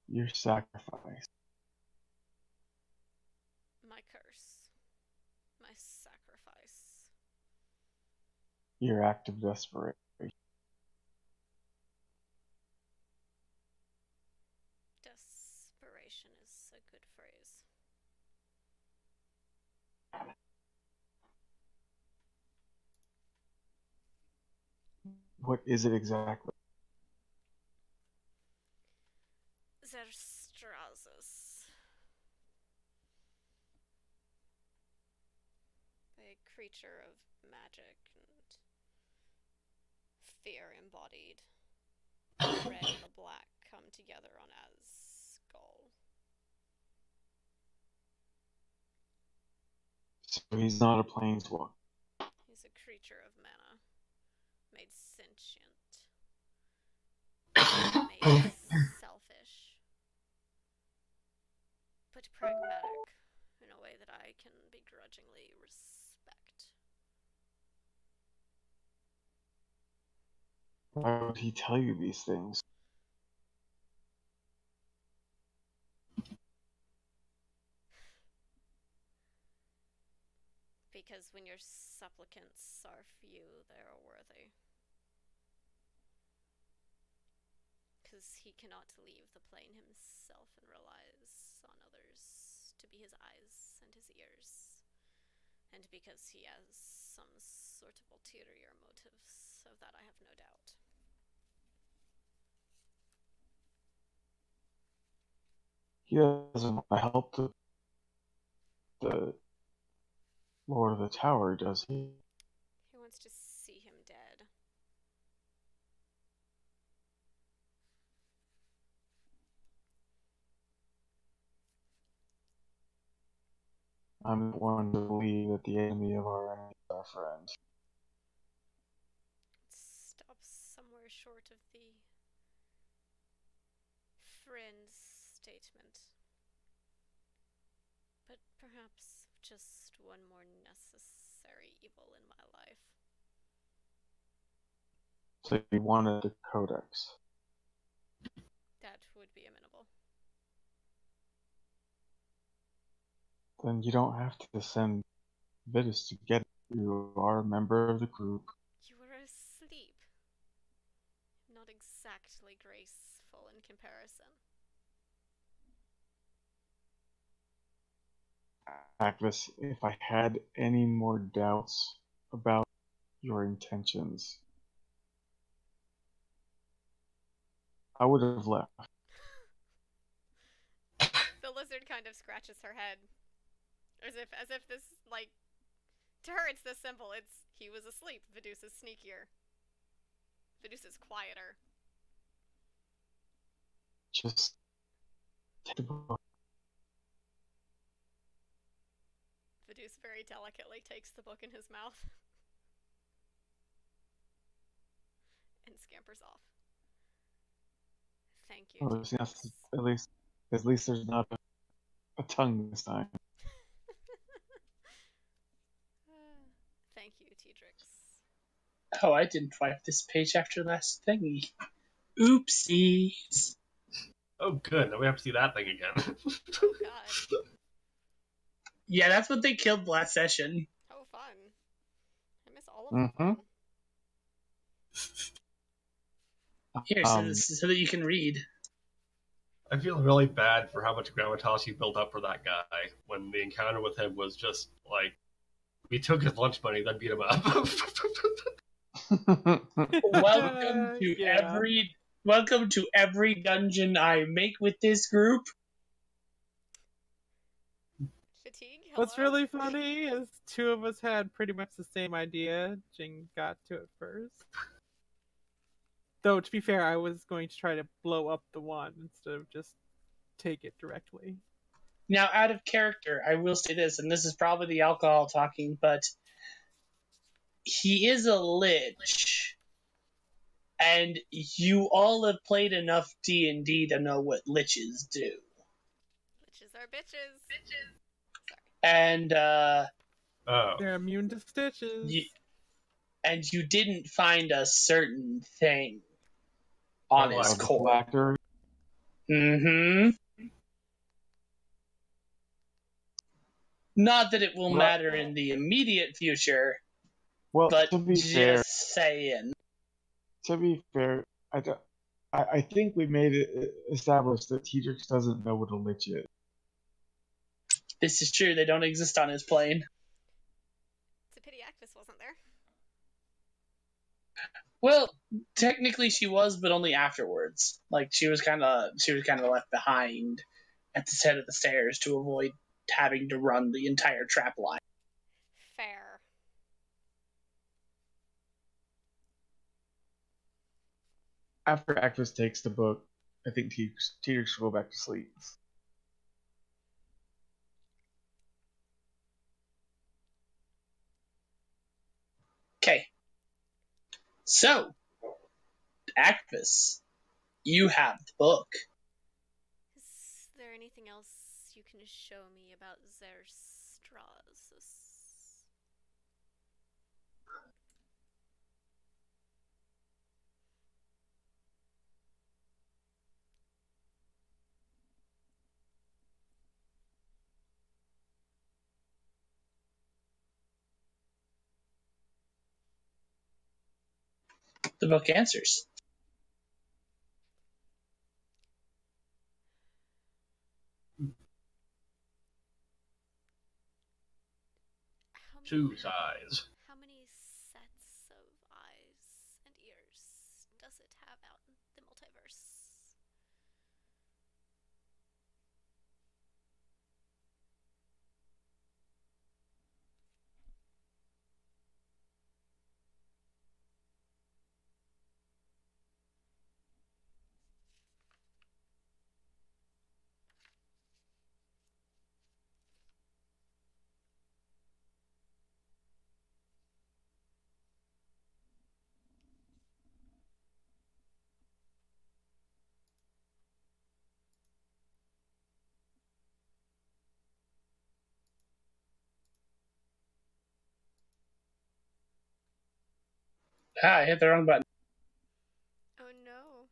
B: Your sacrifice.
C: My curse. My sacrifice.
B: Your act of desperation.
C: Desperation is a good phrase.
B: What is it exactly?
C: Zerstrazes. A creature of magic and fear embodied. The red and the black come together on Asgol.
B: So he's not a planeswalker.
C: He's a creature of mana, made sentient, made selfish, but pragmatic in a way that I can begrudgingly respect.
B: Why would he tell you these things?
C: Because when your supplicants are few, they are worthy. Because he cannot leave the plane himself and relies on others to be his eyes and his ears. And because he has some sort of ulterior motives, of that I have no doubt.
B: He doesn't want to help the Lord of the Tower, does he?
C: He wants to see him dead.
B: I'm the one to believe that the enemy of our enemy is our friend.
C: It stops somewhere short of the friend statement. But perhaps just one more necessary evil in my life.
B: So you wanted the Codex.
C: That would be amenable.
B: Then you don't have to send Vitus to get it. You are a member of the group.
C: You were asleep. Not exactly graceful in comparison.
B: Agnes, if I had any more doubts about your intentions, I would have left.
C: The lizard kind of scratches her head. As if this, like, to her it's this simple. It's, he was asleep. Vidus is sneakier. Vidus is quieter.
B: Just take the book.
C: Vidus very delicately takes the book in his mouth. And scampers off. Thank you,
B: Oh,
C: T-Rex.
B: at least there's not a tongue this time.
C: Thank you, T-Rex.
A: Oh, I didn't wipe this page after last thingy. Oopsies.
D: Oh, good. Now we have to see that thing again.
C: Oh, God.
A: Yeah, that's what they killed last session.
C: Oh, fun. I miss all of the fun.
A: Here, so that you can read.
D: I feel really bad for how much gravitas you built up for that guy when the encounter with him was just like, we took his lunch money, then beat him up.
A: Welcome to every dungeon I make with this group.
C: Fatigue, hello?
E: What's really funny is two of us had pretty much the same idea. Jing got to it first. Though, to be fair, I was going to try to blow up the one instead of just take it directly.
A: Now, out of character, I will say this, and this is probably the alcohol talking, but he is a lich. And you all have played enough D&D to know what liches do.
C: are bitches. Sorry.
A: And
D: Oh.
E: They're immune to stitches.
A: you didn't find a certain thing on his
B: Of the
A: core.
B: phylactery.
A: Mm-hmm. Not that it will
B: Well-
A: matter in the immediate future,
B: Well,
A: but
B: to be
A: just
B: fair,
A: saying.
B: I think we made it established that Teedrix doesn't know what a lich is.
A: This is true. They don't exist on his plane.
C: It's a pity Actus wasn't there.
A: Well, technically she was, but only afterwards. Like she was kind of left behind at the head of the stairs to avoid having to run the entire trap line.
C: Fair.
B: After Actus takes the book, I think Teedrix will go back to sleep.
A: Okay. So, Actus, you have the book.
C: Is there anything else you can show me about Zerstrazus?
A: The book answers.
D: Two sides.
C: How many sets of eyes and ears does it have out in the multiverse?
A: Ah, I hit the wrong button.
C: Oh no.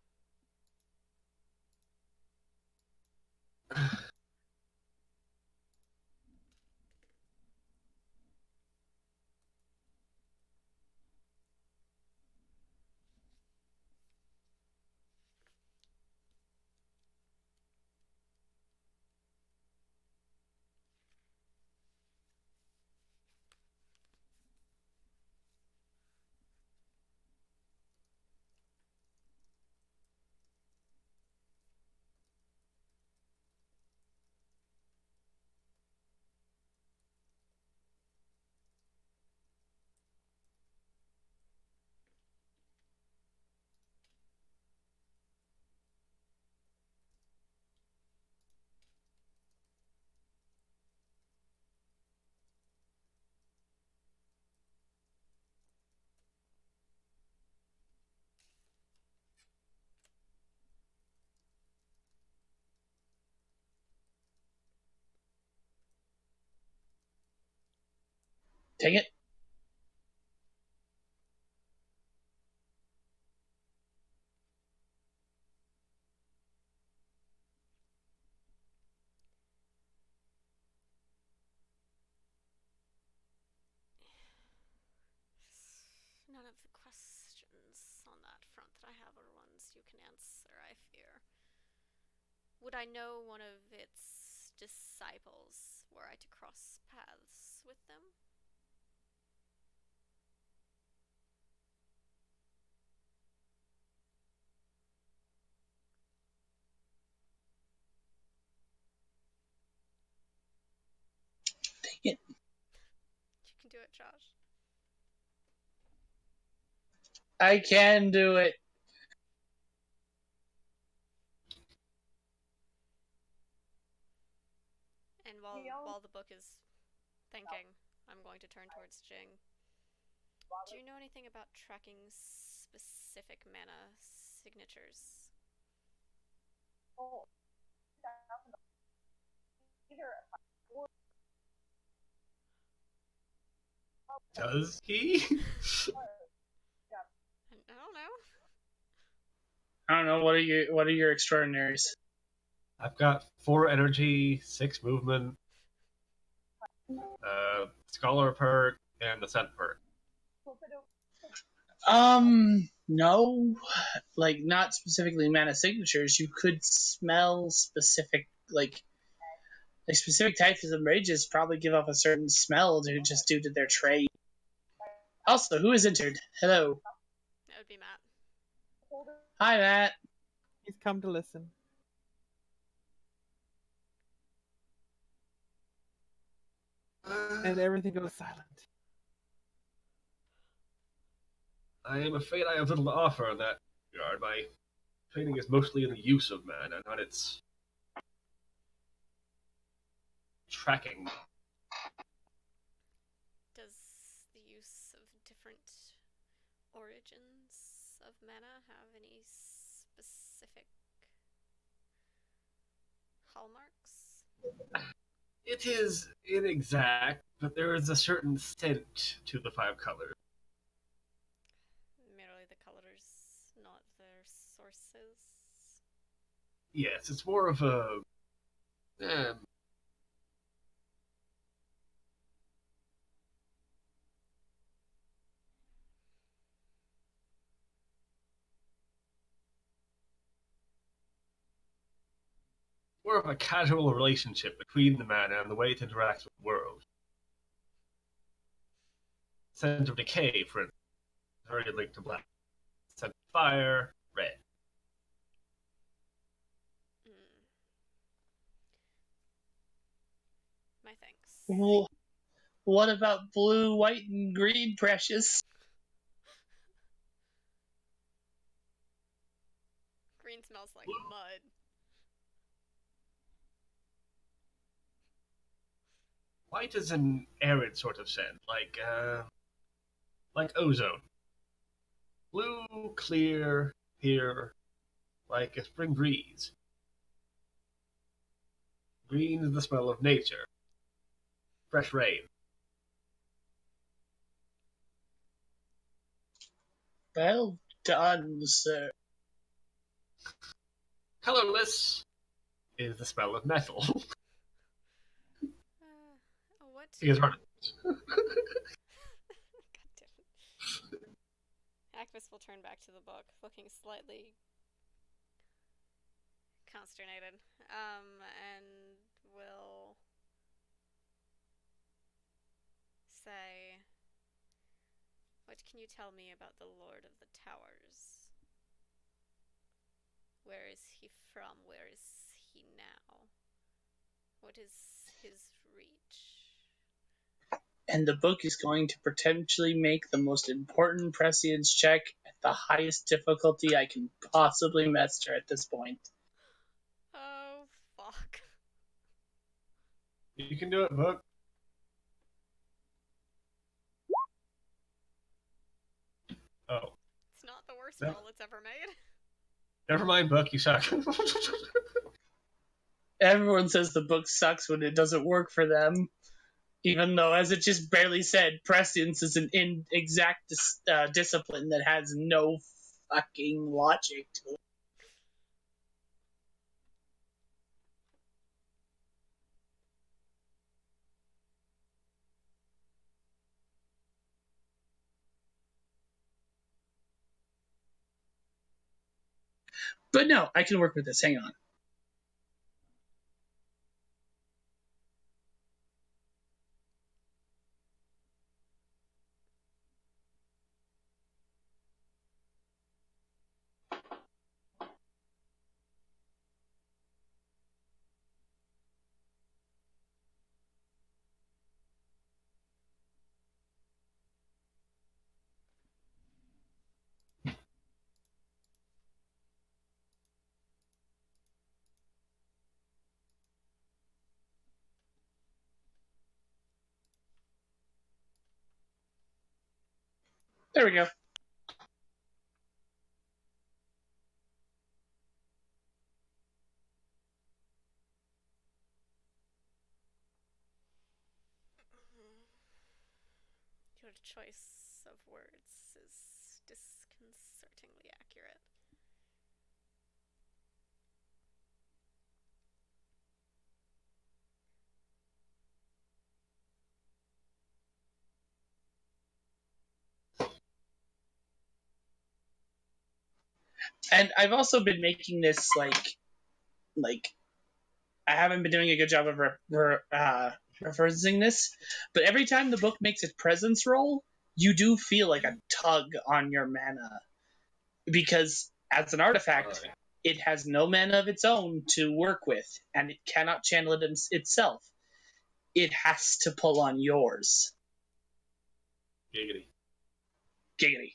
A: Take it.
C: None of the questions on that front that I have are ones you can answer, I fear. Would I know one of its disciples were I to cross paths with them?
A: Take it.
C: You can do it, Josh.
A: I can do it.
C: And while the book is thinking, I'm going to turn towards Jing. Do you know anything about tracking specific mana signatures?
D: Does he?
C: I don't know.
A: I don't know. What are your extraordinaries?
D: I've got 4 energy, 6 movement, scholar perk, and the scent perk.
A: No, like not specifically mana signatures. You could smell specific like specific types of rages probably give off a certain smell just due to their trait. Also, who has entered? Hello.
C: That would be Matt.
A: Hi, Matt.
E: He's come to listen. And everything goes silent.
D: I am afraid I have little to offer in that regard. My training is mostly in the use of mana, not its tracking.
C: Does the use of different origins of mana have any specific hallmarks?
D: It is inexact, but there is a certain scent to the 5 colors.
C: Merely the colors, not their sources.
D: Yes, it's more of a more of a casual relationship between the mana and the way it interacts with the world. Scent of decay, for instance, very linked to black. Scent of fire, red.
C: My thanks.
A: Well, what about blue, white, and green, Precious?
C: Green smells like mud.
D: White is an arid sort of scent, like ozone. Blue, clear, here, like a spring breeze. Green is the smell of nature. Fresh rain.
A: Well done, sir.
D: Colorless is the smell of metal.
C: What?
D: Because
C: God damn it. Agnes will turn back to the book, looking slightly consternated, and will say, "What can you tell me about the Lord of the Towers? Where is he from? Where is he now? What is his reach?"
A: And the book is going to potentially make the most important prescience check at the highest difficulty I can possibly master at this point.
C: Oh, fuck.
D: You can do it, book. Oh.
C: It's not the worst
D: No.
C: roll it's ever made.
D: Never mind, book, you suck.
A: Everyone says the book sucks when it doesn't work for them. Even though, as it just barely said, prescience is an inexact discipline that has no fucking logic to it. But no, I can work with this. Hang on. There we go.
C: Your choice of words is disconcertingly accurate.
A: And I've also been making this like I haven't been doing a good job of referencing this, but every time the book makes its presence roll, you do feel like a tug on your mana because as an artifact, it has no mana of its own to work with, and it cannot channel it itself. It has to pull on yours.
D: Giggity.
A: Giggity.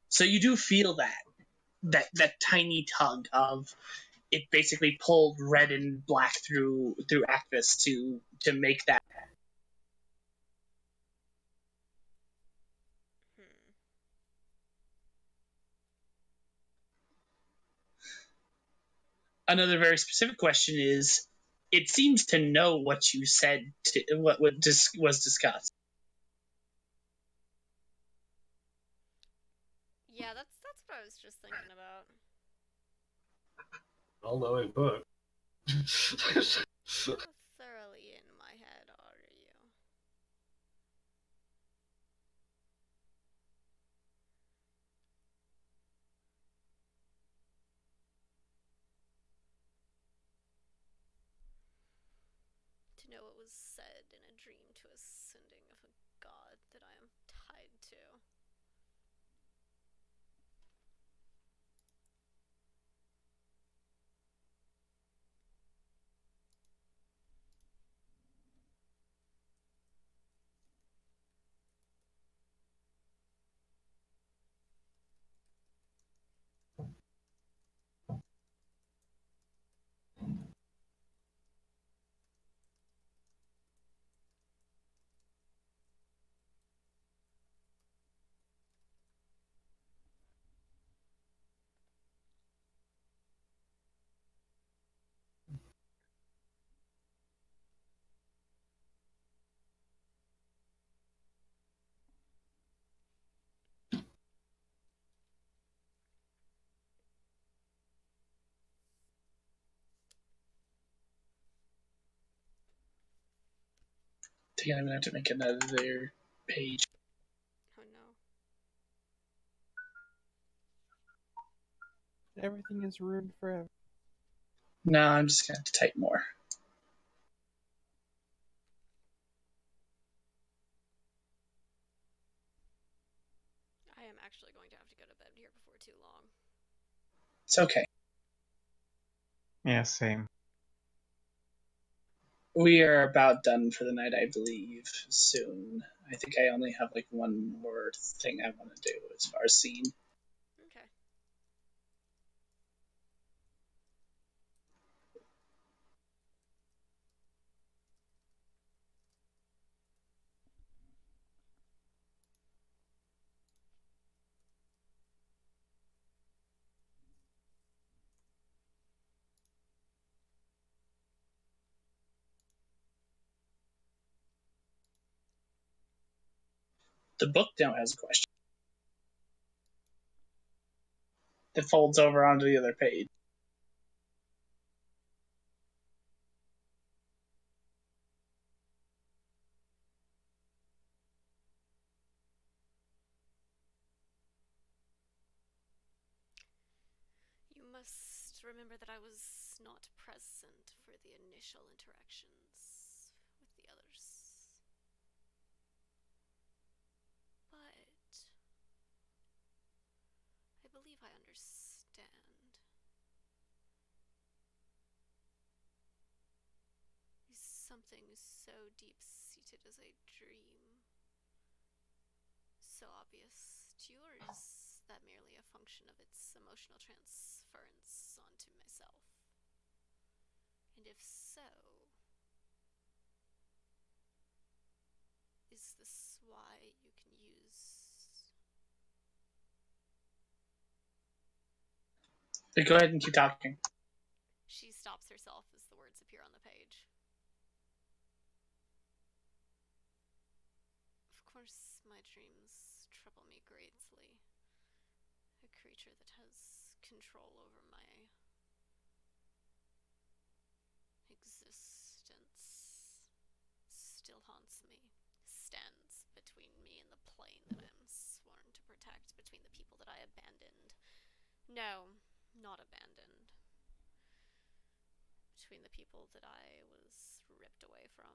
A: So you do feel that tiny tug of it basically pulled red and black through Actus to make that. Another very specific question is, it seems to know what you said, what was discussed.
C: Yeah, that's what I was just thinking about.
D: All-knowing book.
C: How thoroughly in my head are you? To know what was said in a dream to a sending of a god that I am tied to.
A: I think I'm gonna have to make another page.
C: Oh no.
E: Everything is ruined forever.
A: No, I'm just gonna have to type more.
C: I am actually going to have to go to bed here before too long.
A: It's okay.
B: Yeah, same.
A: We are about done for the night, I believe. Soon. I think I only have like one more thing I want to do as far as scene.
C: Okay.
A: The book now has a question. It folds over onto the other page.
C: You must remember that I was not present for the initial interactions with the others. But I believe I understand. Is something so deep-seated as a dream so obvious to you, or is that merely a function of its emotional transference onto myself? And if so, is this why you can use...
A: But go ahead and keep talking.
C: She stops herself as the words appear on the page. course, my dreams trouble me greatly. A creature that has control over my existence still haunts me, stands between me and the plane that I am sworn to protect, between the people that I abandoned. No, not abandoned. Between the people that I was ripped away from.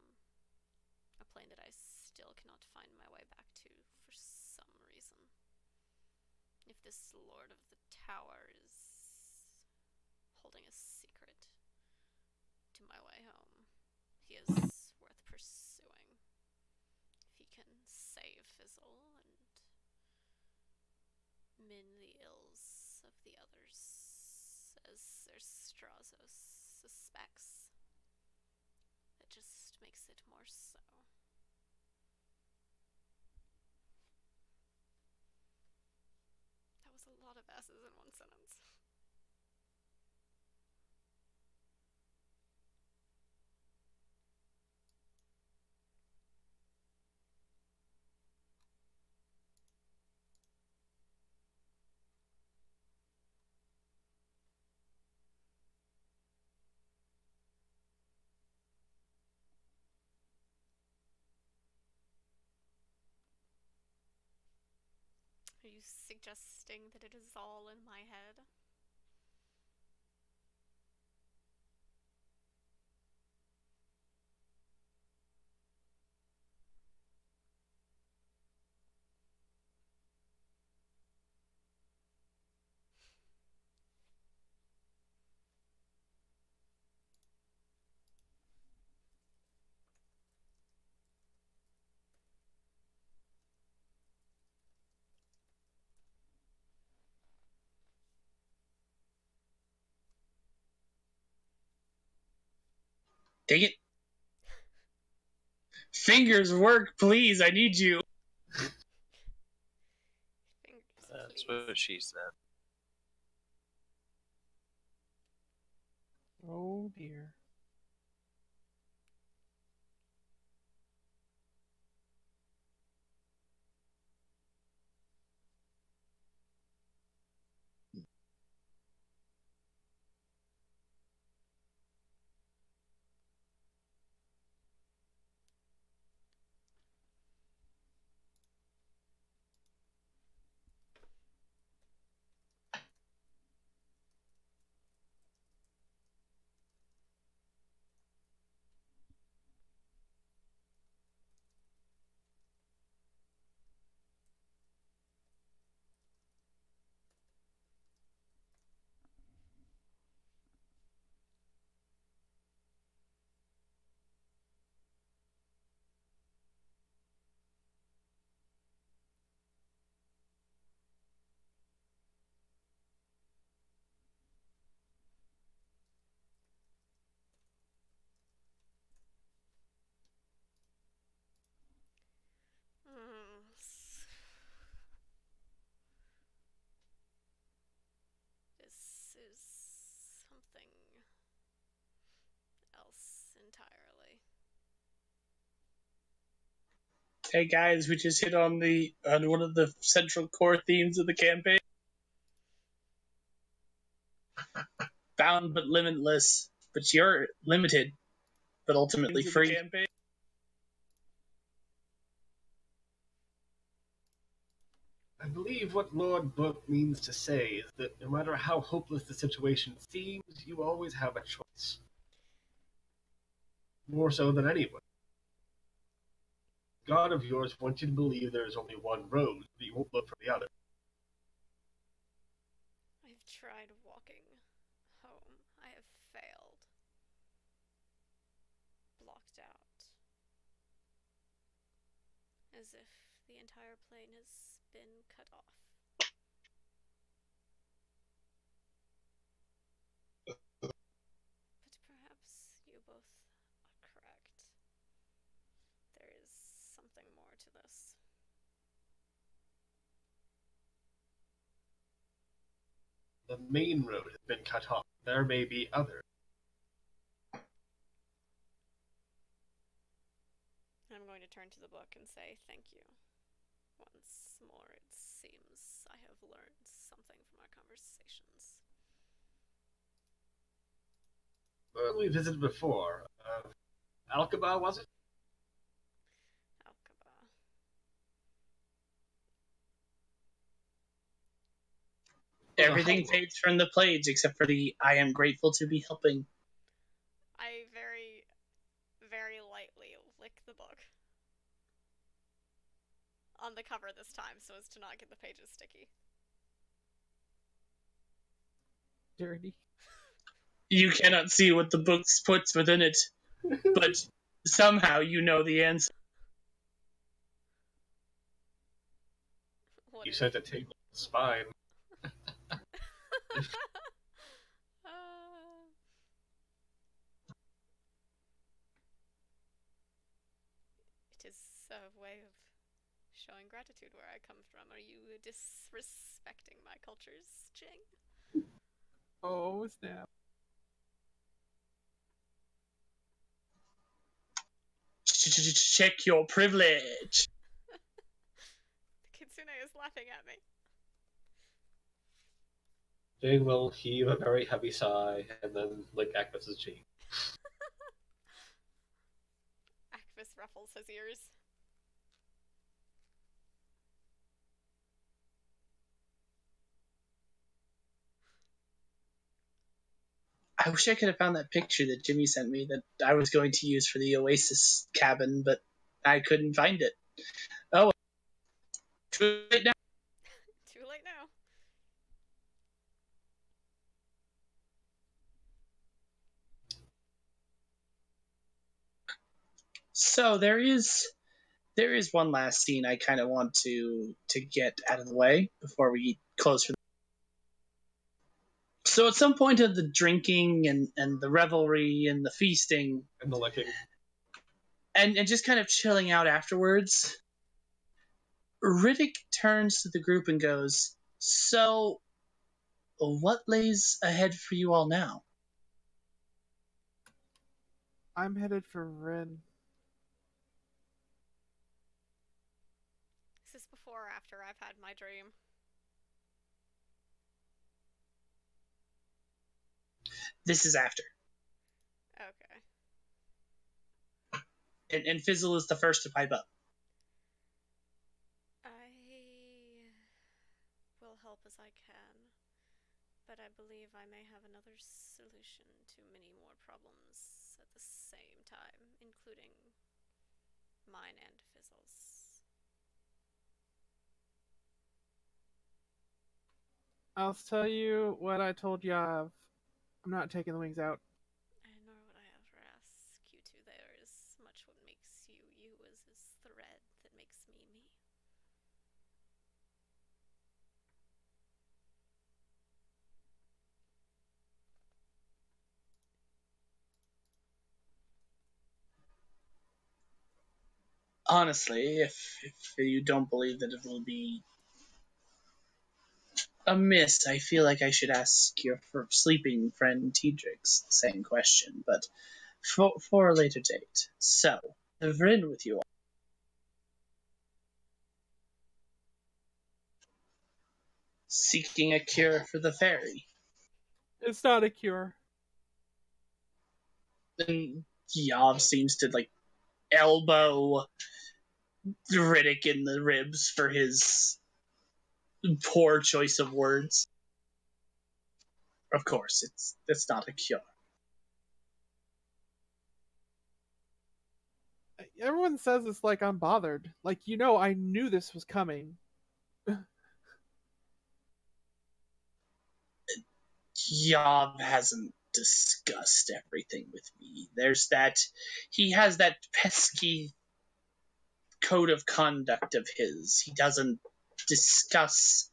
C: A plane that I still cannot find my way back to for some reason. If this Lord of the Tower is holding a secret to my way home, he is worth pursuing. If he can save Fizzle and mend the ills of the others, as Strazos suspects, that just makes it more so. That was a lot of S's in one sentence. Are you suggesting that it is all in my head?
A: Dang it. Fingers work, please. I need you.
C: Fingers,
F: That's
C: please.
F: what she said.
E: Oh dear.
C: This is something else entirely.
A: Hey guys, we just hit on one of the central core themes of the campaign. Bound but limitless, but you're limited, but ultimately free.
D: I believe what Lord Book means to say is that no matter how hopeless the situation seems, you always have a choice. More so than anyone. God of yours wants you to believe there is only one road, but you won't look for the other.
C: I've tried walking home. I have failed. Blocked out. As if the entire plane has been cut off. But perhaps you both are correct. There is something more to this.
D: The main road has been cut off. There may be others.
C: I'm going to turn to the book and say thank you. Once more, it seems I have learned something from our conversations.
D: Well, we visited before. Alcaba, was it?
C: Alcaba.
A: Everything fades from the plates except for the "I am grateful to be helping."
C: I very, very lightly lick the book. On the cover this time, so as to not get the pages sticky.
E: Dirty.
A: You cannot see what the book puts within it, but somehow you know the answer.
C: What
D: You
C: is
D: said to take the spine.
C: It is a way of showing gratitude where I come from. Are you disrespecting my cultures, Jing?
E: Oh, snap.
A: Check your privilege.
C: The kitsune is laughing at me.
D: Jane will heave a very heavy sigh and then lick Agnes's cheek.
C: Agnes ruffles his ears.
A: I wish I could have found that picture that Jimmy sent me that I was going to use for the Oasis cabin, but I couldn't find it. Oh, too late now.
C: Too late now.
A: So there is one last scene I kind of want to get out of the way before we close for. So at some point of the drinking and the revelry and the feasting
D: And the licking.
A: and just kind of chilling out afterwards, Riddick turns to the group and goes, "So, what lays ahead for you all now?"
E: I'm headed for Rin.
C: Is this before or after I've had my dream?
A: This is after.
C: Okay.
A: And Fizzle is the first to pipe up.
C: I will help as I can, but I believe I may have another solution to many more problems at the same time, including mine and Fizzle's.
E: I'll tell you what I told Yav. I'm not taking the wings out.
C: And nor would I ever ask you to. There is much what makes you you as this thread that makes me me.
A: Honestly, if you don't believe that it will be amiss, I feel like I should ask your sleeping friend Tedrix the same question, but for a later date. So, Vrin with you all. Seeking a cure for the fairy.
E: It's not a cure.
A: And Yav seems to elbow Riddick in the ribs for his poor choice of words. Of course, it's not a cure.
E: Everyone says it's like I'm bothered. Like, I knew this was coming.
A: Yav hasn't discussed everything with me. He has that pesky code of conduct of his. He doesn't discuss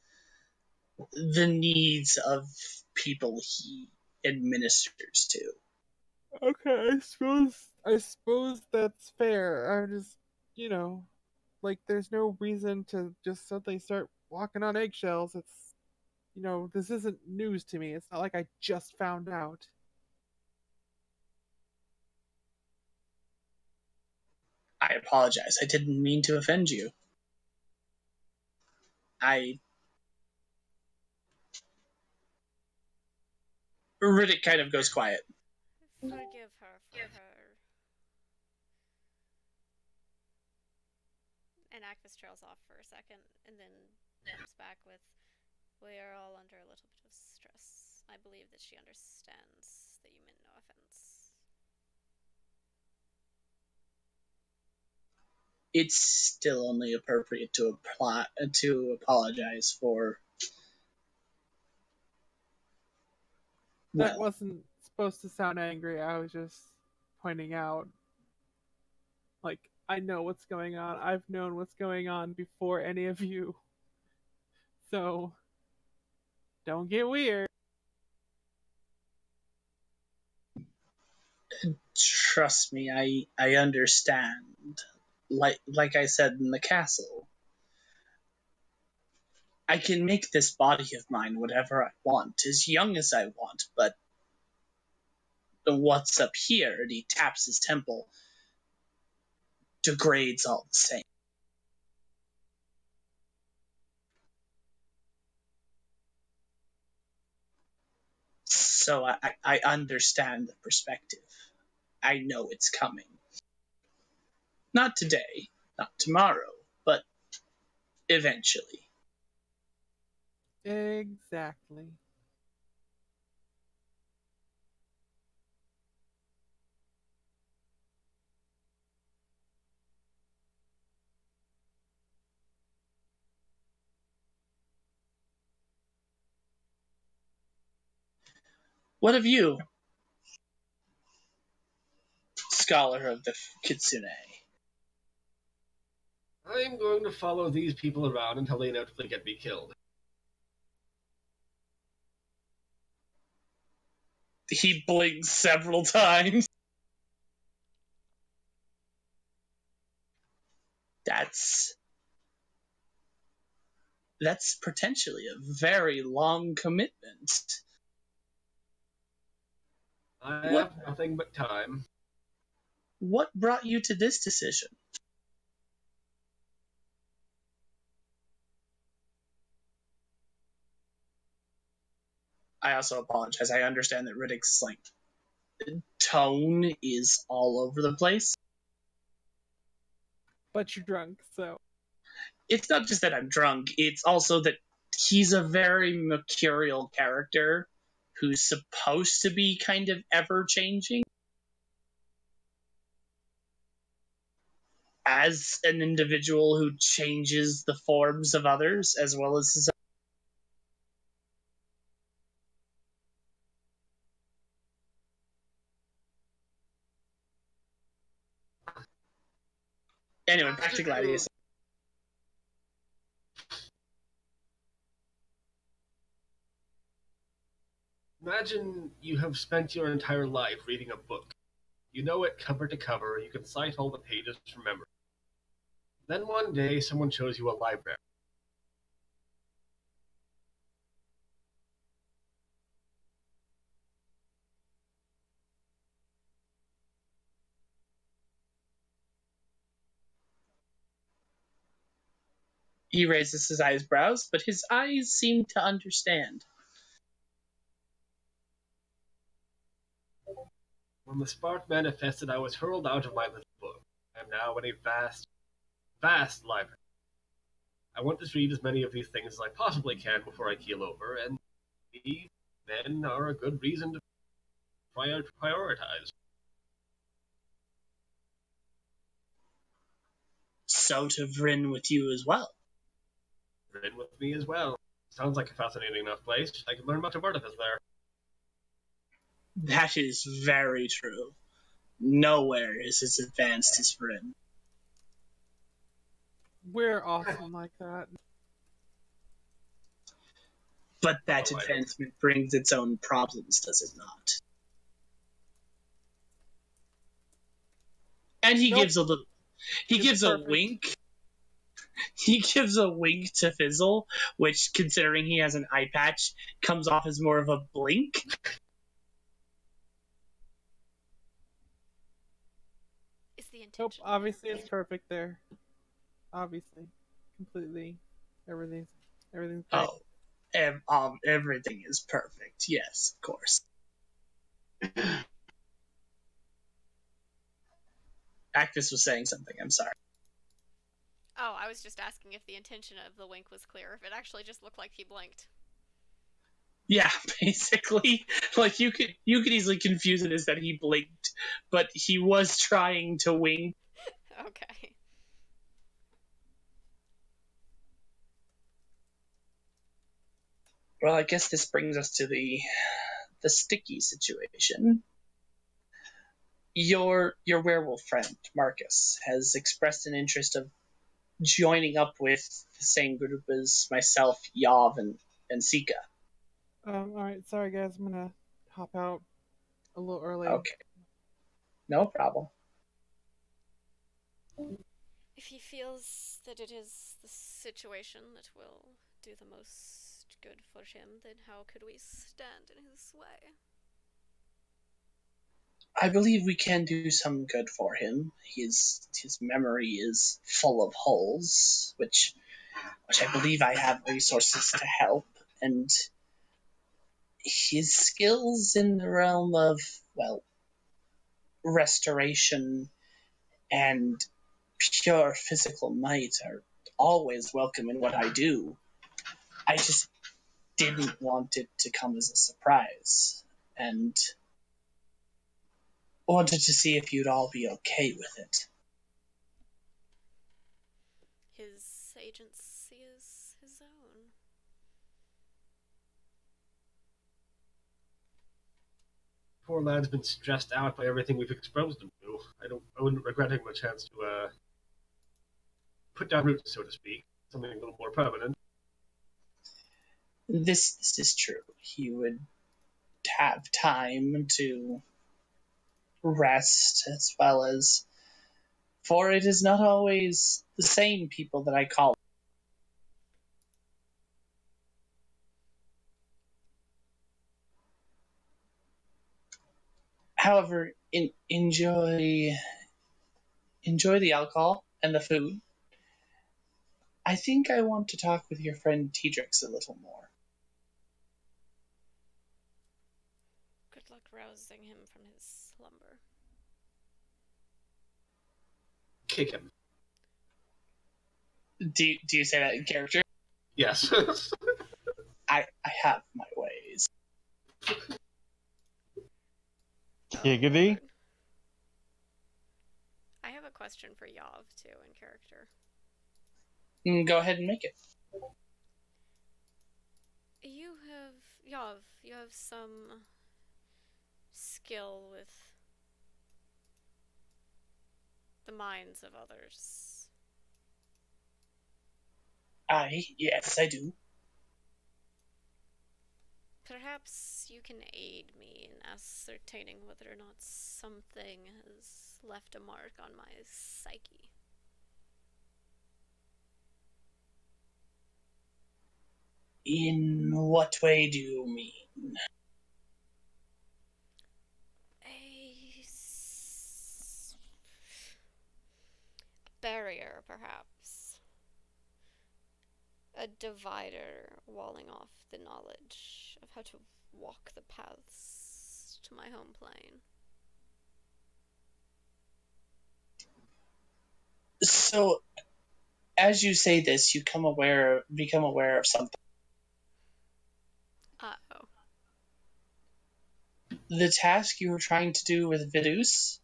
A: the needs of people he administers to.
E: Okay, I suppose that's fair. I just, you know, there's no reason to just suddenly start walking on eggshells. This isn't news to me. It's not like I just found out.
A: I apologize. I didn't mean to offend you. Riddick kind of goes quiet.
C: Forgive her for her. And Actus trails off for a second, and then comes back with, "We are all under a little bit of stress. I believe that she understands that you meant no offense."
A: It's still only appropriate to apologize for.
E: That wasn't supposed to sound angry. I was just pointing out, like, I know what's going on. I've known what's going on before any of you. So, don't get weird.
A: Trust me, I understand. Like I said in the castle, I can make this body of mine whatever I want, as young as I want, but what's up here, and he taps his temple, degrades all the same. So I understand the perspective. I know it's coming. Not today, not tomorrow, but eventually.
E: Exactly.
A: What of you, scholar of the Kitsune?
D: I'm going to follow these people around until they inevitably get me killed.
A: He blinks several times. That's potentially a very long commitment.
D: I have nothing but time.
A: What brought you to this decision? I also apologize. I understand that Riddick's tone is all over the place.
E: But you're drunk, so.
A: It's not just that I'm drunk, it's also that he's a very mercurial character who's supposed to be kind of ever changing. As an individual who changes the forms of others as well as his own. Anyway, back to Gladius.
D: Imagine you have spent your entire life reading a book. You know it cover to cover, you can cite all the pages from memory. Then one day, someone shows you a library.
A: He raises his eyebrows, but his eyes seem to understand.
D: When the spark manifested, I was hurled out of my little book. I am now in a vast, vast library. I want to read as many of these things as I possibly can before I keel over, and these men are a good reason to prioritize.
A: So to Vryn with you as well.
D: Vryn with me as well. Sounds like a fascinating enough place. I could learn much of artifice there.
A: That is very true. Nowhere is as advanced as Vryn.
E: We're awesome like that.
A: But that advancement brings its own problems, does it not? And he gives a little. He gives a wink. He gives a wink to Fizzle, which, considering he has an eye patch, comes off as more of a blink.
C: Is the intention?
E: Nope, obviously it's perfect there. Obviously. Completely. Everything's Everything's great.
A: Everything is perfect. Yes, of course. Actus was saying something. I'm sorry.
C: Oh, I was just asking if the intention of the wink was clear, if it actually just looked like he blinked.
A: Yeah, basically, like you could easily confuse it as that he blinked, but he was trying to wink.
C: Okay.
A: Well, I guess this brings us to the sticky situation. Your werewolf friend Marcus has expressed an interest of joining up with the same group as myself, Yav, and Sika.
E: Alright, sorry guys, I'm gonna hop out a little early.
A: Okay, no problem.
C: If he feels that it is the situation that will do the most good for him, then how could we stand in his way?
A: I believe we can do some good for him. His memory is full of holes, which I believe I have resources to help, and his skills in the realm of, well, restoration and pure physical might are always welcome in what I do. I just didn't want it to come as a surprise, and wanted to see if you'd all be okay with it.
C: His agency is his own.
D: Poor lad's been stressed out by everything we've exposed him to. I wouldn't regret taking the chance to put down roots, so to speak. Something a little more permanent.
A: This is true. He would have time to rest, as well as, for it is not always the same people that I call. However, enjoy the alcohol and the food. I think I want to talk with your friend Tedrix a little more.
C: Good luck rousing him from his slumber.
D: Kick him.
A: Do you say that in character?
D: Yes.
A: I have my ways.
B: Giggity.
C: I have a question for Yav, too, in character.
A: Go ahead and make it.
C: Yav, you have some skill with the minds of others.
A: Yes, I do.
C: Perhaps you can aid me in ascertaining whether or not something has left a mark on my psyche.
A: In what way do you mean?
C: A barrier, perhaps. A divider walling off the knowledge of how to walk the paths to my home plane.
A: So, as you say this, you become aware of something.
C: Uh-oh.
A: The task you were trying to do with Vidus,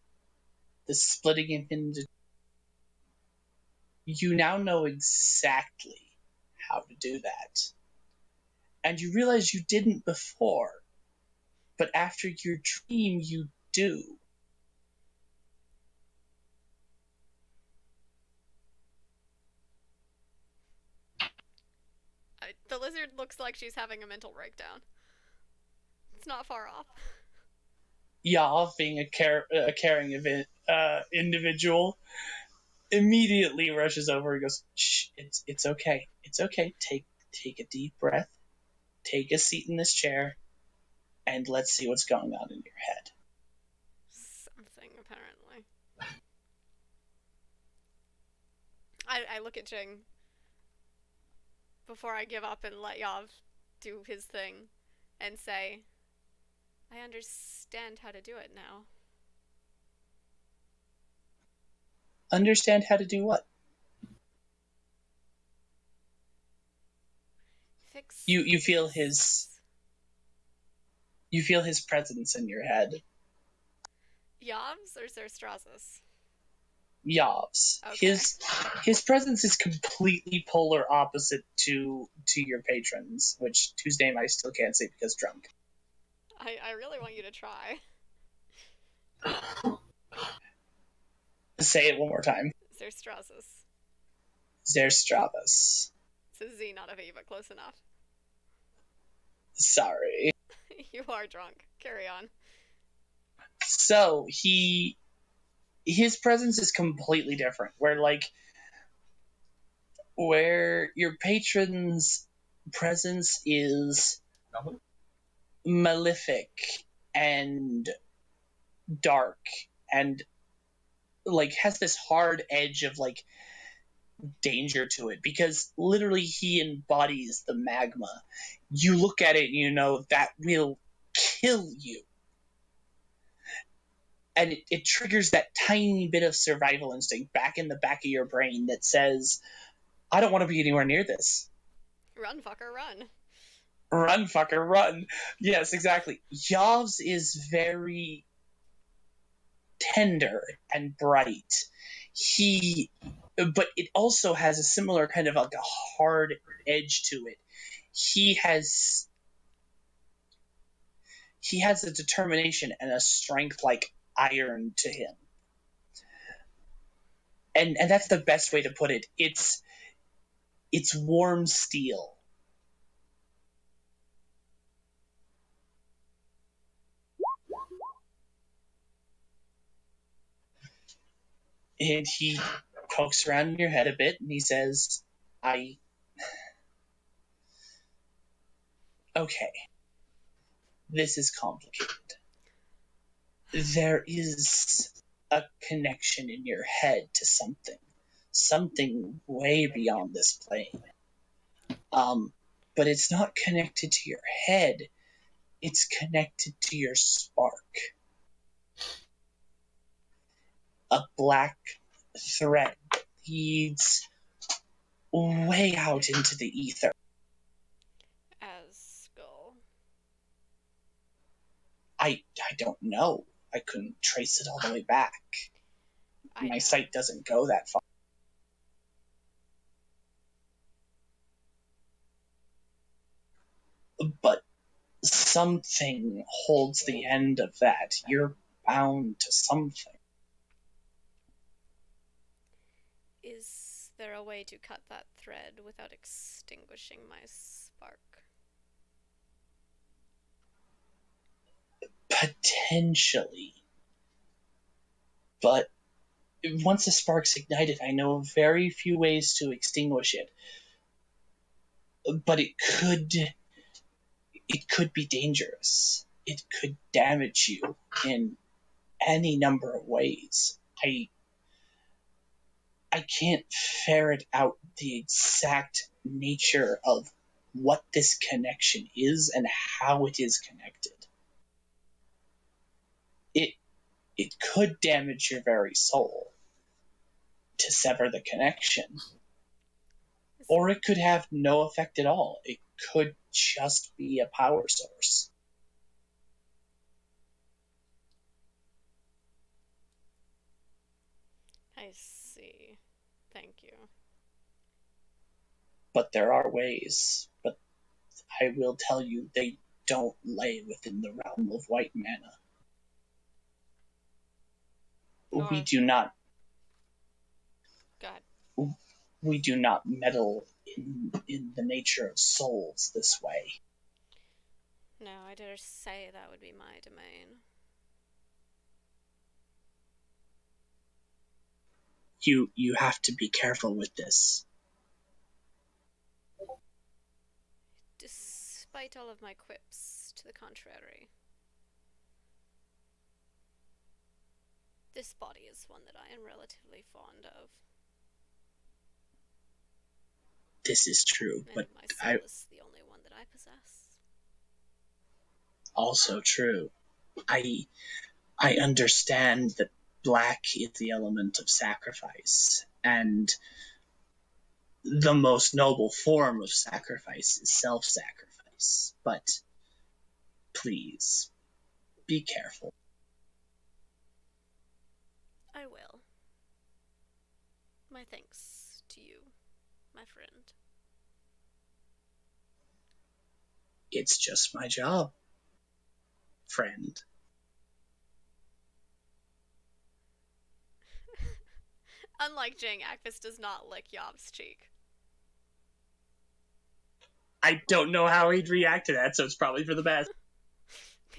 A: the splitting him into, you now know exactly how to do that. And you realize you didn't before, but after your dream, you do.
C: The lizard looks like she's having a mental breakdown. It's not far off.
A: Yav, being a caring individual, immediately rushes over and goes, "Shh, it's okay. It's okay. Take a deep breath. Take a seat in this chair, and let's see what's going on in your head."
C: Something, apparently. I look at Jing. before I give up and let Yav do his thing, and say, I understand how to do it now.
A: Understand how to do what?
C: Fix.
A: You feel his. You feel his presence in your head.
C: Yav's or Zerstrasis?
A: Yav's.
C: Okay.
A: His presence is completely polar opposite to your patrons, which whose name I still can't say because drunk.
C: I really want you to try.
A: Say it one more time.
C: Zerstrasis.
A: Zerstratus.
C: It's a Z, not a V, but close enough.
A: Sorry.
C: You are drunk. Carry on.
A: So his presence is completely different. Where your patron's presence is malefic and dark and like has this hard edge of like danger to it, because literally he embodies the magma. You look at it and you know that will kill you. And it triggers that tiny bit of survival instinct back in the back of your brain that says, I don't want to be anywhere near this.
C: Run, fucker, run.
A: Run, fucker, run. Yes, exactly. Yav's is very tender and bright. But it also has a similar kind of like a hard edge to it. He has a determination and a strength like iron to him. And that's the best way to put it. It's warm steel. And he pokes around in your head a bit and he says, okay, this is complicated. There is a connection in your head to something way beyond this plane. But it's not connected to your head. It's connected to your spark. A black thread leads way out into the ether.
C: As skull.
A: I don't know. I couldn't trace it all the way back. My sight doesn't go that far. But something holds the end of that. You're bound to something.
C: Is there a way to cut that thread without extinguishing my spark?
A: Potentially. But once the spark's ignited, I know very few ways to extinguish it. But it could be dangerous. It could damage you in any number of ways. I can't ferret out the exact nature of what this connection is and how it is connected. It could damage your very soul to sever the connection. Or it could have no effect at all. It could just be a power source.
C: I see. Thank you.
A: But there are ways. But I will tell you, they don't lay within the realm of white mana. We do not.
C: God.
A: We do not meddle in the nature of souls this way.
C: No, I dare say that would be my domain.
A: You have to be careful with this.
C: Despite all of my quips to the contrary, this body is one that I am relatively fond of.
A: This is true,
C: And
A: but
C: my soul is the only one that I possess.
A: also true. I understand that black is the element of sacrifice, and the most noble form of sacrifice is self-sacrifice. But please, be careful.
C: I will. My thanks to you, my friend.
A: It's just my job, friend.
C: Unlike Jing, Akvis does not lick Yob's cheek.
A: I don't know how he'd react to that, so it's probably for the best.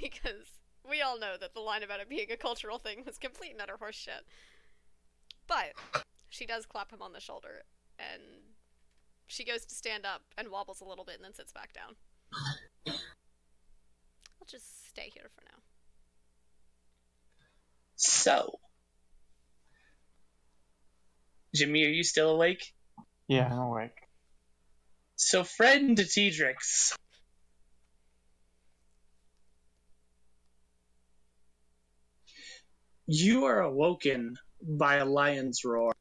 C: Because we all know that the line about it being a cultural thing was complete and utter horseshit. But she does clap him on the shoulder, and she goes to stand up and wobbles a little bit and then sits back down. I'll just stay here for now.
A: So, Jimmy, are you still awake?
B: Yeah, I'm awake.
A: So, friend Tedrix, you are awoken by a lion's roar.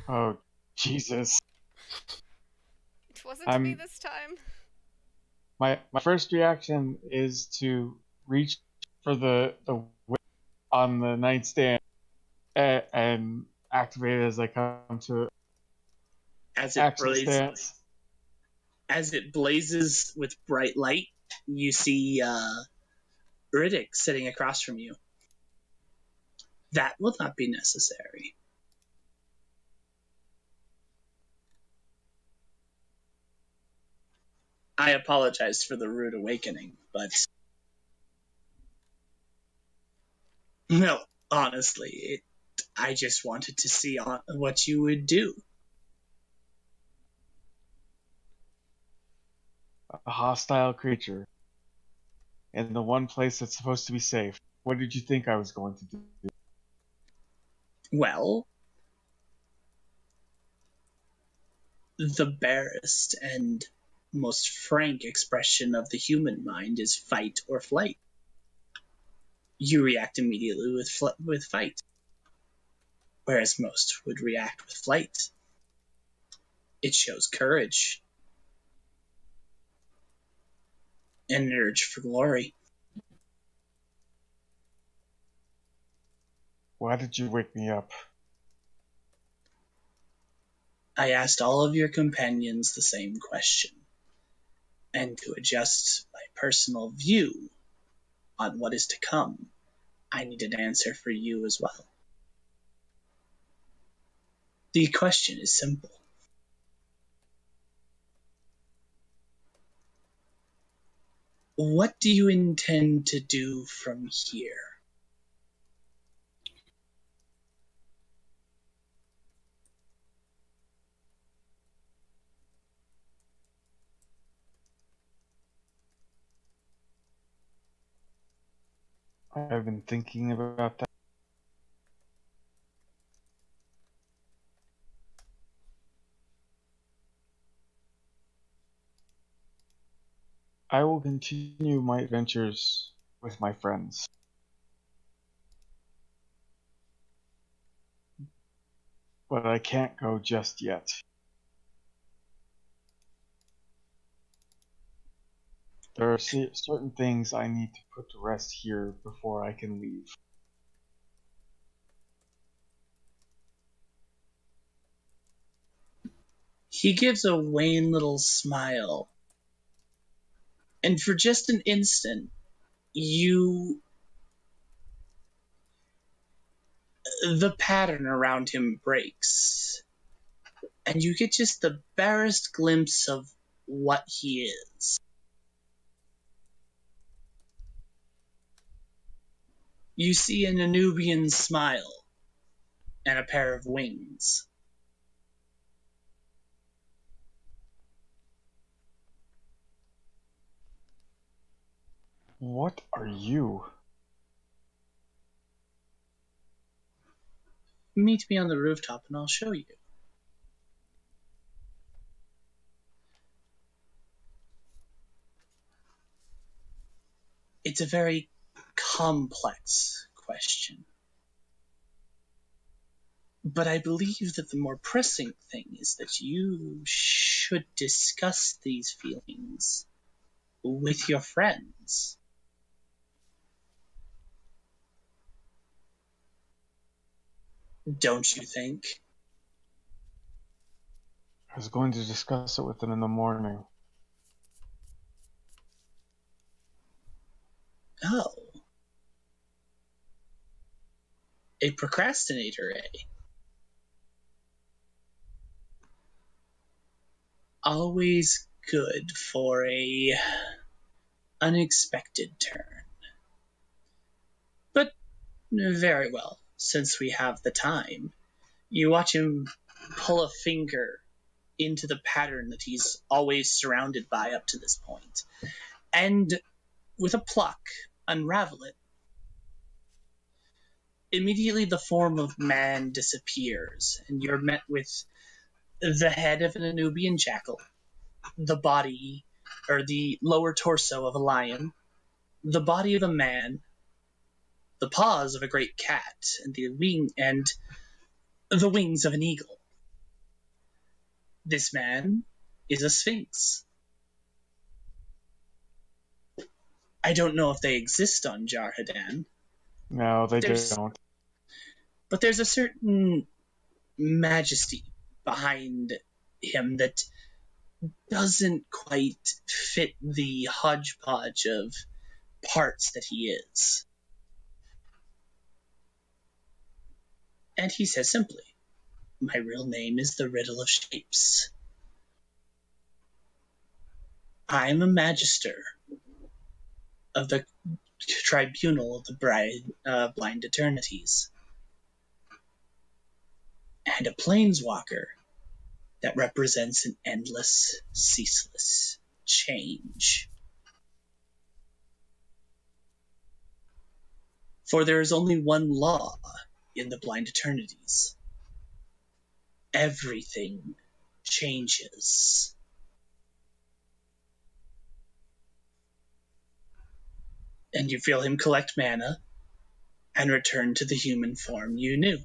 B: Oh, Jesus.
C: It wasn't me this time.
B: My first reaction is to reach for the whip on the nightstand and activate it as I come to action stance.
A: As it blazes with bright light, you see Riddick sitting across from you. That will not be necessary. I apologize for the rude awakening, but no, honestly, I just wanted to see what you would do.
B: A hostile creature in the one place that's supposed to be safe. What did you think I was going to do?
A: Well, the barest and most frank expression of the human mind is fight or flight. You react immediately with fight, whereas most would react with flight. It shows courage, and an urge for glory.
B: Why did you wake me up?
A: I asked all of your companions the same question, and to adjust my personal view on what is to come, I need an answer for you as well. The question is simple. What do you intend to do from here?
B: I've been thinking about that. I will continue my adventures with my friends. But I can't go just yet. There are certain things I need to put to rest here before I can leave.
A: He gives a wan little smile, and for just an instant, the pattern around him breaks, and you get just the barest glimpse of what he is. You see an Anubian smile and a pair of wings.
B: What are you?
A: Meet me on the rooftop and I'll show you. It's a very complex question. But I believe that the more pressing thing is that you should discuss these feelings with your friends. Don't you think?
B: I was going to discuss it with them in the morning.
A: Oh. A procrastinator, eh? Always good for a unexpected turn. But very well, since we have the time. You watch him pull a finger into the pattern that he's always surrounded by up to this point, and with a pluck, unravel it. Immediately the form of man disappears, and you're met with the head of an Anubian jackal, the body, or the lower torso of a lion, the body of a man, the paws of a great cat, and the wings of an eagle. This man is a sphinx. I don't know if they exist on Jarhadan.
B: No, they don't.
A: But there's a certain majesty behind him that doesn't quite fit the hodgepodge of parts that he is. And he says simply, "My real name is the Riddle of Shapes. I'm a magister of the Tribunal of the Blind Eternities, and a planeswalker that represents an endless, ceaseless change. For there is only one law in the Blind Eternities. Everything changes." And you feel him collect mana and return to the human form you knew.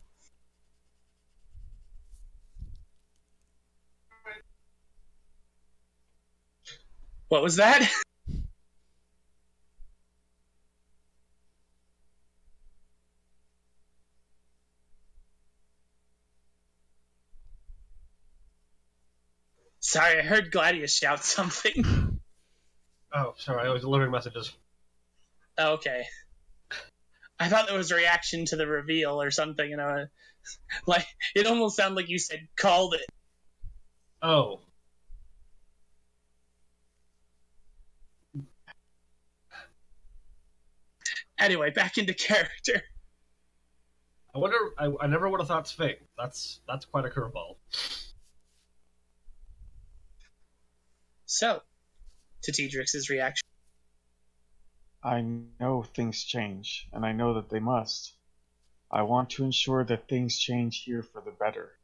A: What was that? Sorry, I heard Gladius shout something.
D: Oh, sorry, I was delivering messages.
A: Okay. I thought that was a reaction to the reveal or something, like it almost sounded like you said called it.
D: Oh.
A: Anyway, back into character.
D: I wonder. I never would have thought Sphinx. That's quite a curveball.
A: So, to Tedrix's reaction.
B: I know things change, and I know that they must. I want to ensure that things change here for the better.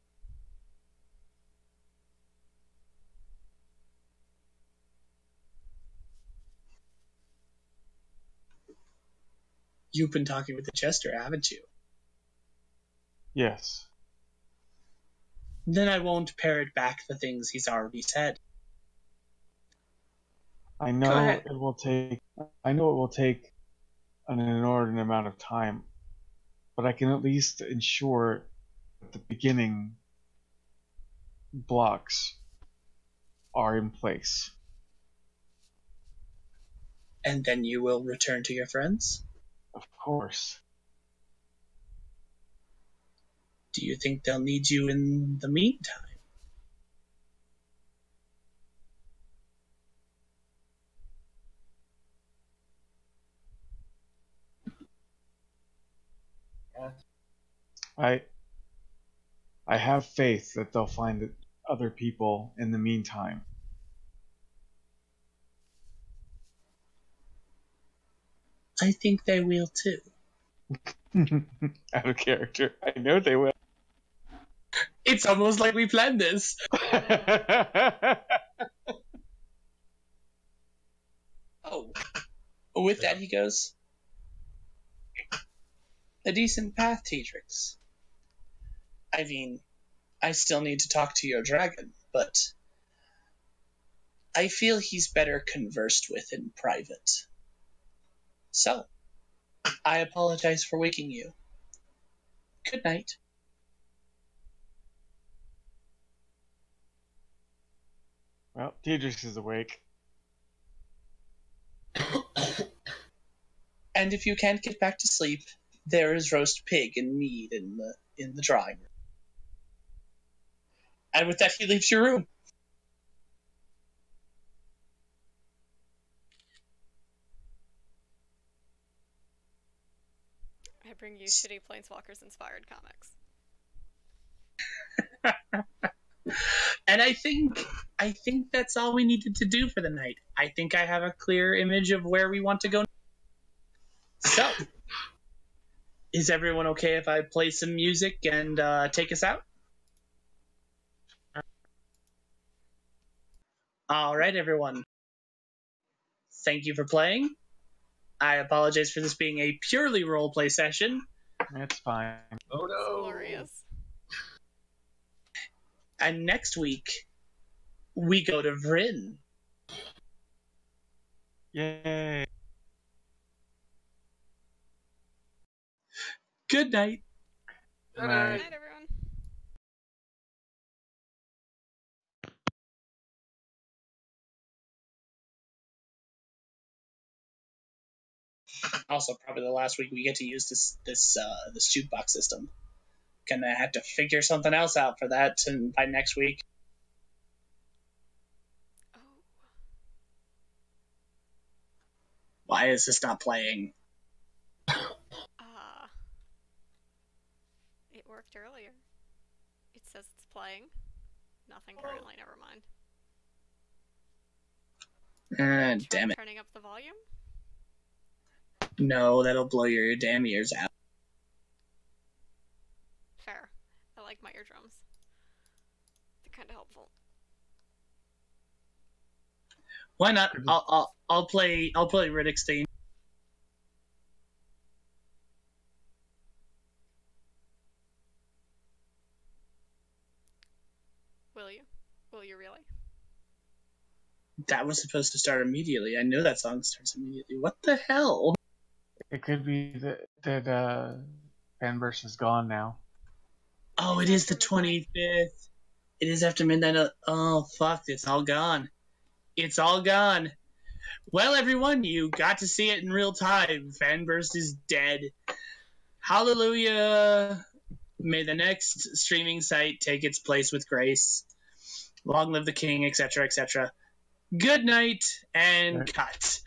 A: You've been talking with the Chester, haven't you?
B: Yes.
A: Then I won't parrot back the things he's already said.
B: I know it will take an inordinate amount of time, but I can at least ensure that the beginning blocks are in place.
A: And then you will return to your friends?
B: Of course.
A: Do you think they'll need you in the meantime?
B: I have faith that they'll find other people in the meantime.
A: I think they will too.
B: Out of character. I know they will.
A: It's almost like we planned this. Oh. With that, he goes, a decent path, Teedrix. I mean, I still need to talk to your dragon, but I feel he's better conversed with in private. So, I apologize for waking you. Good night.
B: Well, Teedrix is awake.
A: And if you can't get back to sleep, there is roast pig and mead in the drawing room. And with that, he leaves your room.
C: I bring you shitty Planeswalkers inspired comics.
A: And I think that's all we needed to do for the night. I think I have a clear image of where we want to go. So, is everyone okay if I play some music and take us out? All right, everyone. Thank you for playing. I apologize for this being a purely roleplay session.
B: That's fine.
D: Oh no!
C: Glorious.
A: And next week, we go to Vryn.
B: Yay!
A: Good night.
D: Good
B: Night.
C: Good night, everyone.
A: Also, probably the last week we get to use this jukebox system. Gonna have to figure something else out for that, and by next week.
C: Oh.
A: Why is this not playing?
C: It worked earlier. It says it's playing. Nothing currently, never mind.
A: Damn it.
C: Turning up the volume?
A: No, that'll blow your damn ears out.
C: Fair. I like my eardrums. They're kind of helpful.
A: Why not? I'll play Riddick Stain.
C: Will you? Will you really?
A: That was supposed to start immediately. I know that song starts immediately. What the hell?
B: It could be that Fanburst is gone now.
A: Oh, it is the 25th. It is after midnight. Oh, fuck. It's all gone. It's all gone. Well, everyone, you got to see it in real time. Fanburst is dead. Hallelujah. May the next streaming site take its place with grace. Long live the king, etc., etc. Good night, and cut.